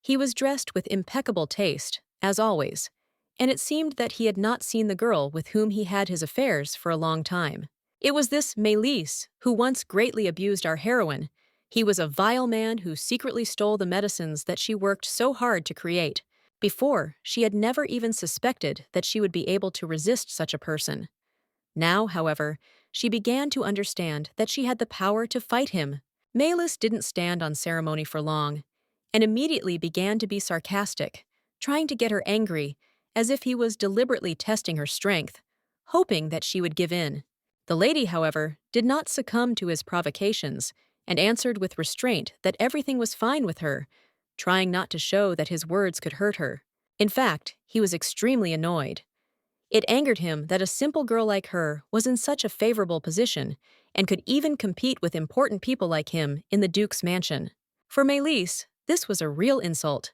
He was dressed with impeccable taste, as always, and it seemed that he had not seen the girl with whom he had his affairs for a long time. It was this Melis who once greatly abused our heroine. He was a vile man who secretly stole the medicines that she worked so hard to create. Before, she had never even suspected that she would be able to resist such a person. Now, however, she began to understand that she had the power to fight him. Melis didn't stand on ceremony for long, and immediately began to be sarcastic, trying to get her angry, as if he was deliberately testing her strength, hoping that she would give in. The lady, however, did not succumb to his provocations and answered with restraint that everything was fine with her, trying not to show that his words could hurt her. In fact, he was extremely annoyed. It angered him that a simple girl like her was in such a favorable position and could even compete with important people like him in the Duke's mansion. For Melis, this was a real insult.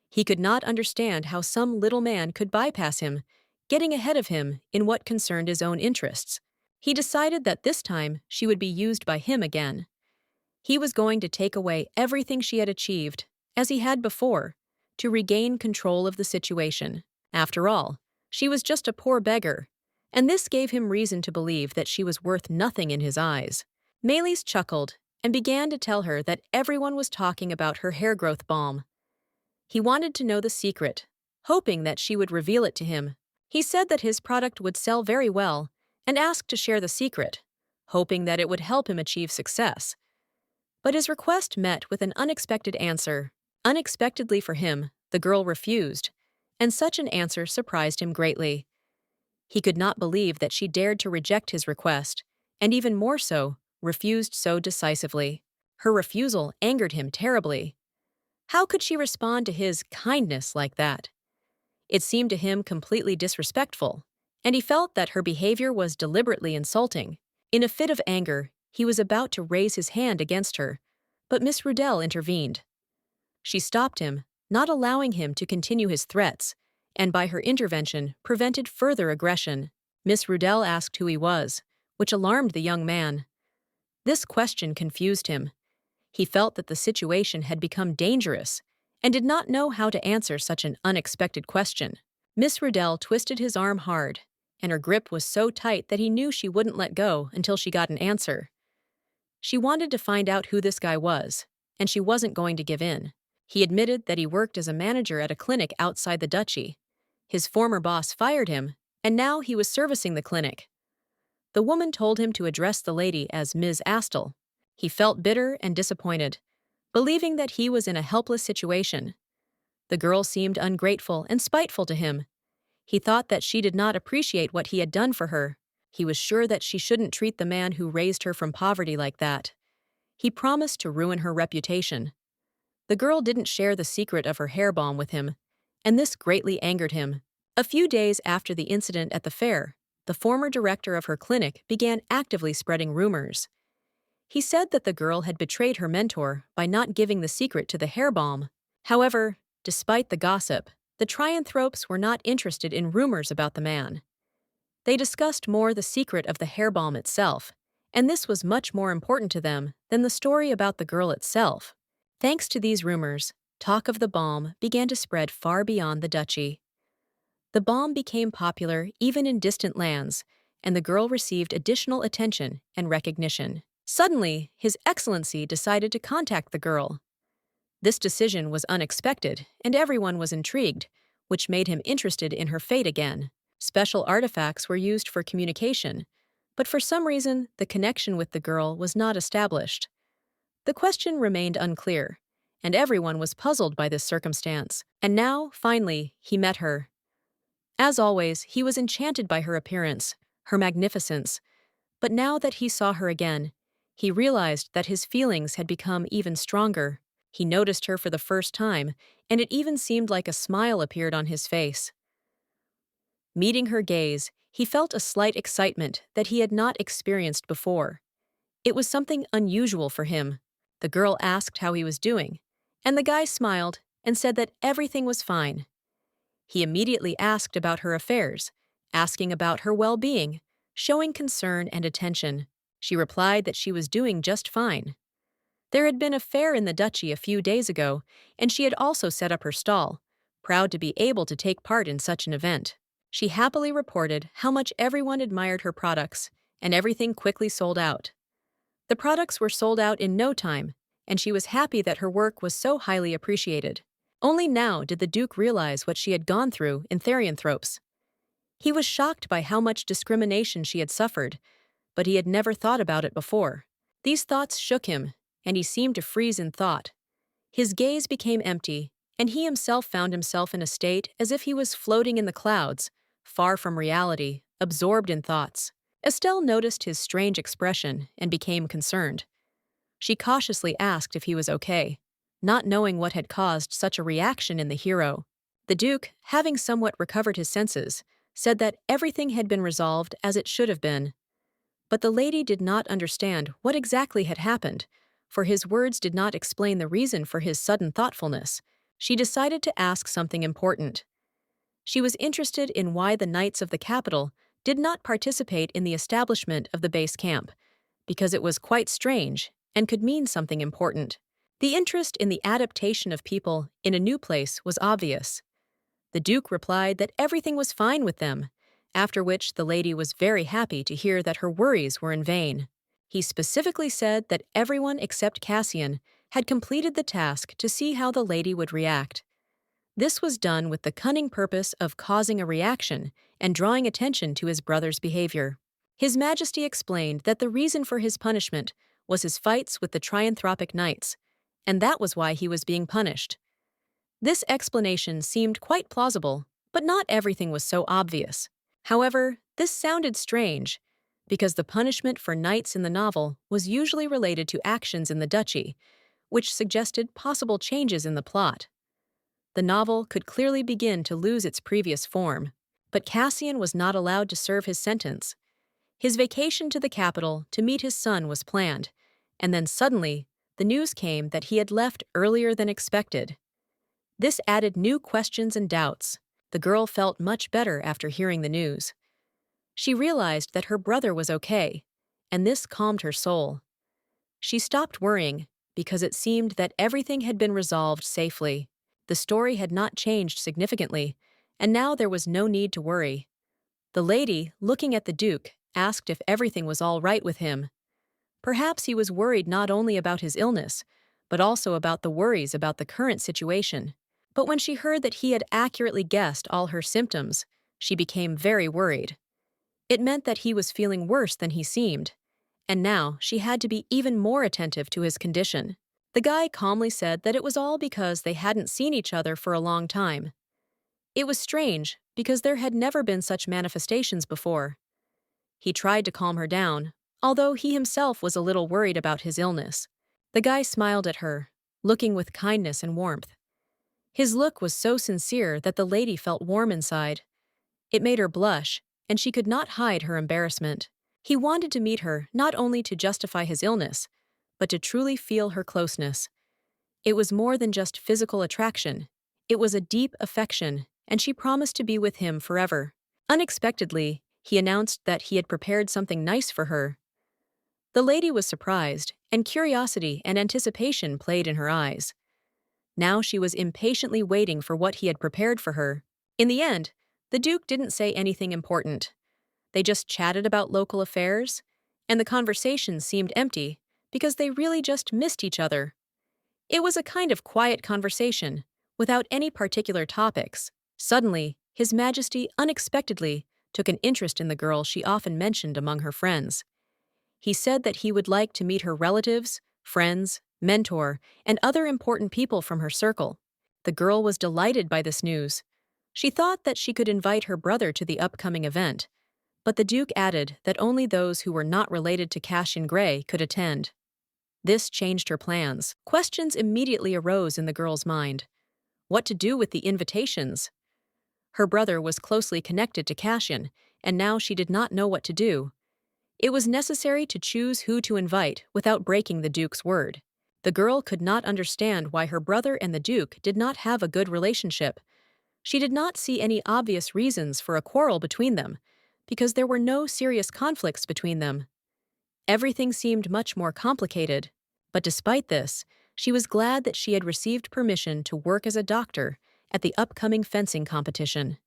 He could not understand how some little man could bypass him, getting ahead of him in what concerned his own interests. He decided that this time she would be used by him again. He was going to take away everything she had achieved, as he had before, to regain control of the situation. After all, she was just a poor beggar, and this gave him reason to believe that she was worth nothing in his eyes. Melis chuckled and began to tell her that everyone was talking about her hair growth balm. He wanted to know the secret, hoping that she would reveal it to him. He said that his product would sell very well, and asked to share the secret, hoping that it would help him achieve success. But his request met with an unexpected answer. Unexpectedly for him, the girl refused, and such an answer surprised him greatly. He could not believe that she dared to reject his request, and even more so, refused so decisively. Her refusal angered him terribly. How could she respond to his kindness like that? It seemed to him completely disrespectful, and he felt that her behavior was deliberately insulting. In a fit of anger, he was about to raise his hand against her, but Miss Rudell intervened. She stopped him, not allowing him to continue his threats, and by her intervention prevented further aggression. Miss Rudell asked who he was, which alarmed the young man. This question confused him. He felt that the situation had become dangerous and did not know how to answer such an unexpected question. Miss Rudell twisted his arm hard, and her grip was so tight that he knew she wouldn't let go until she got an answer. She wanted to find out who this guy was, and she wasn't going to give in. He admitted that he worked as a manager at a clinic outside the duchy. His former boss fired him, and now he was servicing the clinic. The woman told him to address the lady as Ms. Astle. He felt bitter and disappointed, believing that he was in a helpless situation. The girl seemed ungrateful and spiteful to him. He thought that she did not appreciate what he had done for her. He was sure that she shouldn't treat the man who raised her from poverty like that. He promised to ruin her reputation. The girl didn't share the secret of her hair balm with him, and this greatly angered him. A few days after the incident at the fair, the former director of her clinic began actively spreading rumors. He said that the girl had betrayed her mentor by not giving the secret to the hair balm. However, despite the gossip, the Trianthropes were not interested in rumors about the man. They discussed more the secret of the hair balm itself, and this was much more important to them than the story about the girl itself. Thanks to these rumors, talk of the balm began to spread far beyond the duchy. The balm became popular even in distant lands, and the girl received additional attention and recognition. Suddenly, His Excellency decided to contact the girl. This decision was unexpected, and everyone was intrigued, which made him interested in her fate again. Special artifacts were used for communication, but for some reason, the connection with the girl was not established. The question remained unclear, and everyone was puzzled by this circumstance. And now, finally, he met her. As always, he was enchanted by her appearance, her magnificence, but now that he saw her again, he realized that his feelings had become even stronger. He noticed her for the first time, and it even seemed like a smile appeared on his face. Meeting her gaze, he felt a slight excitement that he had not experienced before. It was something unusual for him. The girl asked how he was doing, and the guy smiled and said that everything was fine. He immediately asked about her affairs, asking about her well-being, showing concern and attention. She replied that she was doing just fine. There had been a fair in the duchy a few days ago, and she had also set up her stall, proud to be able to take part in such an event. She happily reported how much everyone admired her products, and everything quickly sold out. The products were sold out in no time, and she was happy that her work was so highly appreciated. Only now did the Duke realize what she had gone through in Therianthropes. He was shocked by how much discrimination she had suffered, but he had never thought about it before. These thoughts shook him, and he seemed to freeze in thought. His gaze became empty, and he himself found himself in a state as if he was floating in the clouds, far from reality, absorbed in thoughts. Estelle noticed his strange expression and became concerned. She cautiously asked if he was okay, not knowing what had caused such a reaction in the hero. The Duke, having somewhat recovered his senses, said that everything had been resolved as it should have been. But the lady did not understand what exactly had happened, for his words did not explain the reason for his sudden thoughtfulness. She decided to ask something important. She was interested in why the knights of the capital did not participate in the establishment of the base camp, because it was quite strange and could mean something important. The interest in the adaptation of people in a new place was obvious. The Duke replied that everything was fine with them, after which the lady was very happy to hear that her worries were in vain. He specifically said that everyone except Cassian had completed the task to see how the lady would react. This was done with the cunning purpose of causing a reaction and drawing attention to his brother's behavior. His Majesty explained that the reason for his punishment was his fights with the Trianthropic Knights, and that was why he was being punished. This explanation seemed quite plausible, but not everything was so obvious. However, this sounded strange, because the punishment for knights in the novel was usually related to actions in the duchy, which suggested possible changes in the plot. The novel could clearly begin to lose its previous form, but Cassian was not allowed to serve his sentence. His vacation to the capital to meet his son was planned, and then suddenly, the news came that he had left earlier than expected. This added new questions and doubts. The girl felt much better after hearing the news. She realized that her brother was okay, and this calmed her soul. She stopped worrying because it seemed that everything had been resolved safely. The story had not changed significantly, and now there was no need to worry. The lady, looking at the Duke, asked if everything was all right with him. Perhaps he was worried not only about his illness, but also about the worries about the current situation. But when she heard that he had accurately guessed all her symptoms, she became very worried. It meant that he was feeling worse than he seemed, and now she had to be even more attentive to his condition. The guy calmly said that it was all because they hadn't seen each other for a long time. It was strange, because there had never been such manifestations before. He tried to calm her down, although he himself was a little worried about his illness. The guy smiled at her, looking with kindness and warmth. His look was so sincere that the lady felt warm inside. It made her blush, and she could not hide her embarrassment. He wanted to meet her not only to justify his illness, but to truly feel her closeness. It was more than just physical attraction. It was a deep affection, and she promised to be with him forever. Unexpectedly, he announced that he had prepared something nice for her. The lady was surprised, and curiosity and anticipation played in her eyes. Now she was impatiently waiting for what he had prepared for her. In the end, the Duke didn't say anything important. They just chatted about local affairs, and the conversation seemed empty because they really just missed each other. It was a kind of quiet conversation, without any particular topics. Suddenly, His Majesty unexpectedly took an interest in the girl she often mentioned among her friends. He said that he would like to meet her relatives, friends, mentor, and other important people from her circle. The girl was delighted by this news. She thought that she could invite her brother to the upcoming event, but the Duke added that only those who were not related to Cassian Gray could attend. This changed her plans. Questions immediately arose in the girl's mind. What to do with the invitations? Her brother was closely connected to Cassian, and now she did not know what to do. It was necessary to choose who to invite without breaking the Duke's word. The girl could not understand why her brother and the Duke did not have a good relationship. She did not see any obvious reasons for a quarrel between them, because there were no serious conflicts between them. Everything seemed much more complicated, but despite this, she was glad that she had received permission to work as a doctor at the upcoming fencing competition.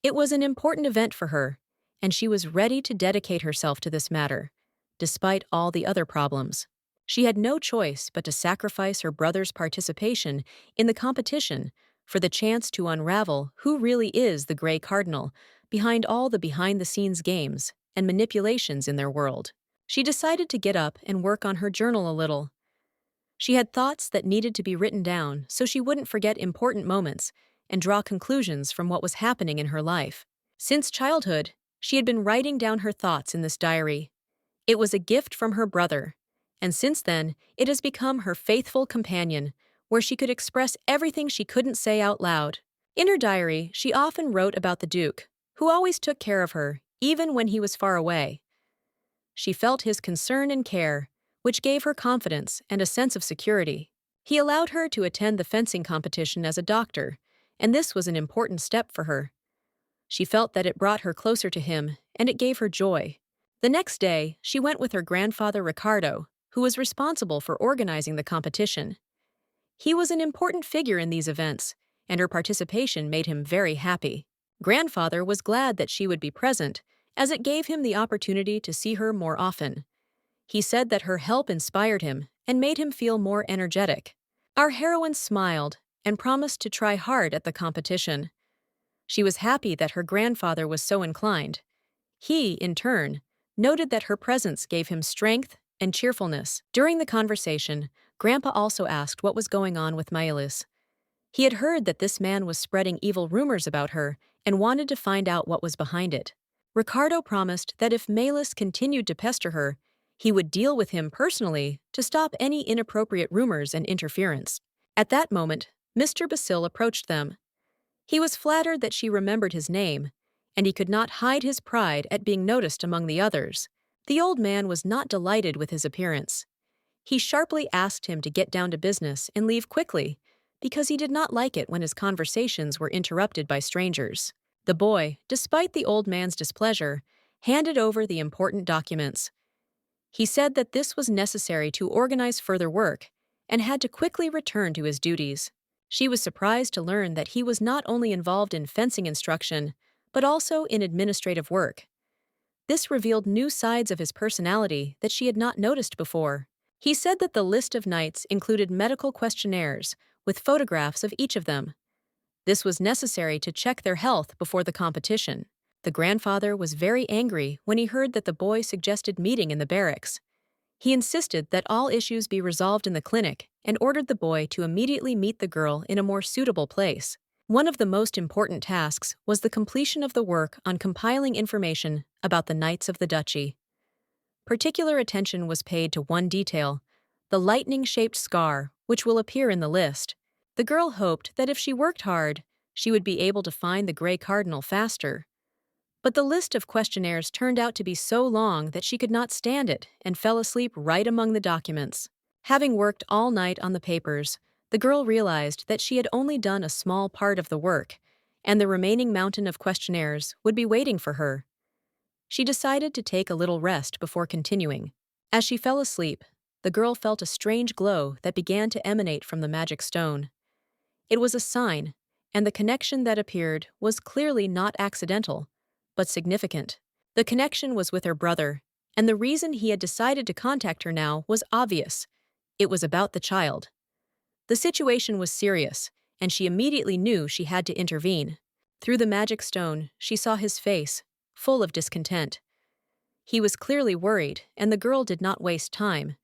It was an important event for her, and she was ready to dedicate herself to this matter, despite all the other problems. She had no choice but to sacrifice her brother's participation in the competition for the chance to unravel who really is the Grey Cardinal behind all the behind-the-scenes games and manipulations in their world. She decided to get up and work on her journal a little. She had thoughts that needed to be written down so she wouldn't forget important moments and draw conclusions from what was happening in her life. Since childhood, she had been writing down her thoughts in this diary. It was a gift from her brother, and since then, it has become her faithful companion, where she could express everything she couldn't say out loud. In her diary, she often wrote about the Duke, who always took care of her, even when he was far away. She felt his concern and care, which gave her confidence and a sense of security. He allowed her to attend the fencing competition as a doctor, and this was an important step for her. She felt that it brought her closer to him, and it gave her joy. The next day, she went with her grandfather Ricardo, who was responsible for organizing the competition. He was an important figure in these events, and her participation made him very happy. Grandfather was glad that she would be present, as it gave him the opportunity to see her more often. He said that her help inspired him and made him feel more energetic. Our heroine smiled and promised to try hard at the competition. She was happy that her grandfather was so inclined. He, in turn, noted that her presence gave him strength and cheerfulness. During the conversation, Grandpa also asked what was going on with Mistress. He had heard that this man was spreading evil rumors about her and wanted to find out what was behind it. Ricardo promised that if Mistress continued to pester her, he would deal with him personally to stop any inappropriate rumors and interference. At that moment, Mr. Basil approached them. He was flattered that she remembered his name, and he could not hide his pride at being noticed among the others. The old man was not delighted with his appearance. He sharply asked him to get down to business and leave quickly, because he did not like it when his conversations were interrupted by strangers. The boy, despite the old man's displeasure, handed over the important documents. He said that this was necessary to organize further work and had to quickly return to his duties. She was surprised to learn that he was not only involved in fencing instruction, but also in administrative work. This revealed new sides of his personality that she had not noticed before. He said that the list of knights included medical questionnaires with photographs of each of them. This was necessary to check their health before the competition. The grandfather was very angry when he heard that the boy suggested meeting in the barracks. He insisted that all issues be resolved in the clinic and ordered the boy to immediately meet the girl in a more suitable place. One of the most important tasks was the completion of the work on compiling information about the knights of the duchy. Particular attention was paid to one detail, the lightning-shaped scar, which will appear in the list. The girl hoped that if she worked hard, she would be able to find the Grey Cardinal faster. But the list of questionnaires turned out to be so long that she could not stand it and fell asleep right among the documents. Having worked all night on the papers, the girl realized that she had only done a small part of the work, and the remaining mountain of questionnaires would be waiting for her. She decided to take a little rest before continuing. As she fell asleep, the girl felt a strange glow that began to emanate from the magic stone. It was a sign, and the connection that appeared was clearly not accidental, but significant. The connection was with her brother, and the reason he had decided to contact her now was obvious. It was about the child. The situation was serious, and she immediately knew she had to intervene. Through the magic stone, she saw his face, full of discontent. He was clearly worried, and the girl did not waste time.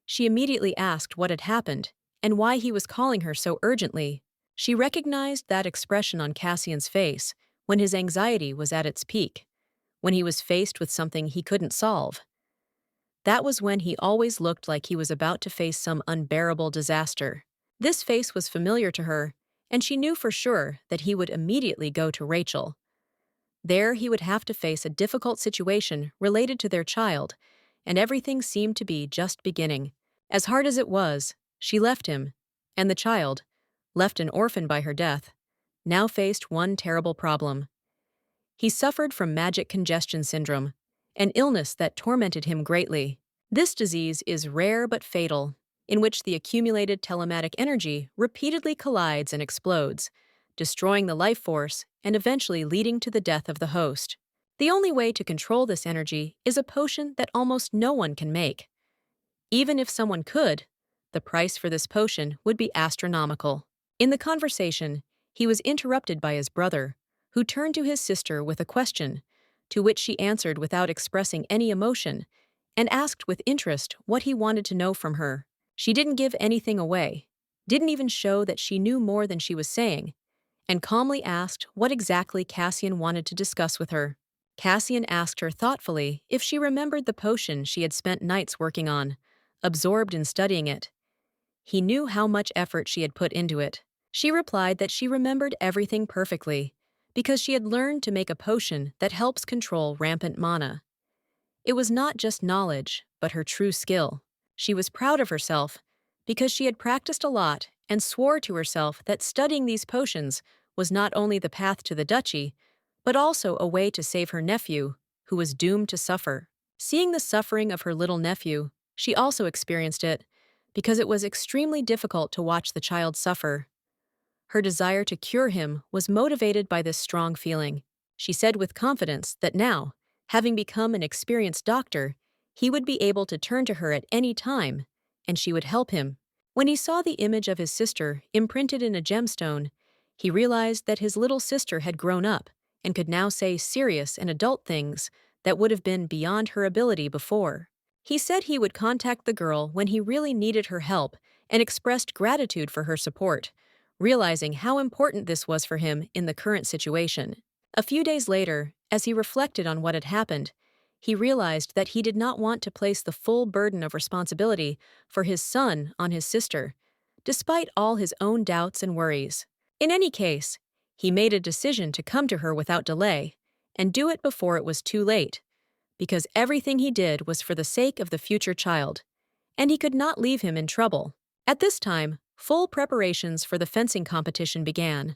She immediately asked what had happened, and why he was calling her so urgently. She recognized that expression on Cassian's face when his anxiety was at its peak, when he was faced with something he couldn't solve. That was when he always looked like he was about to face some unbearable disaster. This face was familiar to her, and she knew for sure that he would immediately go to Rachel. There he would have to face a difficult situation related to their child, and everything seemed to be just beginning. As hard as it was, she left him, and the child, left an orphan by her death, now faced one terrible problem. He suffered from magic congestion syndrome, an illness that tormented him greatly. This disease is rare but fatal, in which the accumulated telematic energy repeatedly collides and explodes, destroying the life force and eventually leading to the death of the host. The only way to control this energy is a potion that almost no one can make. Even if someone could, the price for this potion would be astronomical. In the conversation, he was interrupted by his brother, who turned to his sister with a question, to which she answered without expressing any emotion, and asked with interest what he wanted to know from her. She didn't give anything away, didn't even show that she knew more than she was saying, and calmly asked what exactly Cassian wanted to discuss with her. Cassian asked her thoughtfully if she remembered the potion she had spent nights working on, absorbed in studying it. He knew how much effort she had put into it. She replied that she remembered everything perfectly, because she had learned to make a potion that helps control rampant mana. It was not just knowledge, but her true skill. She was proud of herself, because she had practiced a lot and swore to herself that studying these potions was not only the path to the duchy, but also a way to save her nephew, who was doomed to suffer. Seeing the suffering of her little nephew, she also experienced it, because it was extremely difficult to watch the child suffer. Her desire to cure him was motivated by this strong feeling. She said with confidence that now, having become an experienced doctor, he would be able to turn to her at any time, and she would help him. When he saw the image of his sister imprinted in a gemstone, he realized that his little sister had grown up and could now say serious and adult things that would have been beyond her ability before. He said he would contact the girl when he really needed her help and expressed gratitude for her support, realizing how important this was for him in the current situation. A few days later, as he reflected on what had happened, he realized that he did not want to place the full burden of responsibility for his son on his sister, despite all his own doubts and worries. In any case, he made a decision to come to her without delay and do it before it was too late, because everything he did was for the sake of the future child, and he could not leave him in trouble. At this time, full preparations for the fencing competition began.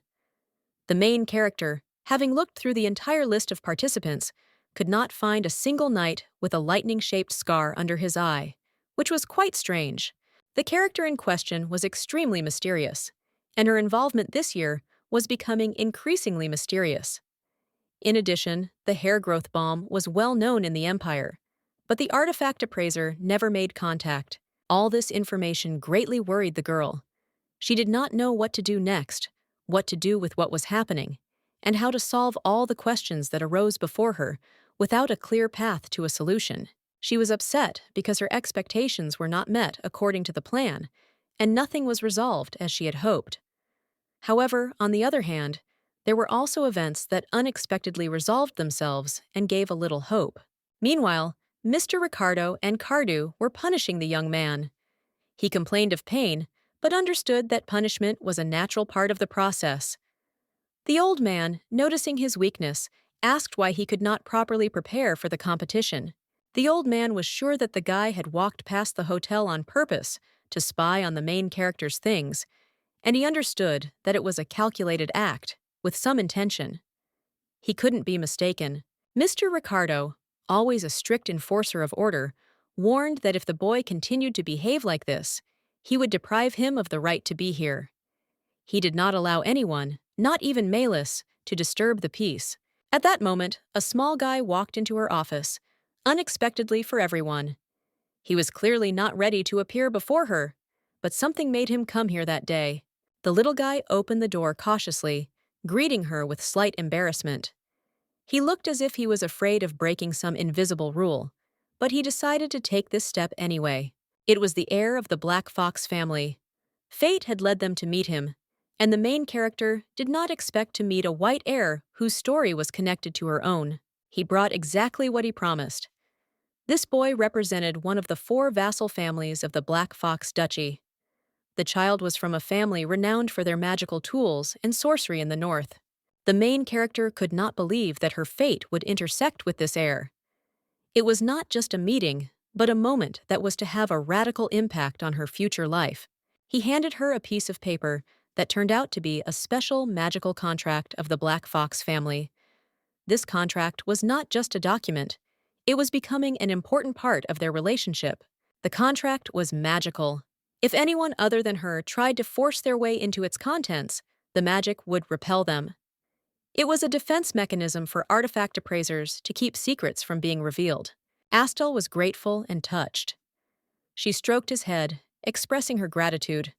The main character, having looked through the entire list of participants, could not find a single knight with a lightning-shaped scar under his eye, which was quite strange. The character in question was extremely mysterious, and her involvement this year was becoming increasingly mysterious. In addition, the hair growth balm was well known in the Empire, but the artifact appraiser never made contact. All this information greatly worried the girl. She did not know what to do next, what to do with what was happening, and how to solve all the questions that arose before her without a clear path to a solution. She was upset because her expectations were not met according to the plan, and nothing was resolved as she had hoped. However, on the other hand, there were also events that unexpectedly resolved themselves and gave a little hope. Meanwhile, Mr. Ricardo and Cardew were punishing the young man. He complained of pain, but understood that punishment was a natural part of the process. The old man, noticing his weakness, asked why he could not properly prepare for the competition. The old man was sure that the guy had walked past the hotel on purpose to spy on the main character's things, and he understood that it was a calculated act, with some intention. He couldn't be mistaken. Mr. Ricardo, always a strict enforcer of order, warned that if the boy continued to behave like this, he would deprive him of the right to be here. He did not allow anyone, not even Melis, to disturb the peace. At that moment, a small guy walked into her office, unexpectedly for everyone. He was clearly not ready to appear before her, but something made him come here that day. The little guy opened the door cautiously, greeting her with slight embarrassment. He looked as if he was afraid of breaking some invisible rule, but he decided to take this step anyway. It was the heir of the Black Fox family. Fate had led them to meet him, and the main character did not expect to meet a white heir whose story was connected to her own. He brought exactly what he promised. This boy represented one of the 4 vassal families of the Black Fox duchy. The child was from a family renowned for their magical tools and sorcery in the north. The main character could not believe that her fate would intersect with this heir. It was not just a meeting, but a moment that was to have a radical impact on her future life. He handed her a piece of paper that turned out to be a special magical contract of the Black Fox family. This contract was not just a document. It was becoming an important part of their relationship. The contract was magical. If anyone other than her tried to force their way into its contents, the magic would repel them. It was a defense mechanism for artifact appraisers to keep secrets from being revealed. Astel was grateful and touched. She stroked his head, expressing her gratitude.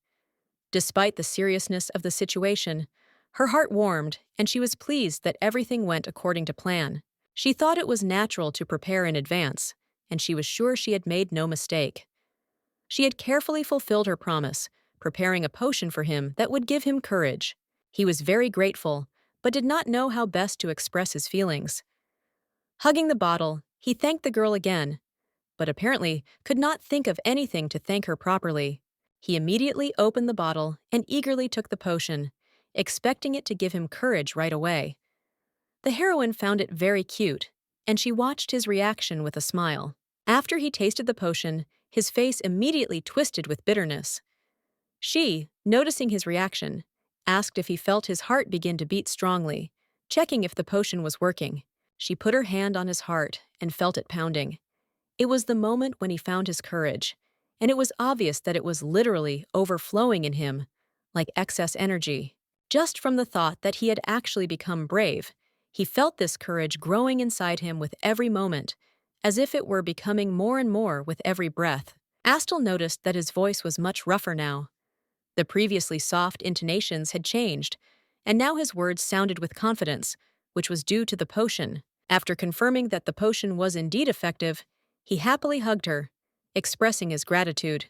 Despite the seriousness of the situation, her heart warmed, and she was pleased that everything went according to plan. She thought it was natural to prepare in advance, and she was sure she had made no mistake. She had carefully fulfilled her promise, preparing a potion for him that would give him courage. He was very grateful, but did not know how best to express his feelings. Hugging the bottle, he thanked the girl again, but apparently could not think of anything to thank her properly. He immediately opened the bottle and eagerly took the potion, expecting it to give him courage right away. The heroine found it very cute, and she watched his reaction with a smile. After he tasted the potion, his face immediately twisted with bitterness. She, noticing his reaction, asked if he felt his heart begin to beat strongly, checking if the potion was working. She put her hand on his heart and felt it pounding. It was the moment when he found his courage, and it was obvious that it was literally overflowing in him, like excess energy. Just from the thought that he had actually become brave, he felt this courage growing inside him with every moment, as if it were becoming more and more with every breath. Astel noticed that his voice was much rougher now. The previously soft intonations had changed, and now his words sounded with confidence, which was due to the potion. After confirming that the potion was indeed effective, he happily hugged her, expressing his gratitude.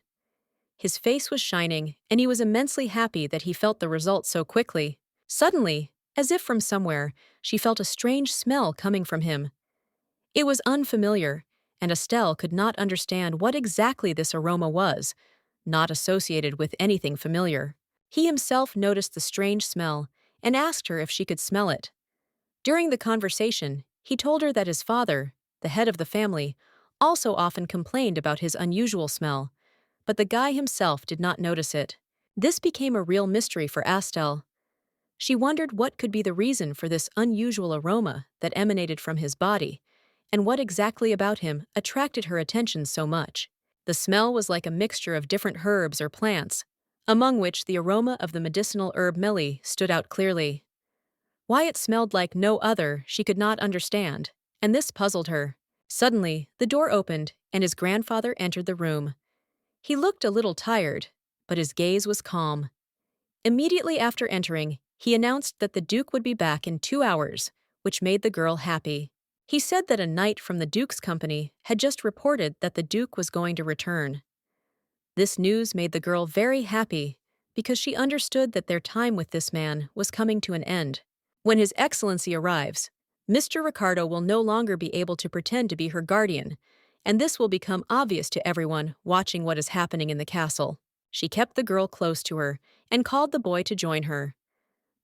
His face was shining, and he was immensely happy that he felt the result so quickly. Suddenly, as if from somewhere, she felt a strange smell coming from him. It was unfamiliar, and Estelle could not understand what exactly this aroma was, not associated with anything familiar. He himself noticed the strange smell and asked her if she could smell it. During the conversation, he told her that his father, the head of the family, also often complained about his unusual smell, but the guy himself did not notice it. This became a real mystery for Astel. She wondered what could be the reason for this unusual aroma that emanated from his body, and what exactly about him attracted her attention so much. The smell was like a mixture of different herbs or plants, among which the aroma of the medicinal herb melie stood out clearly. Why it smelled like no other she could not understand, and this puzzled her. Suddenly, the door opened, and his grandfather entered the room. He looked a little tired, but his gaze was calm. Immediately after entering, he announced that the Duke would be back in 2 hours, which made the girl happy. He said that a knight from the Duke's company had just reported that the Duke was going to return. This news made the girl very happy, because she understood that their time with this man was coming to an end. When His Excellency arrives, Mr. Ricardo will no longer be able to pretend to be her guardian, and this will become obvious to everyone watching what is happening in the castle. She kept the girl close to her and called the boy to join her.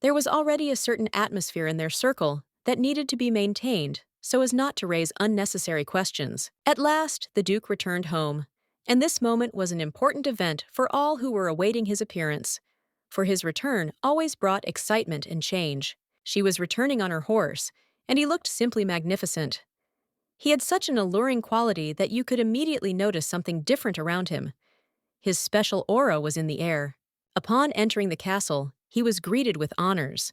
There was already a certain atmosphere in their circle that needed to be maintained so as not to raise unnecessary questions. At last, the Duke returned home, and this moment was an important event for all who were awaiting his appearance, for his return always brought excitement and change. She was returning on her horse, and he looked simply magnificent. He had such an alluring quality that you could immediately notice something different around him. His special aura was in the air. Upon entering the castle, he was greeted with honors.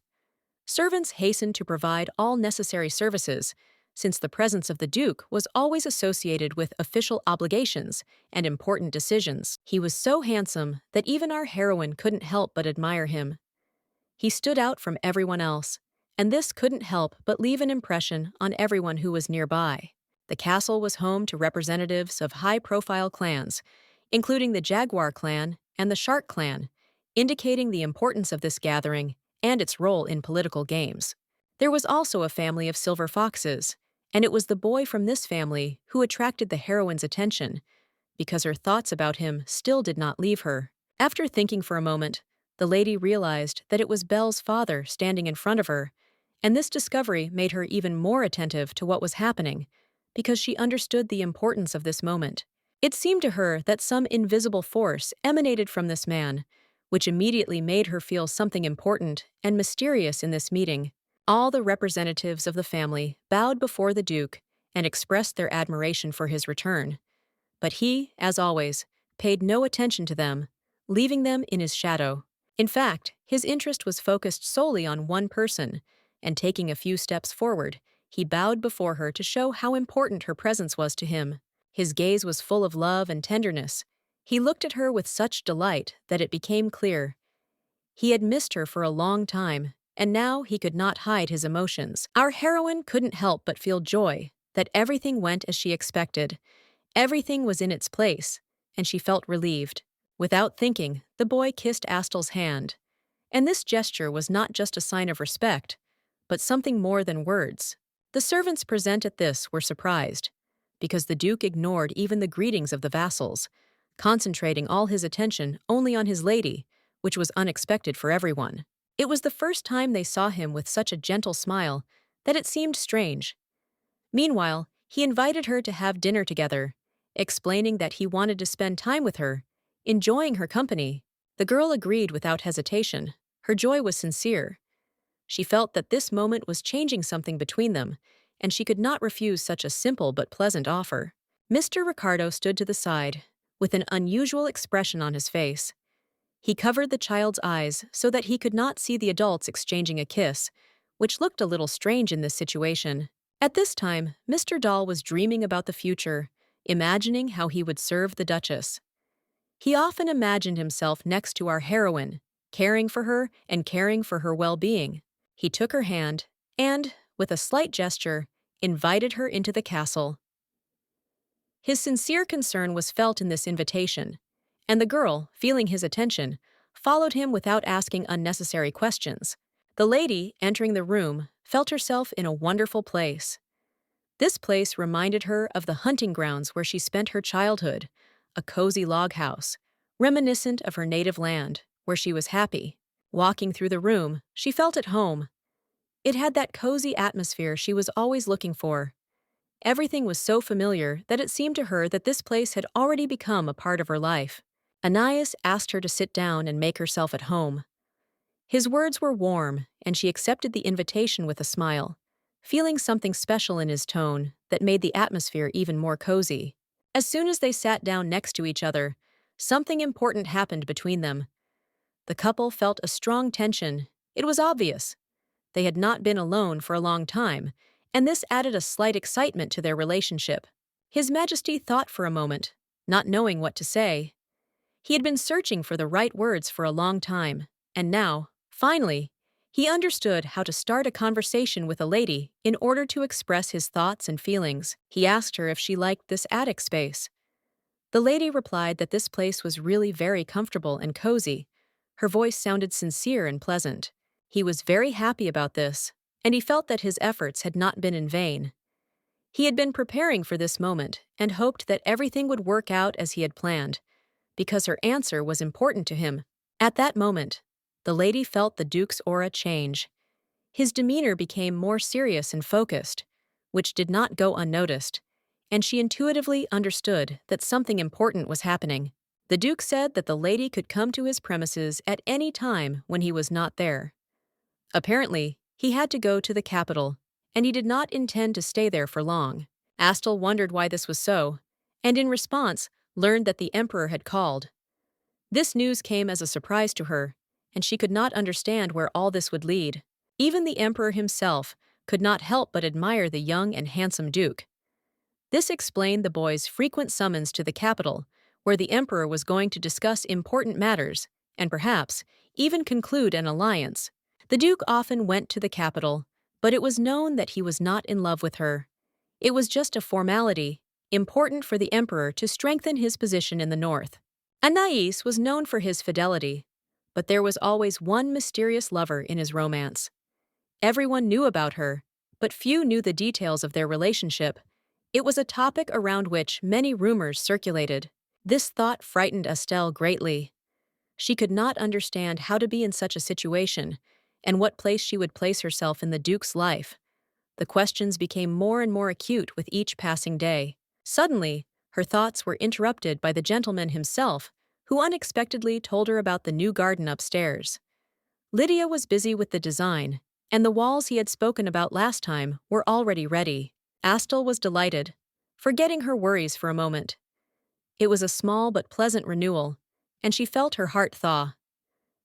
Servants hastened to provide all necessary services, since the presence of the Duke was always associated with official obligations and important decisions. He was so handsome that even our heroine couldn't help but admire him. He stood out from everyone else, and this couldn't help but leave an impression on everyone who was nearby. The castle was home to representatives of high-profile clans, including the Jaguar clan and the Shark clan, indicating the importance of this gathering and its role in political games. There was also a family of silver foxes, and it was the boy from this family who attracted the heroine's attention, because her thoughts about him still did not leave her. After thinking for a moment, the lady realized that it was Belle's father standing in front of her, and this discovery made her even more attentive to what was happening, because she understood the importance of this moment. It seemed to her that some invisible force emanated from this man, which immediately made her feel something important and mysterious in this meeting. All the representatives of the family bowed before the Duke and expressed their admiration for his return. But he, as always, paid no attention to them, leaving them in his shadow. In fact, his interest was focused solely on one person, and taking a few steps forward, he bowed before her to show how important her presence was to him. His gaze was full of love and tenderness. He looked at her with such delight that it became clear. He had missed her for a long time, and now he could not hide his emotions. Our heroine couldn't help but feel joy that everything went as she expected. Everything was in its place, and she felt relieved. Without thinking, the boy kissed Astel's hand. And this gesture was not just a sign of respect, but something more than words. The servants present at this were surprised, because the Duke ignored even the greetings of the vassals, concentrating all his attention only on his lady, which was unexpected for everyone. It was the first time they saw him with such a gentle smile that it seemed strange. Meanwhile, he invited her to have dinner together, explaining that he wanted to spend time with her, enjoying her company. The girl agreed without hesitation. Her joy was sincere. She felt that this moment was changing something between them, and she could not refuse such a simple but pleasant offer. Mr. Ricardo stood to the side, with an unusual expression on his face. He covered the child's eyes so that he could not see the adults exchanging a kiss, which looked a little strange in this situation. At this time, Mr. Dahl was dreaming about the future, imagining how he would serve the Duchess. He often imagined himself next to our heroine, caring for her and caring for her well-being. He took her hand and, with a slight gesture, invited her into the castle. His sincere concern was felt in this invitation, and the girl, feeling his attention, followed him without asking unnecessary questions. The lady, entering the room, felt herself in a wonderful place. This place reminded her of the hunting grounds where she spent her childhood, a cozy log house, reminiscent of her native land, where she was happy. Walking through the room, she felt at home. It had that cozy atmosphere she was always looking for. Everything was so familiar that it seemed to her that this place had already become a part of her life. Anais asked her to sit down and make herself at home. His words were warm, and she accepted the invitation with a smile, feeling something special in his tone that made the atmosphere even more cozy. As soon as they sat down next to each other, something important happened between them. The couple felt a strong tension. It was obvious. They had not been alone for a long time, and this added a slight excitement to their relationship. His Majesty thought for a moment, not knowing what to say. He had been searching for the right words for a long time, and now, finally, he understood how to start a conversation with a lady in order to express his thoughts and feelings. He asked her if she liked this attic space. The lady replied that this place was really very comfortable and cozy. Her voice sounded sincere and pleasant. He was very happy about this, and he felt that his efforts had not been in vain. He had been preparing for this moment and hoped that everything would work out as he had planned, because her answer was important to him. At that moment, the lady felt the Duke's aura change. His demeanor became more serious and focused, which did not go unnoticed, and she intuitively understood that something important was happening. The Duke said that the lady could come to his premises at any time when he was not there. Apparently, he had to go to the capital, and he did not intend to stay there for long. Astel wondered why this was so, and in response, learned that the Emperor had called. This news came as a surprise to her, and she could not understand where all this would lead. Even the Emperor himself could not help but admire the young and handsome Duke. This explained the boy's frequent summons to the capital, where the Emperor was going to discuss important matters, and perhaps even conclude an alliance. The Duke often went to the capital, but it was known that he was not in love with her. It was just a formality, important for the Emperor to strengthen his position in the north. Anais was known for his fidelity, but there was always one mysterious lover in his romance. Everyone knew about her, but few knew the details of their relationship. It was a topic around which many rumors circulated. This thought frightened Estelle greatly. She could not understand how to be in such a situation, and what place she would place herself in the Duke's life. The questions became more and more acute with each passing day. Suddenly, her thoughts were interrupted by the gentleman himself, who unexpectedly told her about the new garden upstairs. Lydia was busy with the design, and the walls he had spoken about last time were already ready. Astel was delighted, forgetting her worries for a moment. It was a small but pleasant renewal, and she felt her heart thaw.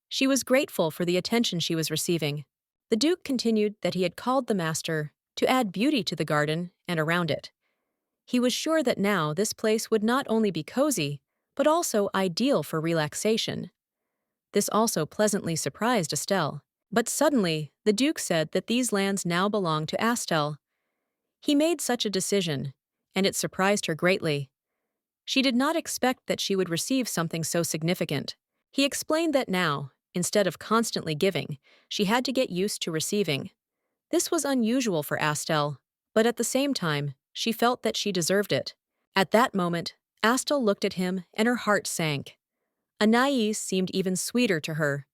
She was grateful for the attention she was receiving. The Duke continued that he had called the master to add beauty to the garden and around it. He was sure that now this place would not only be cozy, but also ideal for relaxation. This also pleasantly surprised Estelle. But suddenly, the Duke said that these lands now belonged to Astel. He made such a decision, and it surprised her greatly. She did not expect that she would receive something so significant. He explained that now, instead of constantly giving, she had to get used to receiving. This was unusual for Astel, but at the same time, she felt that she deserved it. At that moment, Astel looked at him and her heart sank. Anais seemed even sweeter to her.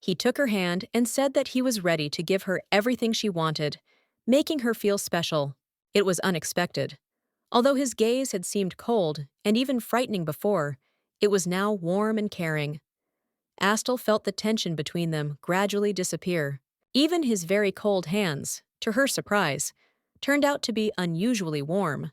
He took her hand and said that he was ready to give her everything she wanted, making her feel special. It was unexpected. Although his gaze had seemed cold and even frightening before, it was now warm and caring. Astel felt the tension between them gradually disappear. Even his very cold hands, to her surprise, turned out to be unusually warm.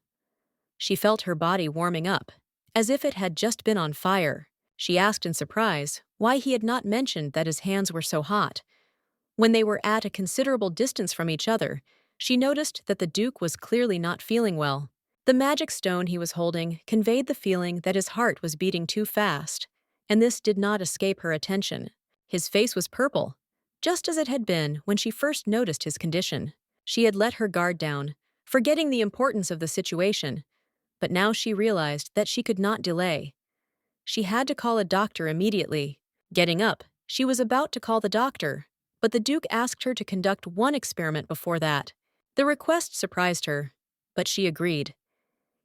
She felt her body warming up, as if it had just been on fire. She asked in surprise why he had not mentioned that his hands were so hot. When they were at a considerable distance from each other, she noticed that the Duke was clearly not feeling well. The magic stone he was holding conveyed the feeling that his heart was beating too fast, and this did not escape her attention. His face was purple, just as it had been when she first noticed his condition. She had let her guard down, forgetting the importance of the situation, but now she realized that she could not delay. She had to call a doctor immediately. Getting up, she was about to call the doctor, but the Duke asked her to conduct one experiment before that. The request surprised her, but she agreed.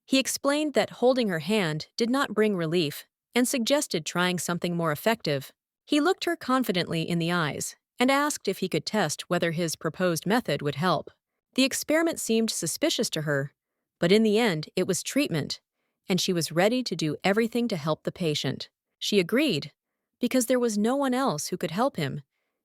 He explained that holding her hand did not bring relief and suggested trying something more effective. He looked her confidently in the eyes and asked if he could test whether his proposed method would help. The experiment seemed suspicious to her, but in the end it was treatment, and she was ready to do everything to help the patient. She agreed, because there was no one else who could help him,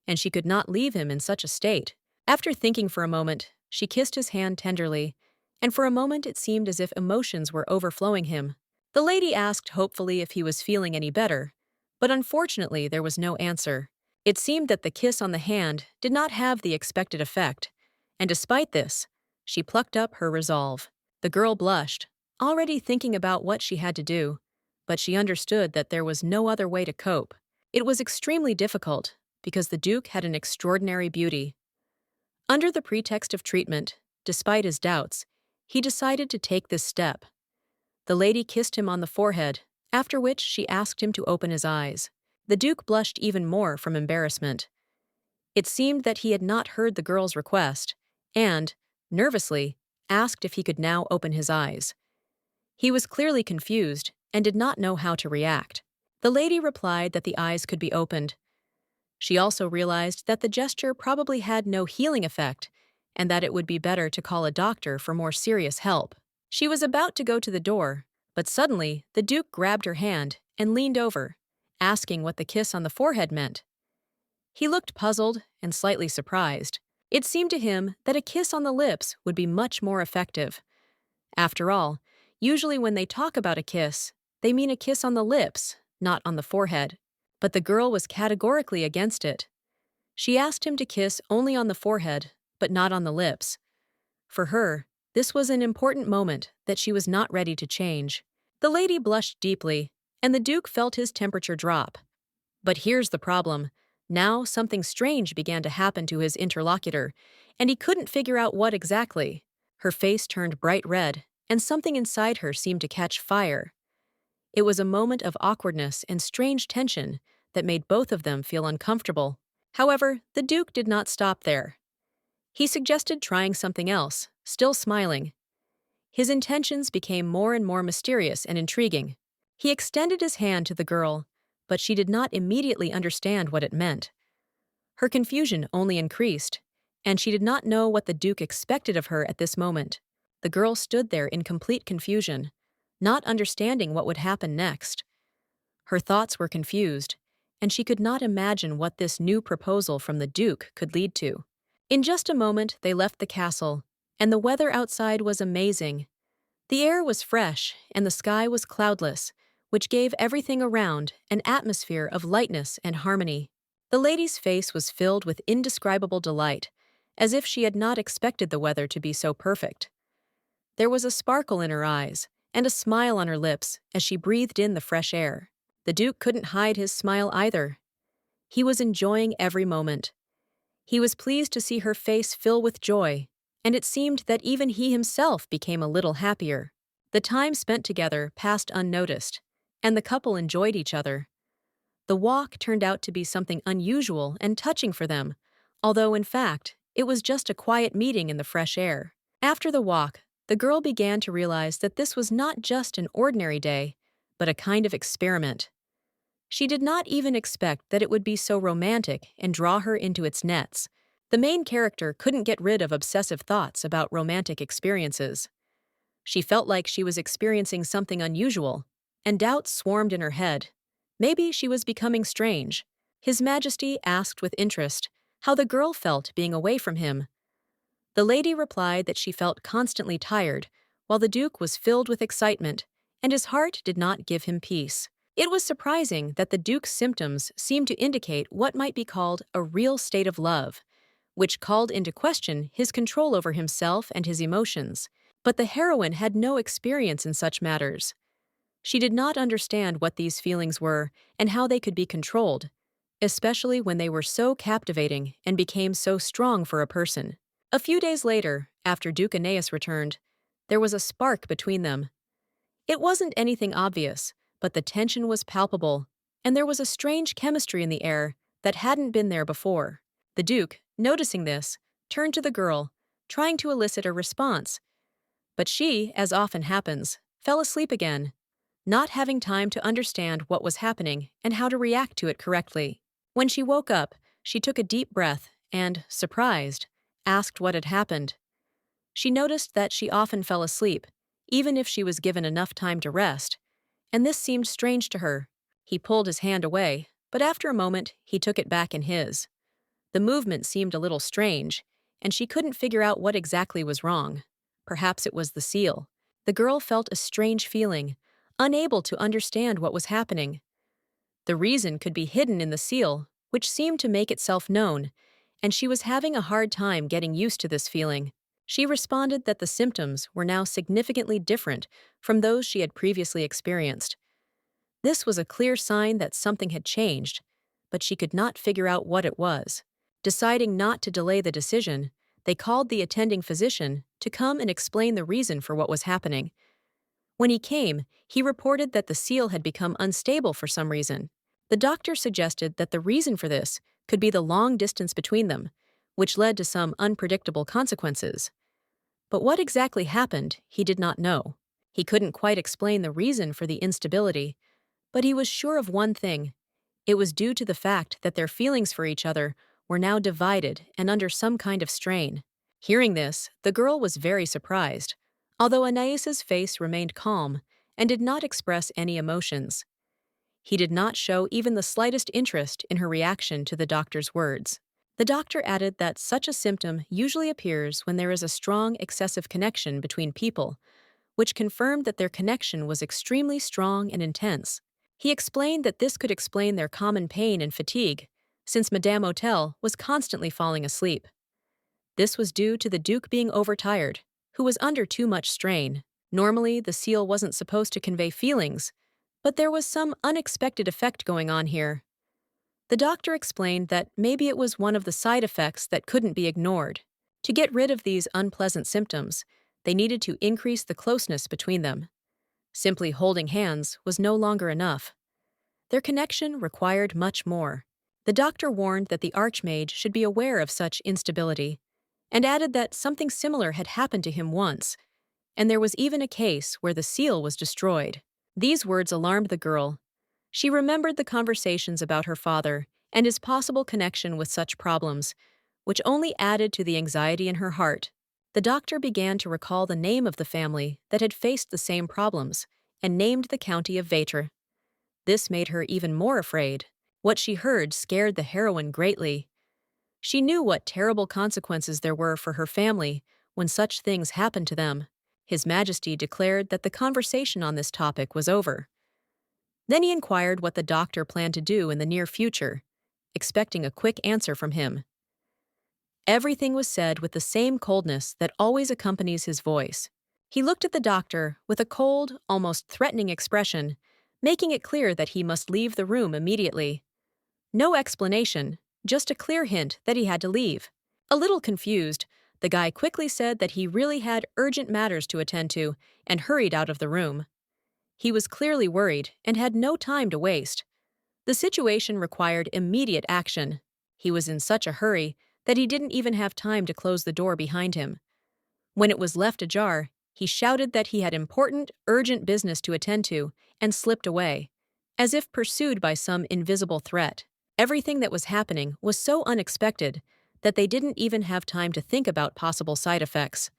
and she could not leave him in such a state. After thinking for a moment, she kissed his hand tenderly, and for a moment it seemed as if emotions were overflowing him. The lady asked hopefully if he was feeling any better, but unfortunately there was no answer. It seemed that the kiss on the hand did not have the expected effect, and despite this, she plucked up her resolve. The girl blushed, already thinking about what she had to do, but she understood that there was no other way to cope. It was extremely difficult, because the Duke had an extraordinary beauty. Under the pretext of treatment, despite his doubts, he decided to take this step. The lady kissed him on the forehead, after which she asked him to open his eyes. The Duke blushed even more from embarrassment. It seemed that he had not heard the girl's request, and, nervously, asked if he could now open his eyes. He was clearly confused and did not know how to react. The lady replied that the eyes could be opened. She also realized that the gesture probably had no healing effect and that it would be better to call a doctor for more serious help. She was about to go to the door, but suddenly the Duke grabbed her hand and leaned over, asking what the kiss on the forehead meant. He looked puzzled and slightly surprised. It seemed to him that a kiss on the lips would be much more effective. After all, usually when they talk about a kiss, they mean a kiss on the lips, not on the forehead. But the girl was categorically against it. She asked him to kiss only on the forehead, but not on the lips. For her, this was an important moment that she was not ready to change. The lady blushed deeply, and the Duke felt his temperature drop. But here's the problem. Now something strange began to happen to his interlocutor, and he couldn't figure out what exactly. Her face turned bright red, and something inside her seemed to catch fire. It was a moment of awkwardness and strange tension that made both of them feel uncomfortable. However, the Duke did not stop there. He suggested trying something else, still smiling. His intentions became more and more mysterious and intriguing. He extended his hand to the girl, but she did not immediately understand what it meant. Her confusion only increased, and she did not know what the Duke expected of her at this moment. The girl stood there in complete confusion, not understanding what would happen next. Her thoughts were confused, and she could not imagine what this new proposal from the Duke could lead to. In just a moment, they left the castle, and the weather outside was amazing. The air was fresh, and the sky was cloudless, which gave everything around an atmosphere of lightness and harmony. The lady's face was filled with indescribable delight, as if she had not expected the weather to be so perfect. There was a sparkle in her eyes, and a smile on her lips as she breathed in the fresh air. The Duke couldn't hide his smile either. He was enjoying every moment. He was pleased to see her face fill with joy, and it seemed that even he himself became a little happier. The time spent together passed unnoticed, and the couple enjoyed each other. The walk turned out to be something unusual and touching for them, although in fact, it was just a quiet meeting in the fresh air. After the walk, the girl began to realize that this was not just an ordinary day, but a kind of experiment. She did not even expect that it would be so romantic and draw her into its nets. The main character couldn't get rid of obsessive thoughts about romantic experiences. She felt like she was experiencing something unusual, and doubts swarmed in her head. Maybe she was becoming strange. His Majesty asked with interest how the girl felt being away from him. The lady replied that she felt constantly tired, while the Duke was filled with excitement, and his heart did not give him peace. It was surprising that the Duke's symptoms seemed to indicate what might be called a real state of love, which called into question his control over himself and his emotions. But the heroine had no experience in such matters. She did not understand what these feelings were and how they could be controlled, especially when they were so captivating and became so strong for a person. A few days later, after Duke Aeneas returned, there was a spark between them. It wasn't anything obvious, but the tension was palpable, and there was a strange chemistry in the air that hadn't been there before. The Duke, noticing this, turned to the girl, trying to elicit a response. But she, as often happens, fell asleep again, not having time to understand what was happening and how to react to it correctly. When she woke up, she took a deep breath and, surprised, asked what had happened. She noticed that she often fell asleep, even if she was given enough time to rest, and this seemed strange to her. He pulled his hand away, but after a moment, he took it back in his. The movement seemed a little strange, and she couldn't figure out what exactly was wrong. Perhaps it was the seal. The girl felt a strange feeling, unable to understand what was happening. The reason could be hidden in the seal, which seemed to make itself known, and she was having a hard time getting used to this feeling. She responded that the symptoms were now significantly different from those she had previously experienced. This was a clear sign that something had changed, but she could not figure out what it was. Deciding not to delay the decision, they called the attending physician to come and explain the reason for what was happening. When he came, he reported that the seal had become unstable for some reason. The doctor suggested that the reason for this could be the long distance between them, which led to some unpredictable consequences. But what exactly happened, he did not know. He couldn't quite explain the reason for the instability, but he was sure of one thing. It was due to the fact that their feelings for each other were now divided and under some kind of strain. Hearing this, the girl was very surprised, although Anais's face remained calm and did not express any emotions. He did not show even the slightest interest in her reaction to the doctor's words. The doctor added that such a symptom usually appears when there is a strong excessive connection between people, which confirmed that their connection was extremely strong and intense. He explained that this could explain their common pain and fatigue, since Madame Hotel was constantly falling asleep. This was due to the Duke being overtired, who was under too much strain. Normally, the seal wasn't supposed to convey feelings, but there was some unexpected effect going on here. The doctor explained that maybe it was one of the side effects that couldn't be ignored. To get rid of these unpleasant symptoms, they needed to increase the closeness between them. Simply holding hands was no longer enough. Their connection required much more. The doctor warned that the Archmage should be aware of such instability, and added that something similar had happened to him once, and there was even a case where the seal was destroyed. These words alarmed the girl. She remembered the conversations about her father and his possible connection with such problems, which only added to the anxiety in her heart. The doctor began to recall the name of the family that had faced the same problems and named the county of Vatre. This made her even more afraid. What she heard scared the heroine greatly. She knew what terrible consequences there were for her family when such things happened to them. His Majesty declared that the conversation on this topic was over. Then he inquired what the doctor planned to do in the near future, expecting a quick answer from him. Everything was said with the same coldness that always accompanies his voice. He looked at the doctor with a cold, almost threatening expression, making it clear that he must leave the room immediately. No explanation, just a clear hint that he had to leave. A little confused, the guy quickly said that he really had urgent matters to attend to and hurried out of the room. He was clearly worried and had no time to waste. The situation required immediate action. He was in such a hurry that he didn't even have time to close the door behind him. When it was left ajar, he shouted that he had important, urgent business to attend to and slipped away, as if pursued by some invisible threat. Everything that was happening was so unexpected that they didn't even have time to think about possible side effects.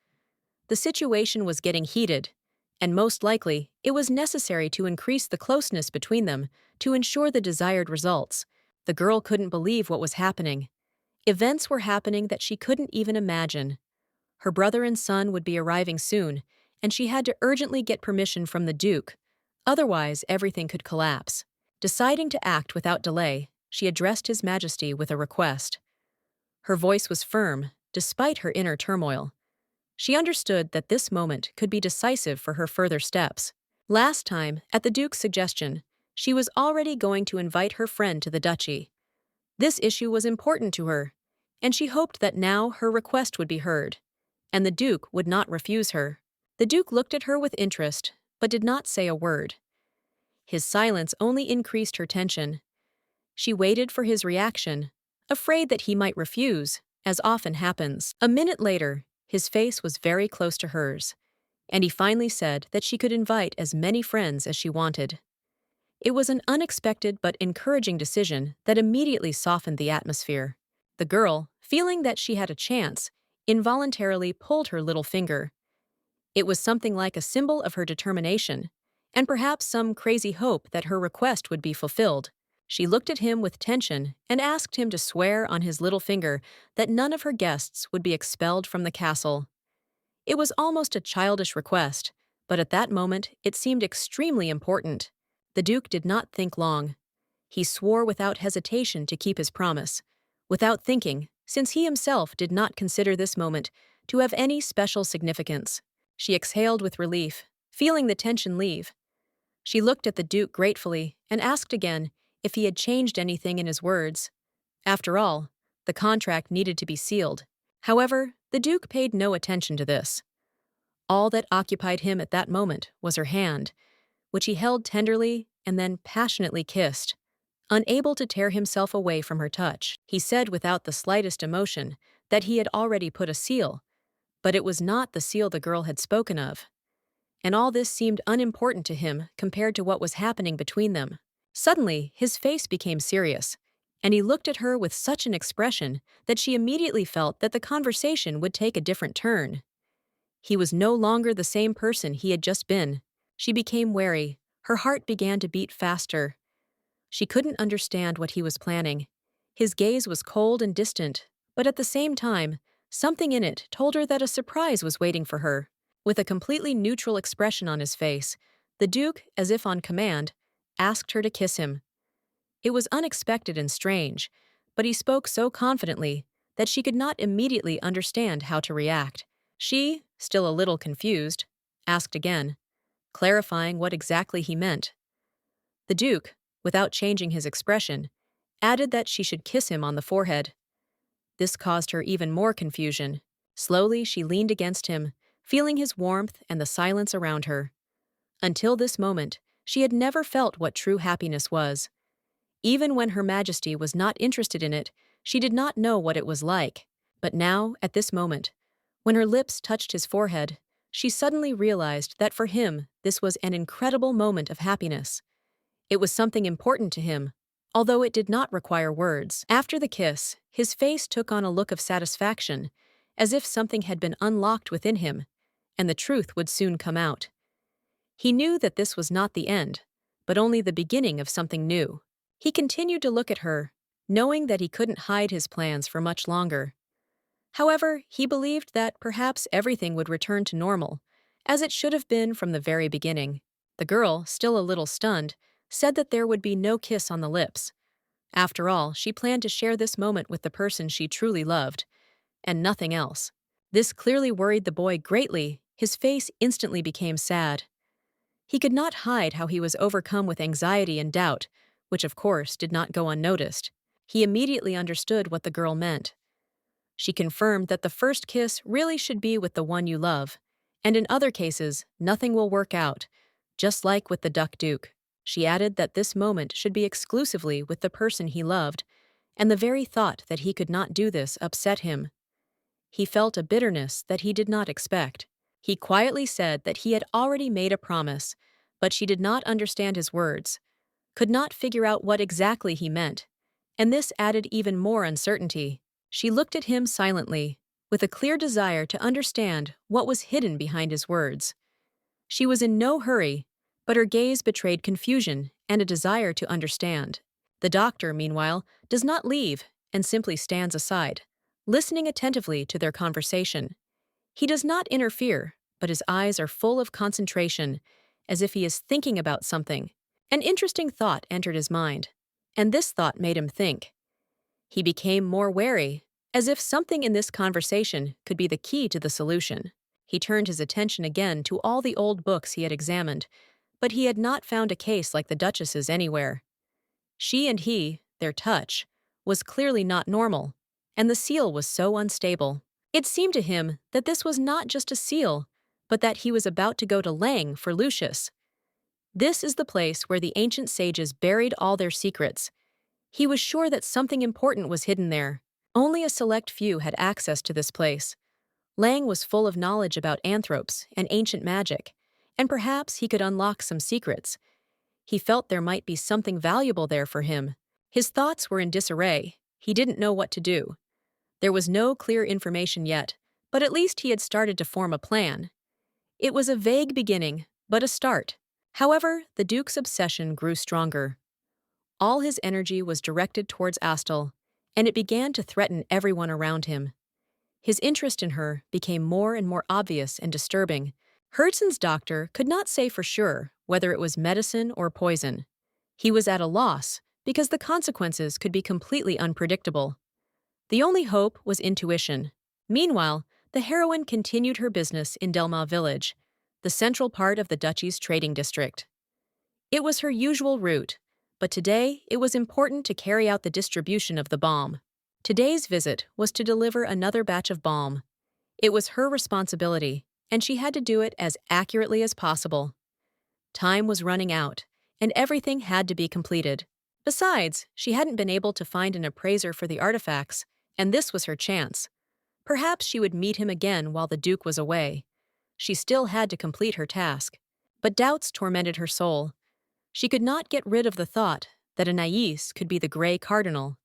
The situation was getting heated, and most likely, it was necessary to increase the closeness between them to ensure the desired results. The girl couldn't believe what was happening. Events were happening that she couldn't even imagine. Her brother and son would be arriving soon, and she had to urgently get permission from the Duke. Otherwise, everything could collapse. Deciding to act without delay, she addressed His Majesty with a request. Her voice was firm, despite her inner turmoil. She understood that this moment could be decisive for her further steps. Last time, at the Duke's suggestion, she was already going to invite her friend to the duchy. This issue was important to her, and she hoped that now her request would be heard, and the Duke would not refuse her. The Duke looked at her with interest, but did not say a word. His silence only increased her tension. She waited for his reaction, afraid that he might refuse, as often happens. A minute later, his face was very close to hers, and he finally said that she could invite as many friends as she wanted. It was an unexpected but encouraging decision that immediately softened the atmosphere. The girl, feeling that she had a chance, involuntarily pulled her little finger. It was something like a symbol of her determination, and perhaps some crazy hope that her request would be fulfilled. She looked at him with tension and asked him to swear on his little finger that none of her guests would be expelled from the castle. It was almost a childish request, but at that moment it seemed extremely important. The Duke did not think long. He swore without hesitation to keep his promise, without thinking, since he himself did not consider this moment to have any special significance. She exhaled with relief, feeling the tension leave. She looked at the Duke gratefully and asked again if he had changed anything in his words. After all, the contract needed to be sealed. However, the Duke paid no attention to this. All that occupied him at that moment was her hand, which he held tenderly and then passionately kissed. Unable to tear himself away from her touch, he said without the slightest emotion that he had already put a seal, but it was not the seal the girl had spoken of. And all this seemed unimportant to him compared to what was happening between them. Suddenly, his face became serious, and he looked at her with such an expression that she immediately felt that the conversation would take a different turn. He was no longer the same person he had just been. She became wary. Her heart began to beat faster. She couldn't understand what he was planning. His gaze was cold and distant, but at the same time, something in it told her that a surprise was waiting for her. With a completely neutral expression on his face, the Duke, as if on command, asked her to kiss him. It was unexpected and strange, but he spoke so confidently that she could not immediately understand how to react. She, still a little confused, asked again, clarifying what exactly he meant. The Duke, without changing his expression, added that she should kiss him on the forehead. This caused her even more confusion. Slowly, she leaned against him, feeling his warmth and the silence around her. Until this moment, she had never felt what true happiness was. Even when Her Majesty was not interested in it, she did not know what it was like. But now, at this moment, when her lips touched his forehead, she suddenly realized that for him, this was an incredible moment of happiness. It was something important to him, although it did not require words. After the kiss, his face took on a look of satisfaction, as if something had been unlocked within him, and the truth would soon come out. He knew that this was not the end, but only the beginning of something new. He continued to look at her, knowing that he couldn't hide his plans for much longer. However, he believed that perhaps everything would return to normal, as it should have been from the very beginning. The girl, still a little stunned, said that there would be no kiss on the lips. After all, she planned to share this moment with the person she truly loved, and nothing else. This clearly worried the boy greatly. His face instantly became sad. He could not hide how he was overcome with anxiety and doubt, which of course did not go unnoticed. He immediately understood what the girl meant. She confirmed that the first kiss really should be with the one you love, and in other cases, nothing will work out, just like with the Duck Duke. She added that this moment should be exclusively with the person he loved, and the very thought that he could not do this upset him. He felt a bitterness that he did not expect. He quietly said that he had already made a promise, but she did not understand his words, could not figure out what exactly he meant, and this added even more uncertainty. She looked at him silently, with a clear desire to understand what was hidden behind his words. She was in no hurry, but her gaze betrayed confusion and a desire to understand. The doctor, meanwhile, does not leave and simply stands aside, listening attentively to their conversation. He does not interfere, but his eyes are full of concentration, as if he is thinking about something. An interesting thought entered his mind, and this thought made him think. He became more wary, as if something in this conversation could be the key to the solution. He turned his attention again to all the old books he had examined, but he had not found a case like the Duchess's anywhere. She and he, their touch, was clearly not normal, and the seal was so unstable. It seemed to him that this was not just a seal, but that he was about to go to Lang for Lucius. This is the place where the ancient sages buried all their secrets. He was sure that something important was hidden there. Only a select few had access to this place. Lang was full of knowledge about anthropes and ancient magic, and perhaps he could unlock some secrets. He felt there might be something valuable there for him. His thoughts were in disarray. He didn't know what to do. There was no clear information yet, but at least he had started to form a plan. It was a vague beginning, but a start. However, the Duke's obsession grew stronger. All his energy was directed towards Astel, and it began to threaten everyone around him. His interest in her became more and more obvious and disturbing. Herdson's doctor could not say for sure whether it was medicine or poison. He was at a loss because the consequences could be completely unpredictable. The only hope was intuition. Meanwhile, the heroine continued her business in Delma village, the central part of the duchy's trading district. It was her usual route, but today it was important to carry out the distribution of the balm. Today's visit was to deliver another batch of balm. It was her responsibility, and she had to do it as accurately as possible. Time was running out, and everything had to be completed. Besides, she hadn't been able to find an appraiser for the artifacts, and this was her chance. Perhaps she would meet him again while the Duke was away. She still had to complete her task. But doubts tormented her soul. She could not get rid of the thought that Anais could be the Grey Cardinal.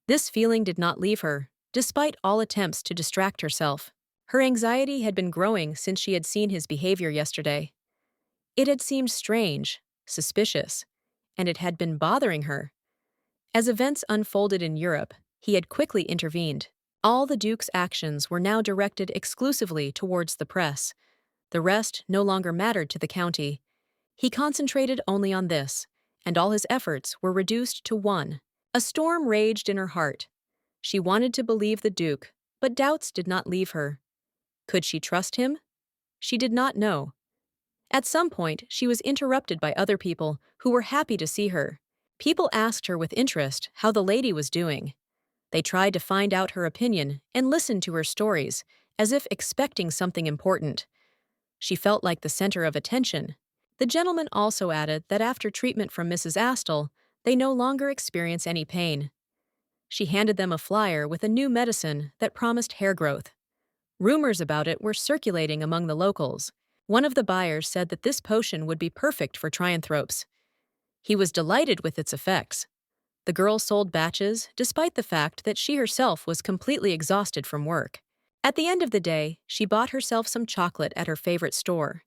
This feeling did not leave her, despite all attempts to distract herself. Her anxiety had been growing since she had seen his behavior yesterday. It had seemed strange, suspicious, and it had been bothering her. As events unfolded in Europe, he had quickly intervened. All the Duke's actions were now directed exclusively towards the press. The rest no longer mattered to the county. He concentrated only on this, and all his efforts were reduced to one. A storm raged in her heart. She wanted to believe the Duke, but doubts did not leave her. Could she trust him? She did not know. At some point, she was interrupted by other people who were happy to see her. People asked her with interest how the lady was doing. They tried to find out her opinion and listened to her stories, as if expecting something important. She felt like the center of attention. The gentleman also added that after treatment from Mrs. Astle, they no longer experience any pain. She handed them a flyer with a new medicine that promised hair growth. Rumors about it were circulating among the locals. One of the buyers said that this potion would be perfect for trianthropes. He was delighted with its effects. The girl sold batches, despite the fact that she herself was completely exhausted from work. At the end of the day, she bought herself some chocolate at her favorite store.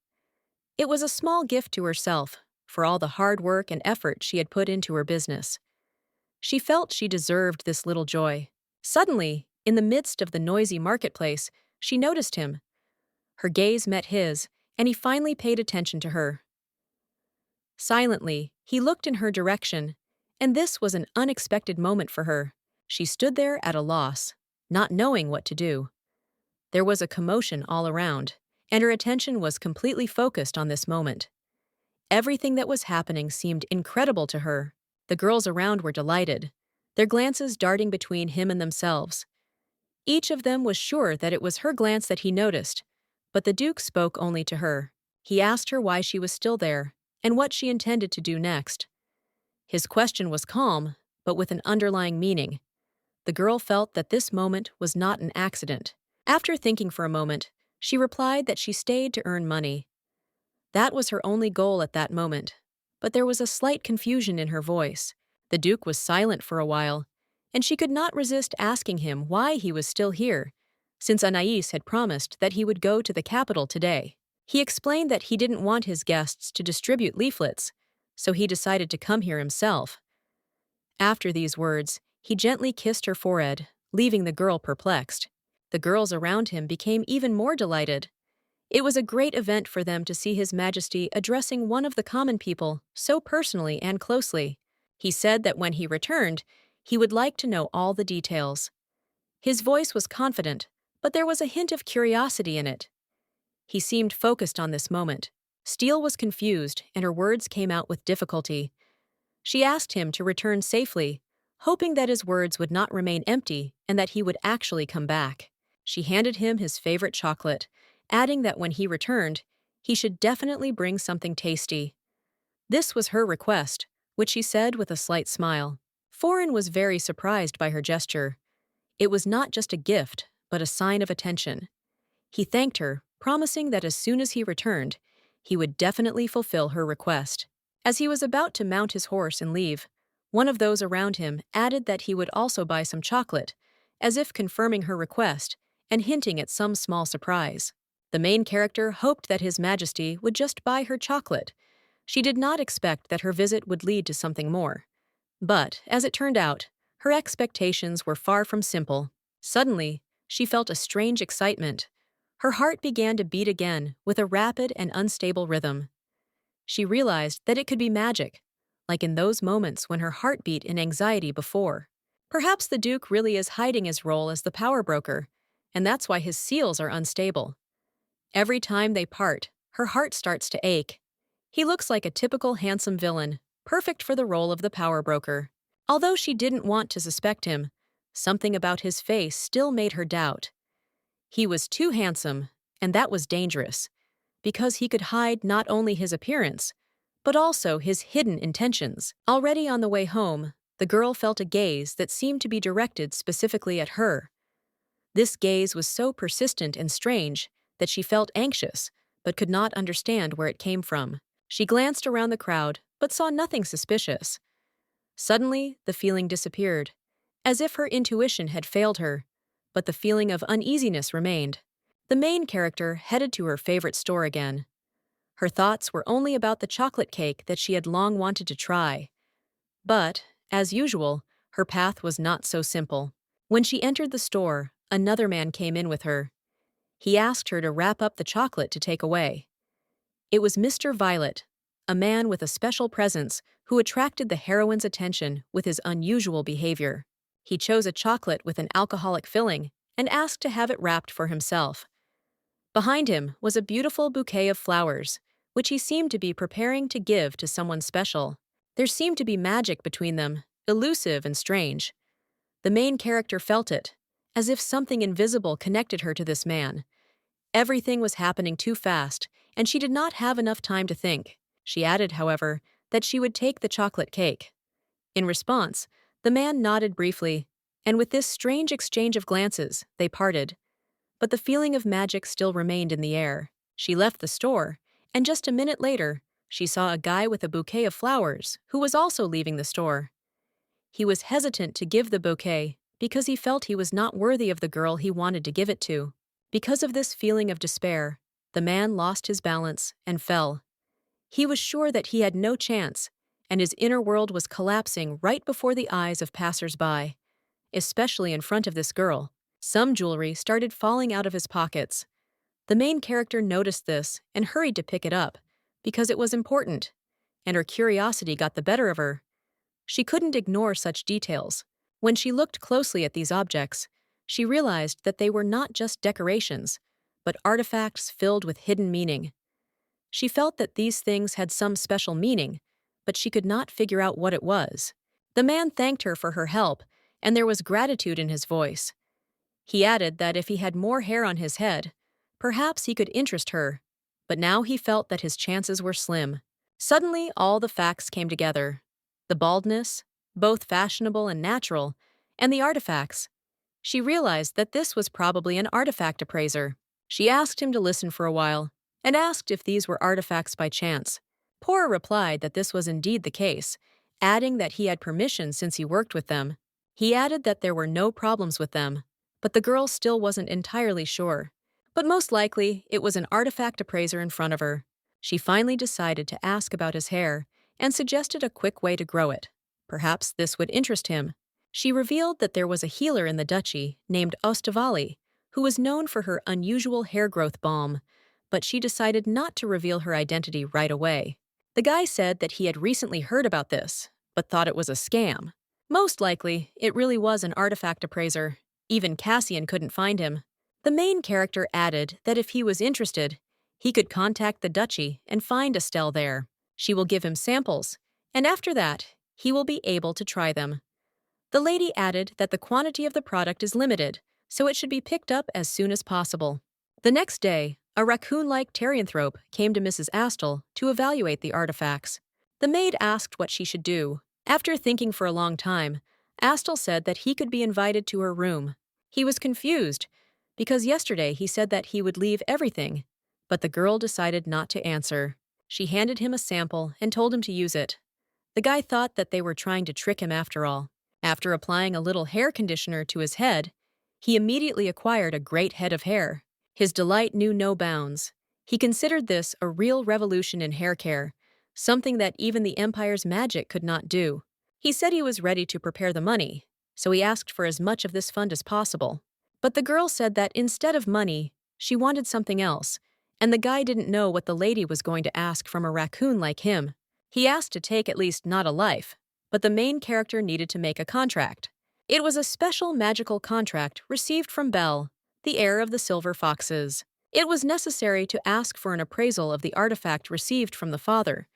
It was a small gift to herself for all the hard work and effort she had put into her business. She felt she deserved this little joy. Suddenly, in the midst of the noisy marketplace, she noticed him. Her gaze met his, and he finally paid attention to her. Silently, he looked in her direction, and this was an unexpected moment for her. She stood there at a loss, not knowing what to do. There was a commotion all around, and her attention was completely focused on this moment. Everything that was happening seemed incredible to her. The girls around were delighted, their glances darting between him and themselves. Each of them was sure that it was her glance that he noticed, but the Duke spoke only to her. He asked her why she was still there, and what she intended to do next. His question was calm, but with an underlying meaning. The girl felt that this moment was not an accident. After thinking for a moment, she replied that she stayed to earn money. That was her only goal at that moment, but there was a slight confusion in her voice. The Duke was silent for a while, and she could not resist asking him why he was still here, since Anais had promised that he would go to the capital today. He explained that he didn't want his guests to distribute leaflets, so he decided to come here himself. After these words, he gently kissed her forehead, leaving the girl perplexed. The girls around him became even more delighted. It was a great event for them to see His Majesty addressing one of the common people so personally and closely. He said that when he returned, he would like to know all the details. His voice was confident, but there was a hint of curiosity in it. He seemed focused on this moment. Steele was confused, and her words came out with difficulty. She asked him to return safely, hoping that his words would not remain empty and that he would actually come back. She handed him his favorite chocolate, adding that when he returned, he should definitely bring something tasty. This was her request, which she said with a slight smile. Foreign was very surprised by her gesture. It was not just a gift, but a sign of attention. He thanked her, promising that as soon as he returned, he would definitely fulfill her request. As he was about to mount his horse and leave, one of those around him added that he would also buy some chocolate, as if confirming her request and hinting at some small surprise. The main character hoped that His Majesty would just buy her chocolate. She did not expect that her visit would lead to something more. But, as it turned out, her expectations were far from simple. Suddenly, she felt a strange excitement. Her heart began to beat again with a rapid and unstable rhythm. She realized that it could be magic, like in those moments when her heart beat in anxiety before. Perhaps the Duke really is hiding his role as the power broker, and that's why his seals are unstable. Every time they part, her heart starts to ache. He looks like a typical handsome villain, perfect for the role of the power broker. Although she didn't want to suspect him, something about his face still made her doubt. He was too handsome, and that was dangerous, because he could hide not only his appearance, but also his hidden intentions. Already on the way home, the girl felt a gaze that seemed to be directed specifically at her. This gaze was so persistent and strange that she felt anxious, but could not understand where it came from. She glanced around the crowd, but saw nothing suspicious. Suddenly, the feeling disappeared, as if her intuition had failed her, but the feeling of uneasiness remained. The main character headed to her favorite store again. Her thoughts were only about the chocolate cake that she had long wanted to try. But, as usual, her path was not so simple. When she entered the store, another man came in with her. He asked her to wrap up the chocolate to take away. It was Mr. Violet, a man with a special presence who attracted the heroine's attention with his unusual behavior. He chose a chocolate with an alcoholic filling and asked to have it wrapped for himself. Behind him was a beautiful bouquet of flowers, which he seemed to be preparing to give to someone special. There seemed to be magic between them, elusive and strange. The main character felt it, as if something invisible connected her to this man. Everything was happening too fast, and she did not have enough time to think. She added, however, that she would take the chocolate cake. In response, the man nodded briefly, and with this strange exchange of glances, they parted. But the feeling of magic still remained in the air. She left the store, and just a minute later, she saw a guy with a bouquet of flowers who was also leaving the store. He was hesitant to give the bouquet because he felt he was not worthy of the girl he wanted to give it to. Because of this feeling of despair, the man lost his balance and fell. He was sure that he had no chance, and his inner world was collapsing right before the eyes of passers-by, especially in front of this girl. Some jewelry started falling out of his pockets. The main character noticed this and hurried to pick it up, because it was important, and her curiosity got the better of her. She couldn't ignore such details. When she looked closely at these objects, she realized that they were not just decorations, but artifacts filled with hidden meaning. She felt that these things had some special meaning, but she could not figure out what it was. The man thanked her for her help, and there was gratitude in his voice. He added that if he had more hair on his head, perhaps he could interest her, but now he felt that his chances were slim. Suddenly, all the facts came together. The baldness, both fashionable and natural, and the artifacts. She realized that this was probably an artifact appraiser. She asked him to listen for a while, and asked if these were artifacts by chance. Pora replied that this was indeed the case, adding that he had permission since he worked with them. He added that there were no problems with them, but the girl still wasn't entirely sure. But most likely, it was an artifact appraiser in front of her. She finally decided to ask about his hair and suggested a quick way to grow it. Perhaps this would interest him. She revealed that there was a healer in the duchy named Ostavali, who was known for her unusual hair growth balm, but she decided not to reveal her identity right away. The guy said that he had recently heard about this, but thought it was a scam. Most likely, it really was an artifact appraiser. Even Cassian couldn't find him. The main character added that if he was interested, he could contact the duchy and find Estelle there. She will give him samples, and after that, he will be able to try them. The lady added that the quantity of the product is limited, so it should be picked up as soon as possible. The next day, a raccoon-like Terrianthrope came to Mrs. Astle to evaluate the artifacts. The maid asked what she should do. After thinking for a long time, Astle said that he could be invited to her room. He was confused, because yesterday he said that he would leave everything, but the girl decided not to answer. She handed him a sample and told him to use it. The guy thought that they were trying to trick him after all. After applying a little hair conditioner to his head, he immediately acquired a great head of hair. His delight knew no bounds. He considered this a real revolution in hair care, something that even the Empire's magic could not do. He said he was ready to prepare the money, so he asked for as much of this fund as possible. But the girl said that instead of money, she wanted something else, and the guy didn't know what the lady was going to ask from a raccoon like him. He asked to take at least not a life, but the main character needed to make a contract. It was a special magical contract received from Belle, the heir of the Silver Foxes. It was necessary to ask for an appraisal of the artifact received from the father,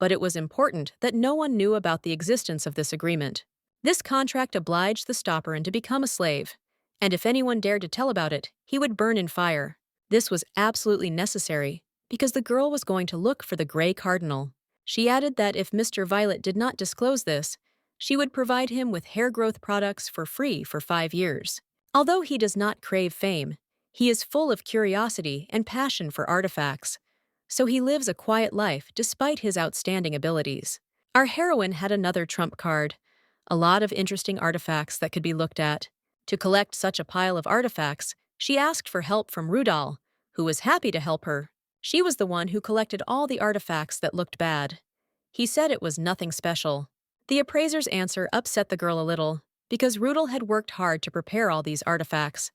but it was important that no one knew about the existence of this agreement. This contract obliged the stopperin to become a slave, and if anyone dared to tell about it, he would burn in fire. This was absolutely necessary, because the girl was going to look for the Grey Cardinal. She added that if Mr. Violet did not disclose this, she would provide him with hair growth products for free for 5 years. Although he does not crave fame, he is full of curiosity and passion for artifacts. so he lives a quiet life despite his outstanding abilities. Our heroine had another trump card, a lot of interesting artifacts that could be looked at. To collect such a pile of artifacts, she asked for help from Rudal, who was happy to help her. She was the one who collected all the artifacts that looked bad. He said it was nothing special. The appraiser's answer upset the girl a little, because Rudal had worked hard to prepare all these artifacts.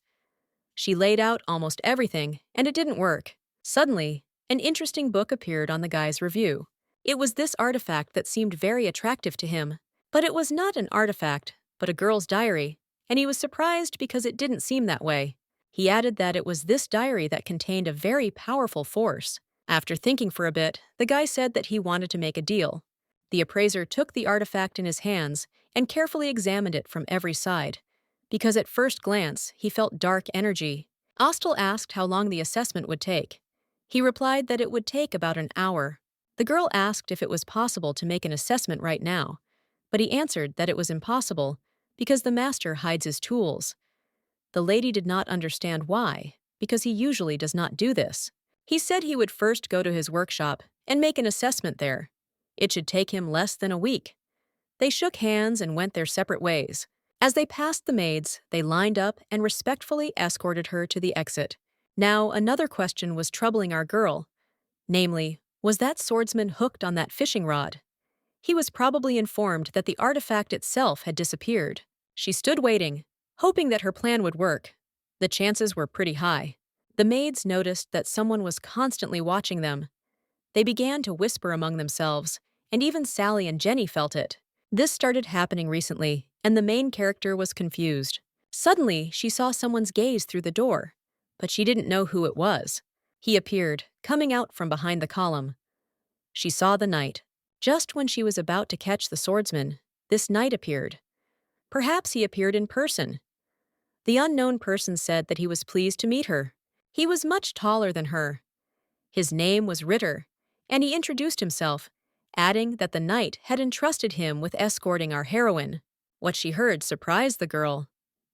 She laid out almost everything, and it didn't work. Suddenly, an interesting book appeared on the guy's review. It was this artifact that seemed very attractive to him. But it was not an artifact, but a girl's diary, and he was surprised because it didn't seem that way. He added that it was this diary that contained a very powerful force. After thinking for a bit, the guy said that he wanted to make a deal. The appraiser took the artifact in his hands and carefully examined it from every side, because at first glance he felt dark energy. Ostel asked how long the assessment would take. He replied that it would take about an hour. The girl asked if it was possible to make an assessment right now, but he answered that it was impossible because the master hides his tools. The lady did not understand why, because he usually does not do this. He said he would first go to his workshop and make an assessment there. It should take him less than a week. They shook hands and went their separate ways. As they passed the maids, they lined up and respectfully escorted her to the exit. Now, another question was troubling our girl. Namely, was that swordsman hooked on that fishing rod? He was probably informed that the artifact itself had disappeared. She stood waiting, hoping that her plan would work. The chances were pretty high. The maids noticed that someone was constantly watching them. They began to whisper among themselves, and even Sally and Jenny felt it. This started happening recently, and the main character was confused. Suddenly, she saw someone's gaze through the door, but she didn't know who it was. He appeared, coming out from behind the column. She saw the knight. Just when she was about to catch the swordsman, this knight appeared. Perhaps he appeared in person. The unknown person said that he was pleased to meet her. He was much taller than her. His name was Ritter, and he introduced himself, adding that the knight had entrusted him with escorting our heroine. What she heard surprised the girl.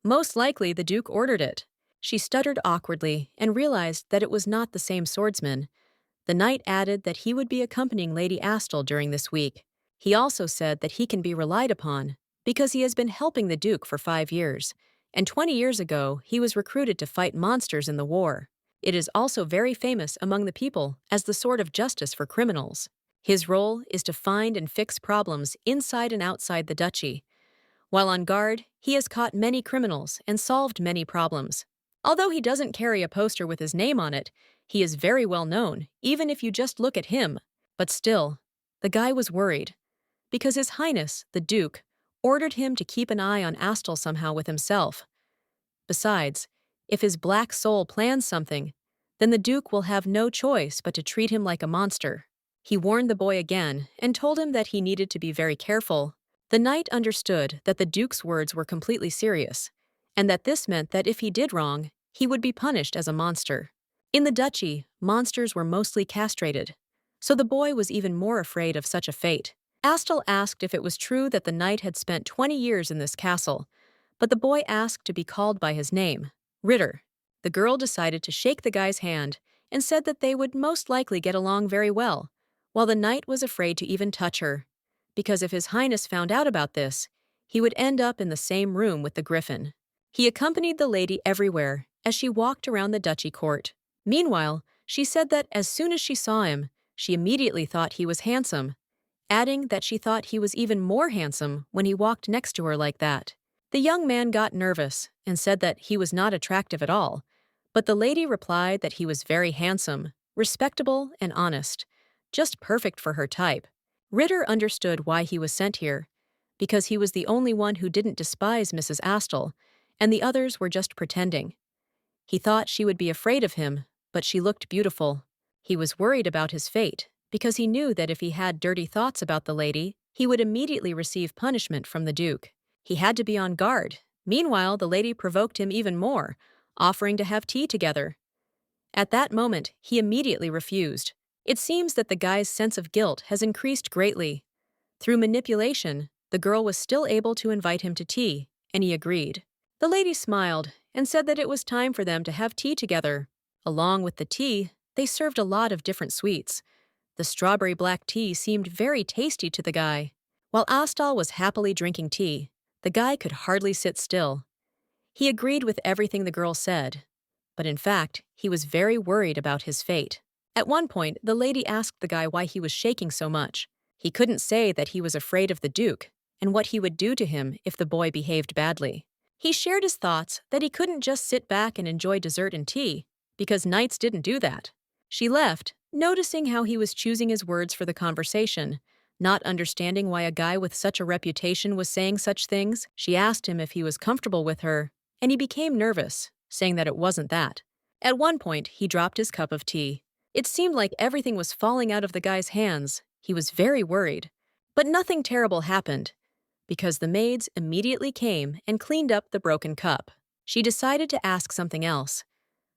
Most likely the Duke ordered it. She stuttered awkwardly and realized that it was not the same swordsman. The knight added that he would be accompanying Lady Astle during this week. He also said that he can be relied upon because he has been helping the Duke for 5 years, and 20 years ago he was recruited to fight monsters in the war. It is also very famous among the people as the sword of justice for criminals. His role is to find and fix problems inside and outside the duchy. While on guard, he has caught many criminals and solved many problems. Although he doesn't carry a poster with his name on it, he is very well known, even if you just look at him. But still, the guy was worried, because His Highness, the Duke, ordered him to keep an eye on Astle somehow with himself. Besides, if his black soul plans something, then the Duke will have no choice but to treat him like a monster. He warned the boy again and told him that he needed to be very careful. The knight understood that the Duke's words were completely serious, and that this meant that if he did wrong, he would be punished as a monster. In the duchy, monsters were mostly castrated, so the boy was even more afraid of such a fate. Astle asked if it was true that the knight had spent 20 years in this castle, but the boy asked to be called by his name, Ritter. The girl decided to shake the guy's hand and said that they would most likely get along very well, while the knight was afraid to even touch her, because if His Highness found out about this, he would end up in the same room with the griffin. He accompanied the lady everywhere as she walked around the duchy court. Meanwhile, she said that as soon as she saw him, she immediately thought he was handsome, adding that she thought he was even more handsome when he walked next to her like that. The young man got nervous and said that he was not attractive at all, but the lady replied that he was very handsome, respectable, and honest, just perfect for her type. Ritter understood why he was sent here, because he was the only one who didn't despise Mrs. Astle, and the others were just pretending. He thought she would be afraid of him, but she looked beautiful. He was worried about his fate, because he knew that if he had dirty thoughts about the lady, he would immediately receive punishment from the Duke. He had to be on guard. Meanwhile, the lady provoked him even more, offering to have tea together. At that moment, he immediately refused. It seems that the guy's sense of guilt has increased greatly. Through manipulation, the girl was still able to invite him to tea, and he agreed. The lady smiled and said that it was time for them to have tea together. Along with the tea, they served a lot of different sweets. The strawberry black tea seemed very tasty to the guy. While Astal was happily drinking tea, the guy could hardly sit still. He agreed with everything the girl said, but in fact, he was very worried about his fate. At one point, the lady asked the guy why he was shaking so much. He couldn't say that he was afraid of the Duke and what he would do to him if the boy behaved badly. He shared his thoughts that he couldn't just sit back and enjoy dessert and tea, because knights didn't do that. She left, noticing how he was choosing his words for the conversation. Not understanding why a guy with such a reputation was saying such things, she asked him if he was comfortable with her, and he became nervous, saying that it wasn't that. At one point, he dropped his cup of tea. It seemed like everything was falling out of the guy's hands. He was very worried. But nothing terrible happened, because the maids immediately came and cleaned up the broken cup. She decided to ask something else.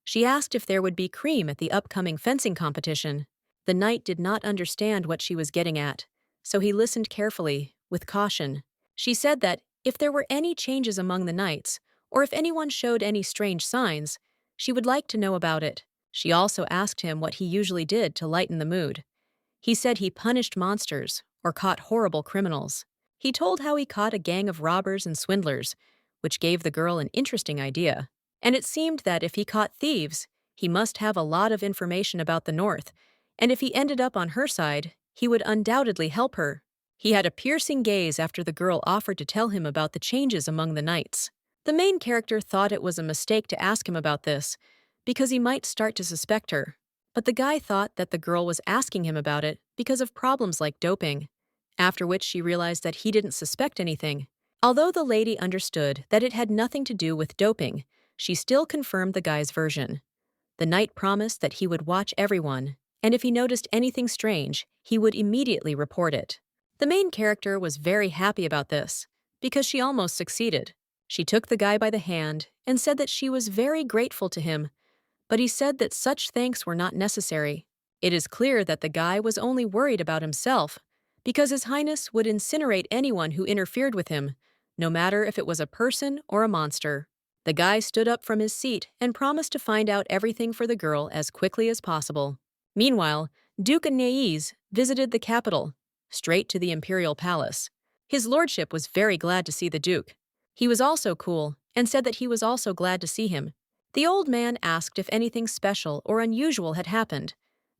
She asked if there would be cream at the upcoming fencing competition. The knight did not understand what she was getting at, so he listened carefully, with caution. She said that if there were any changes among the knights, or if anyone showed any strange signs, she would like to know about it. She also asked him what he usually did to lighten the mood. He said he punished monsters or caught horrible criminals. He told how he caught a gang of robbers and swindlers, which gave the girl an interesting idea. And it seemed that if he caught thieves, he must have a lot of information about the North, and if he ended up on her side, he would undoubtedly help her. He had a piercing gaze after the girl offered to tell him about the changes among the knights. The main character thought it was a mistake to ask him about this, because he might start to suspect her. But the guy thought that the girl was asking him about it because of problems like doping, after which she realized that he didn't suspect anything. Although the lady understood that it had nothing to do with doping, she still confirmed the guy's version. The knight promised that he would watch everyone, and if he noticed anything strange, he would immediately report it. The main character was very happy about this, because she almost succeeded. She took the guy by the hand and said that she was very grateful to him, but he said that such thanks were not necessary. It is clear that the guy was only worried about himself, because His Highness would incinerate anyone who interfered with him, no matter if it was a person or a monster. The guy stood up from his seat and promised to find out everything for the girl as quickly as possible. Meanwhile, Duke Anais visited the capital, straight to the imperial palace. His lordship was very glad to see the Duke. He was also cool and said that he was also glad to see him. The old man asked if anything special or unusual had happened,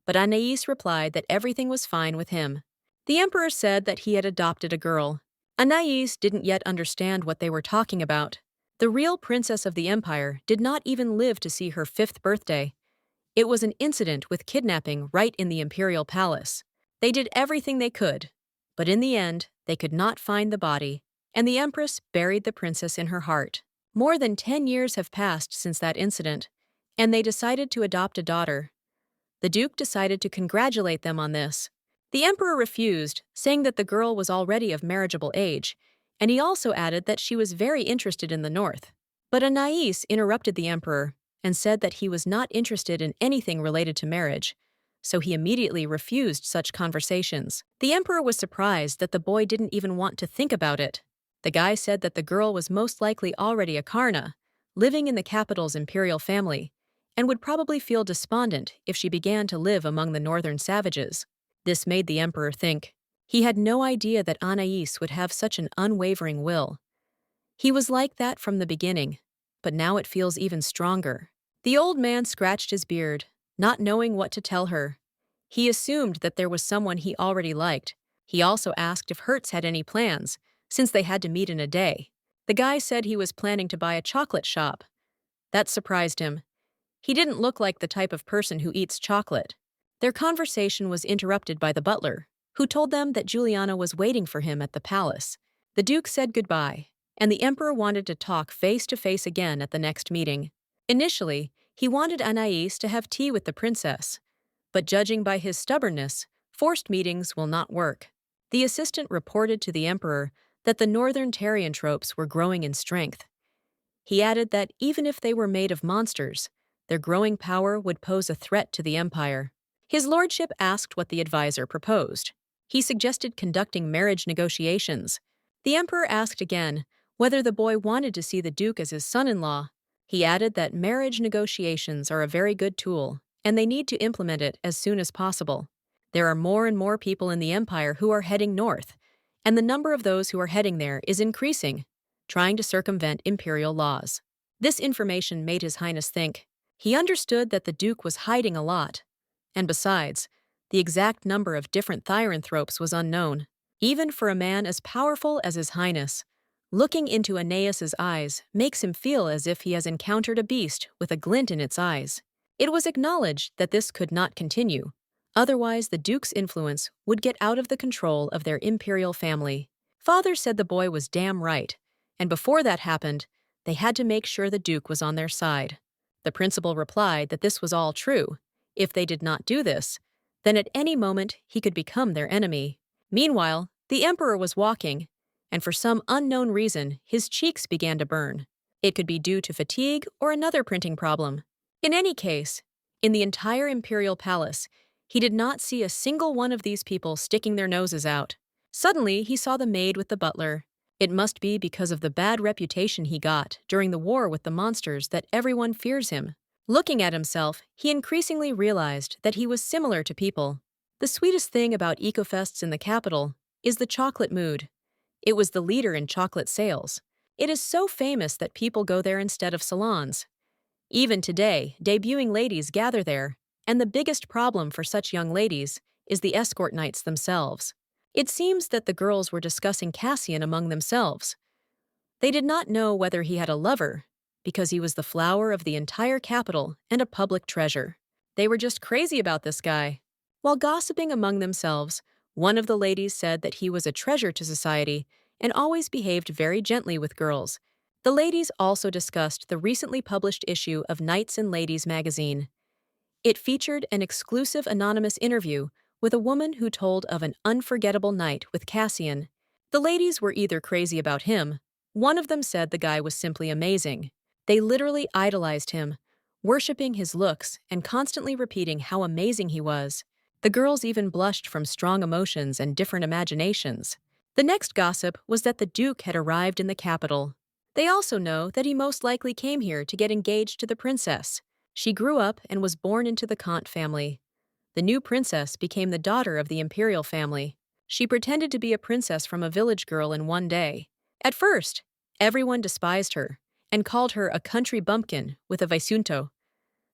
but Anais replied that everything was fine with him. The emperor said that he had adopted a girl. Anais didn't yet understand what they were talking about. The real princess of the empire did not even live to see her 5th birthday. It was an incident with kidnapping right in the imperial palace. They did everything they could, but in the end, they could not find the body, and the empress buried the princess in her heart. More than 10 years have passed since that incident, and they decided to adopt a daughter. The duke decided to congratulate them on this. The emperor refused, saying that the girl was already of marriageable age, and he also added that she was very interested in the north. But Anais interrupted the emperor and said that he was not interested in anything related to marriage, so he immediately refused such conversations. The emperor was surprised that the boy didn't even want to think about it. The guy said that the girl was most likely already a Karna, living in the capital's imperial family, and would probably feel despondent if she began to live among the northern savages. This made the emperor think. He had no idea that Anais would have such an unwavering will. He was like that from the beginning, but now it feels even stronger. The old man scratched his beard, not knowing what to tell her. He assumed that there was someone he already liked. He also asked if Hertz had any plans, since they had to meet in a day. The guy said he was planning to buy a chocolate shop. That surprised him. He didn't look like the type of person who eats chocolate. Their conversation was interrupted by the butler, who told them that Juliana was waiting for him at the palace. The duke said goodbye, and the emperor wanted to talk face-to-face again at the next meeting. Initially, he wanted Anais to have tea with the princess, but judging by his stubbornness, forced meetings will not work. The assistant reported to the emperor that the northern Tarian tropes were growing in strength. He added that even if they were made of monsters, their growing power would pose a threat to the empire. His lordship asked what the advisor proposed. He suggested conducting marriage negotiations. The emperor asked again whether the boy wanted to see the duke as his son-in-law. He added that marriage negotiations are a very good tool, and they need to implement it as soon as possible. There are more and more people in the empire who are heading north, and the number of those who are heading there is increasing, trying to circumvent imperial laws. This information made His Highness think. He understood that the Duke was hiding a lot. And besides, the exact number of different thyrranthropes was unknown. Even for a man as powerful as His Highness, looking into Aeneas's eyes makes him feel as if he has encountered a beast with a glint in its eyes. It was acknowledged that this could not continue. Otherwise, the Duke's influence would get out of the control of their imperial family. Father said the boy was damn right, and before that happened, they had to make sure the Duke was on their side. The principal replied that this was all true. If they did not do this, then at any moment he could become their enemy. Meanwhile, the emperor was walking, and for some unknown reason, his cheeks began to burn. It could be due to fatigue or another printing problem. In any case, in the entire imperial palace, he did not see a single one of these people sticking their noses out. Suddenly, he saw the maid with the butler. It must be because of the bad reputation he got during the war with the monsters that everyone fears him. Looking at himself, he increasingly realized that he was similar to people. The sweetest thing about Ecofests in the capital is the chocolate mood. It was the leader in chocolate sales. It is so famous that people go there instead of salons. Even today, debuting ladies gather there, and the biggest problem for such young ladies is the escort knights themselves. It seems that the girls were discussing Cassian among themselves. They did not know whether he had a lover, because he was the flower of the entire capital and a public treasure. They were just crazy about this guy. While gossiping among themselves, one of the ladies said that he was a treasure to society and always behaved very gently with girls. The ladies also discussed the recently published issue of Knights and Ladies magazine. It featured an exclusive anonymous interview with a woman who told of an unforgettable night with Cassian. The ladies were either crazy about him. One of them said the guy was simply amazing. They literally idolized him, worshipping his looks and constantly repeating how amazing he was. The girls even blushed from strong emotions and different imaginations. The next gossip was that the Duke had arrived in the capital. They also know that he most likely came here to get engaged to the princess. She grew up and was born into the Kant family. The new princess became the daughter of the imperial family. She pretended to be a princess from a village girl in one day. At first, everyone despised her and called her a country bumpkin with a visunto.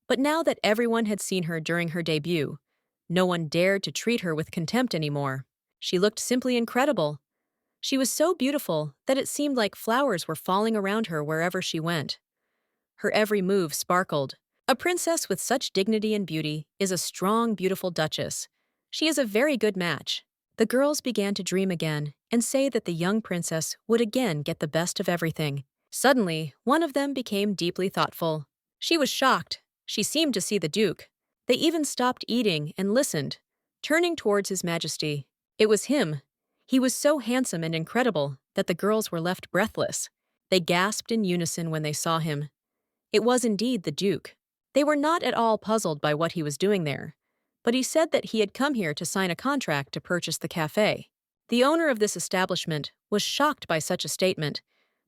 But now that everyone had seen her during her debut, no one dared to treat her with contempt anymore. She looked simply incredible. She was so beautiful that it seemed like flowers were falling around her wherever she went. Her every move sparkled. A princess with such dignity and beauty is a strong, beautiful duchess. She is a very good match. The girls began to dream again and say that the young princess would again get the best of everything. Suddenly, one of them became deeply thoughtful. She was shocked. She seemed to see the Duke. They even stopped eating and listened, turning towards His Majesty. It was him. He was so handsome and incredible that the girls were left breathless. They gasped in unison when they saw him. It was indeed the Duke. They were not at all puzzled by what he was doing there, but he said that he had come here to sign a contract to purchase the cafe. The owner of this establishment was shocked by such a statement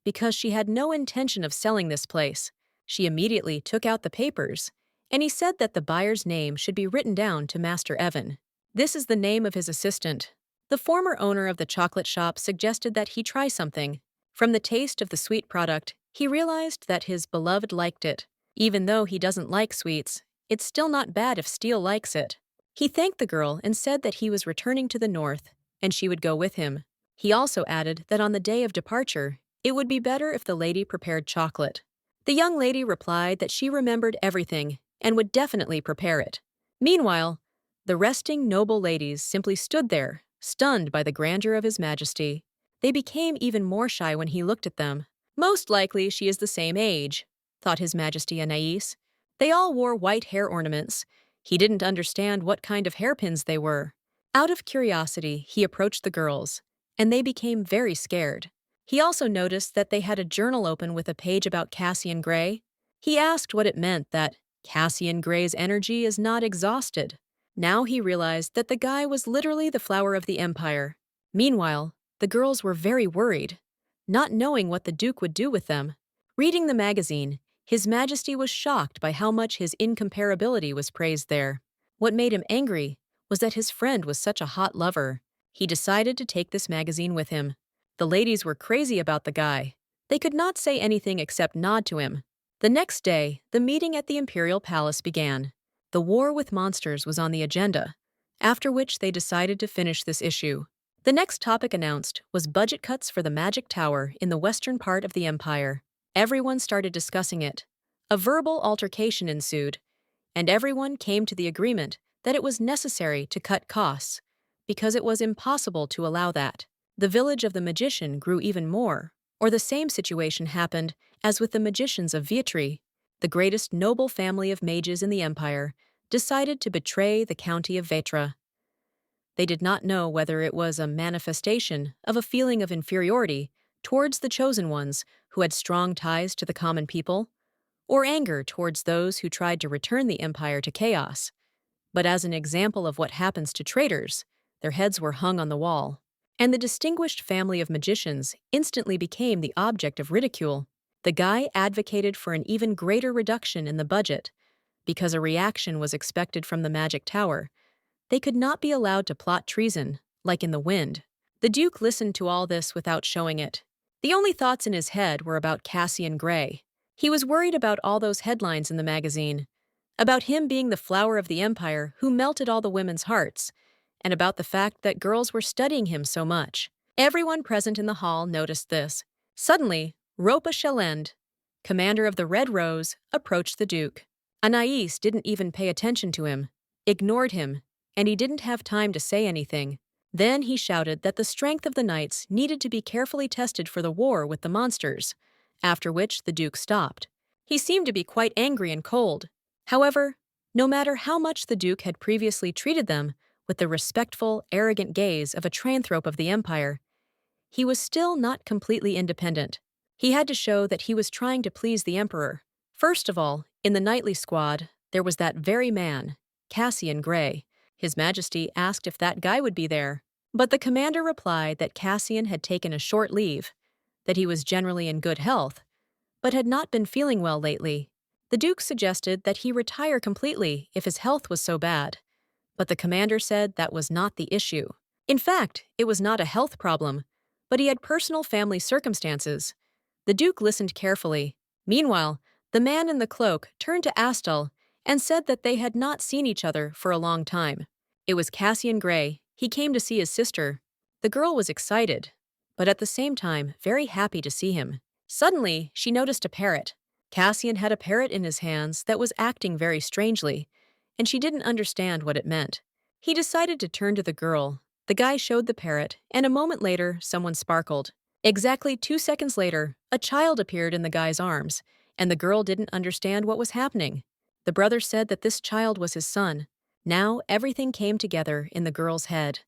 because she had no intention of selling this place. She immediately took out the papers, and he said that the buyer's name should be written down to Master Evan. This is the name of his assistant. The former owner of the chocolate shop suggested that he try something. From the taste of the sweet product, he realized that his beloved liked it. Even though he doesn't like sweets, it's still not bad if Steele likes it. He thanked the girl and said that he was returning to the north, and she would go with him. He also added that on the day of departure, it would be better if the lady prepared chocolate. The young lady replied that she remembered everything and would definitely prepare it. Meanwhile, the resting noble ladies simply stood there, stunned by the grandeur of His Majesty. They became even more shy when he looked at them. Most likely she is the same age, thought His Majesty Anais. They all wore white hair ornaments. He didn't understand what kind of hairpins they were. Out of curiosity, he approached the girls, and they became very scared. He also noticed that they had a journal open with a page about Cassian Gray. He asked what it meant that Cassian Gray's energy is not exhausted. Now he realized that the guy was literally the flower of the empire. Meanwhile, the girls were very worried, not knowing what the Duke would do with them. Reading the magazine, His Majesty was shocked by how much his incomparability was praised there. What made him angry was that his friend was such a hot lover. He decided to take this magazine with him. The ladies were crazy about the guy. They could not say anything except nod to him. The next day, the meeting at the Imperial Palace began. The war with monsters was on the agenda, after which they decided to finish this issue. The next topic announced was budget cuts for the Magic Tower in the western part of the Empire. Everyone started discussing it. A verbal altercation ensued, and everyone came to the agreement that it was necessary to cut costs, because it was impossible to allow that. The village of the magician grew even more, or the same situation happened as with the magicians of Vietri. The greatest noble family of mages in the empire decided to betray the county of Vetra. They did not know whether it was a manifestation of a feeling of inferiority towards the chosen ones who had strong ties to the common people, or anger towards those who tried to return the empire to chaos. But as an example of what happens to traitors, their heads were hung on the wall, and the distinguished family of magicians instantly became the object of ridicule. The guy advocated for an even greater reduction in the budget, because a reaction was expected from the Magic Tower. They could not be allowed to plot treason, like in the wind. The Duke listened to all this without showing it. The only thoughts in his head were about Cassian Gray. He was worried about all those headlines in the magazine, about him being the flower of the empire who melted all the women's hearts, and about the fact that girls were studying him so much. Everyone present in the hall noticed this. Suddenly, Ropa Shelend, commander of the Red Rose, approached the Duke. Anais didn't even pay attention to him, ignored him, and he didn't have time to say anything. Then he shouted that the strength of the knights needed to be carefully tested for the war with the monsters, after which the Duke stopped. He seemed to be quite angry and cold. However, no matter how much the Duke had previously treated them with the respectful, arrogant gaze of a tranthrope of the empire, he was still not completely independent. He had to show that he was trying to please the emperor. First of all, in the knightly squad, there was that very man, Cassian Gray. His Majesty asked if that guy would be there, but the commander replied that Cassian had taken a short leave, that he was generally in good health, but had not been feeling well lately. The Duke suggested that he retire completely if his health was so bad, but the commander said that was not the issue. In fact, it was not a health problem, but he had personal family circumstances. The Duke listened carefully. Meanwhile, the man in the cloak turned to Astal and said that they had not seen each other for a long time. It was Cassian Gray. He came to see his sister. The girl was excited, but at the same time very happy to see him. Suddenly, she noticed a parrot. Cassian had a parrot in his hands that was acting very strangely, and she didn't understand what it meant. He decided to turn to the girl. The guy showed the parrot, and a moment later, someone sparkled. Exactly 2 seconds later, a child appeared in the guy's arms, and the girl didn't understand what was happening. The brother said that this child was his son. Now everything came together in the girl's head.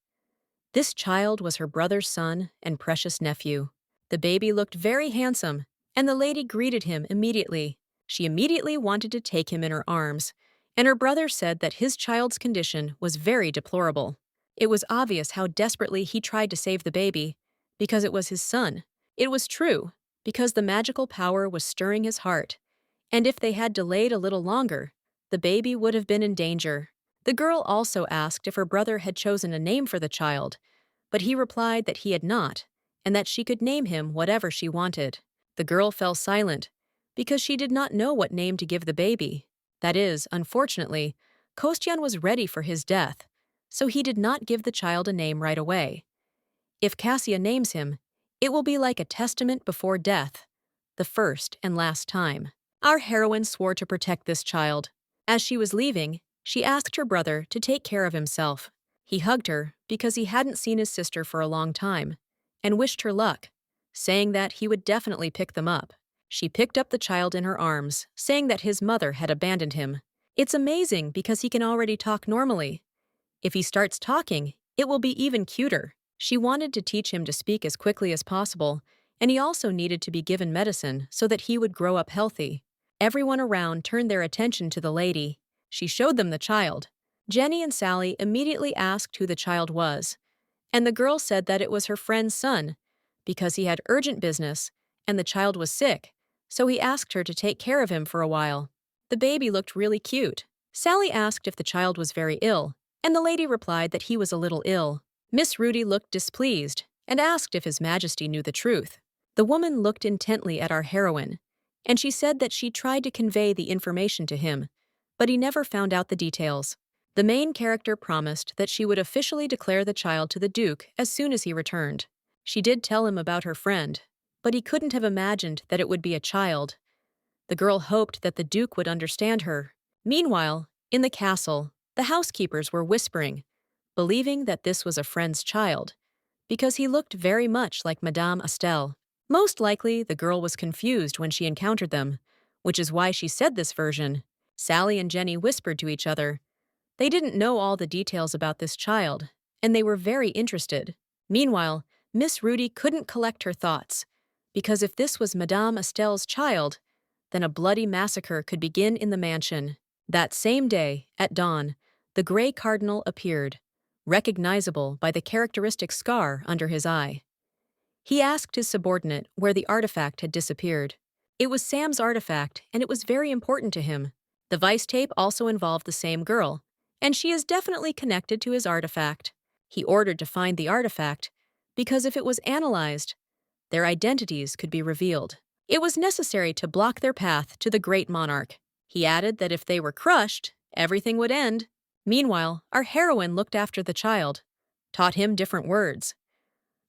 This child was her brother's son and precious nephew. The baby looked very handsome, and the lady greeted him immediately. She immediately wanted to take him in her arms, and her brother said that his child's condition was very deplorable. It was obvious how desperately he tried to save the baby, because it was his son. It was true, because the magical power was stirring his heart, and if they had delayed a little longer, the baby would have been in danger. The girl also asked if her brother had chosen a name for the child, but he replied that he had not, and that she could name him whatever she wanted. The girl fell silent, because she did not know what name to give the baby. That is, unfortunately, Kostian was ready for his death, so he did not give the child a name right away. If Cassia names him, it will be like a testament before death, the first and last time. Our heroine swore to protect this child. As she was leaving, she asked her brother to take care of himself. He hugged her because he hadn't seen his sister for a long time, and wished her luck, saying that he would definitely pick them up. She picked up the child in her arms, saying that his mother had abandoned him. It's amazing because he can already talk normally. If he starts talking, it will be even cuter. She wanted to teach him to speak as quickly as possible, and he also needed to be given medicine so that he would grow up healthy. Everyone around turned their attention to the lady. She showed them the child. Jenny and Sally immediately asked who the child was, and the girl said that it was her friend's son, because he had urgent business, and the child was sick, so he asked her to take care of him for a while. The baby looked really cute. Sally asked if the child was very ill, and the lady replied that he was a little ill. Miss Rudy looked displeased and asked if His Majesty knew the truth. The woman looked intently at our heroine, and she said that she tried to convey the information to him, but he never found out the details. The main character promised that she would officially declare the child to the Duke as soon as he returned. She did tell him about her friend, but he couldn't have imagined that it would be a child. The girl hoped that the Duke would understand her. Meanwhile, in the castle, the housekeepers were whispering, believing that this was a friend's child, because he looked very much like Madame Estelle. Most likely, the girl was confused when she encountered them, which is why she said this version. Sally and Jenny whispered to each other. They didn't know all the details about this child, and they were very interested. Meanwhile, Miss Rudy couldn't collect her thoughts, because if this was Madame Estelle's child, then a bloody massacre could begin in the mansion. That same day, at dawn, the Grey Cardinal appeared, recognizable by the characteristic scar under his eye. He asked his subordinate where the artifact had disappeared. It was Sam's artifact, and it was very important to him. The vice tape also involved the same girl, and she is definitely connected to his artifact. He ordered to find the artifact, because if it was analyzed, their identities could be revealed. It was necessary to block their path to the great monarch. He added that if they were crushed, everything would end. Meanwhile, our heroine looked after the child, taught him different words.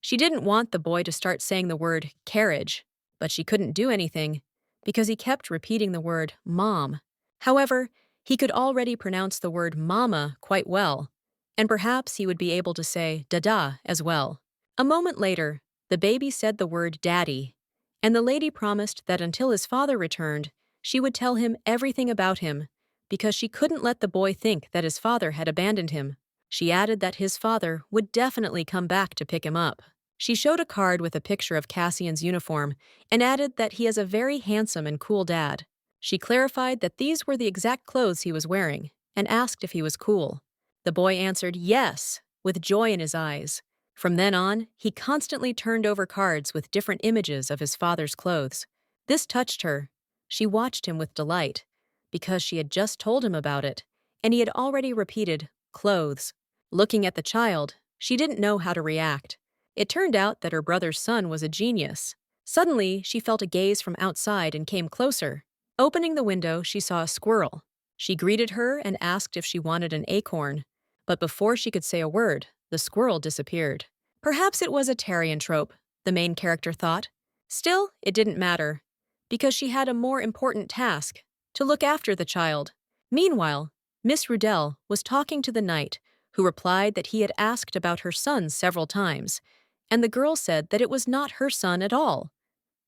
She didn't want the boy to start saying the word carriage, but she couldn't do anything because he kept repeating the word mom. However, he could already pronounce the word mama quite well, and perhaps he would be able to say dada as well. A moment later, the baby said the word daddy, and the lady promised that until his father returned, she would tell him everything about him, because she couldn't let the boy think that his father had abandoned him. She added that his father would definitely come back to pick him up. She showed a card with a picture of Cassian's uniform and added that he is a very handsome and cool dad. She clarified that these were the exact clothes he was wearing and asked if he was cool. The boy answered yes, with joy in his eyes. From then on, he constantly turned over cards with different images of his father's clothes. This touched her. She watched him with delight, because she had just told him about it, and he had already repeated, clothes. Looking at the child, she didn't know how to react. It turned out that her brother's son was a genius. Suddenly, she felt a gaze from outside and came closer. Opening the window, she saw a squirrel. She greeted her and asked if she wanted an acorn. But before she could say a word, the squirrel disappeared. Perhaps it was a Tarian trope, the main character thought. Still, it didn't matter, because she had a more important task, to look after the child. Meanwhile, Miss Rudell was talking to the knight, who replied that he had asked about her son several times, and the girl said that it was not her son at all.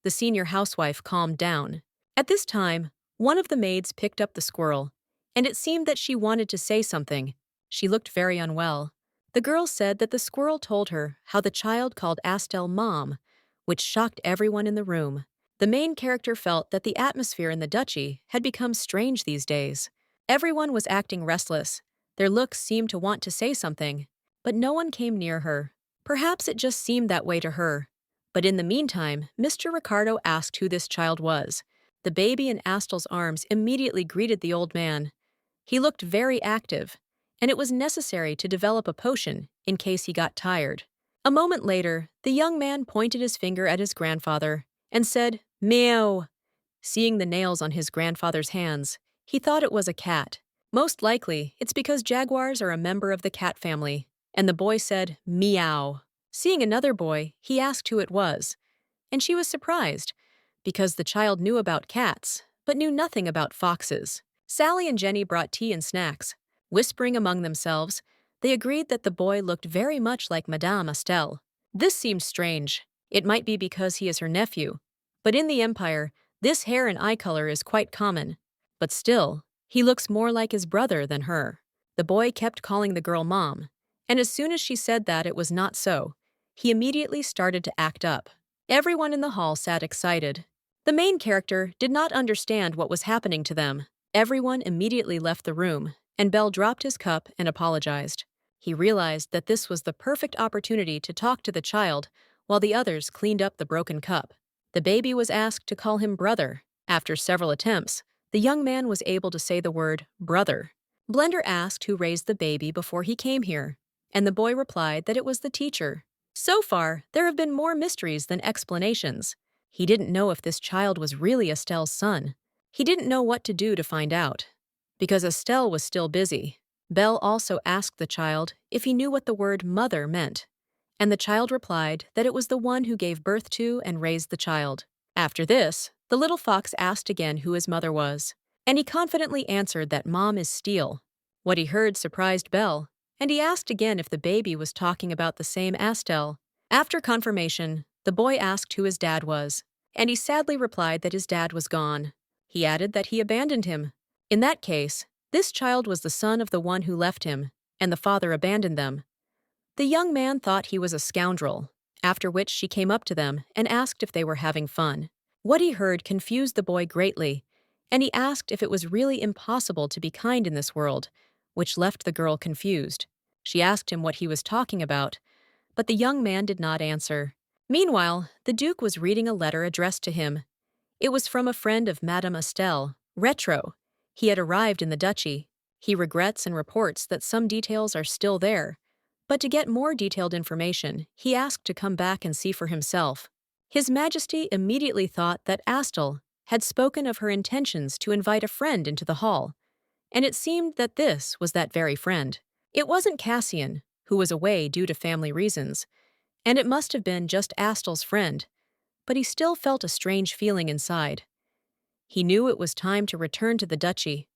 The senior housewife calmed down. At this time, one of the maids picked up the squirrel, and it seemed that she wanted to say something. She looked very unwell. The girl said that the squirrel told her how the child called Astel Mom, which shocked everyone in the room. The main character felt that the atmosphere in the duchy had become strange these days. Everyone was acting restless. Their looks seemed to want to say something, but no one came near her. Perhaps it just seemed that way to her. But in the meantime, Mr. Ricardo asked who this child was. The baby in Astel's arms immediately greeted the old man. He looked very active, and it was necessary to develop a potion in case he got tired. A moment later, the young man pointed his finger at his grandfather and said, meow. Seeing the nails on his grandfather's hands, he thought it was a cat. Most likely, it's because jaguars are a member of the cat family, and the boy said, meow. Seeing another boy, he asked who it was, and she was surprised, because the child knew about cats, but knew nothing about foxes. Sally and Jenny brought tea and snacks. Whispering among themselves, they agreed that the boy looked very much like Madame Estelle. This seemed strange. It might be because he is her nephew, but in the Empire, this hair and eye color is quite common. But still, he looks more like his brother than her. The boy kept calling the girl Mom, and as soon as she said that it was not so, he immediately started to act up. Everyone in the hall sat excited. The main character did not understand what was happening to them. Everyone immediately left the room, and Bell dropped his cup and apologized. He realized that this was the perfect opportunity to talk to the child while the others cleaned up the broken cup. The baby was asked to call him brother. After several attempts, the young man was able to say the word brother. Blender asked who raised the baby before he came here, and the boy replied that it was the teacher. So far, there have been more mysteries than explanations. He didn't know if this child was really Estelle's son. He didn't know what to do to find out. Because Estelle was still busy, Belle also asked the child if he knew what the word mother meant, and the child replied that it was the one who gave birth to and raised the child. After this, the little fox asked again who his mother was, and he confidently answered that Mom is Steel. What he heard surprised Belle, and he asked again if the baby was talking about the same Estelle. After confirmation, the boy asked who his dad was, and he sadly replied that his dad was gone. He added that he abandoned him. In that case, this child was the son of the one who left him, and the father abandoned them. The young man thought he was a scoundrel, after which she came up to them and asked if they were having fun. What he heard confused the boy greatly, and he asked if it was really impossible to be kind in this world, which left the girl confused. She asked him what he was talking about, but the young man did not answer. Meanwhile, the Duke was reading a letter addressed to him. It was from a friend of Madame Estelle, Retro. He had arrived in the duchy. He regrets and reports that some details are still there, but to get more detailed information, he asked to come back and see for himself. His Majesty immediately thought that Astelle had spoken of her intentions to invite a friend into the hall, and it seemed that this was that very friend. It wasn't Cassian, who was away due to family reasons, and it must have been just Astelle's friend, but he still felt a strange feeling inside. He knew it was time to return to the duchy.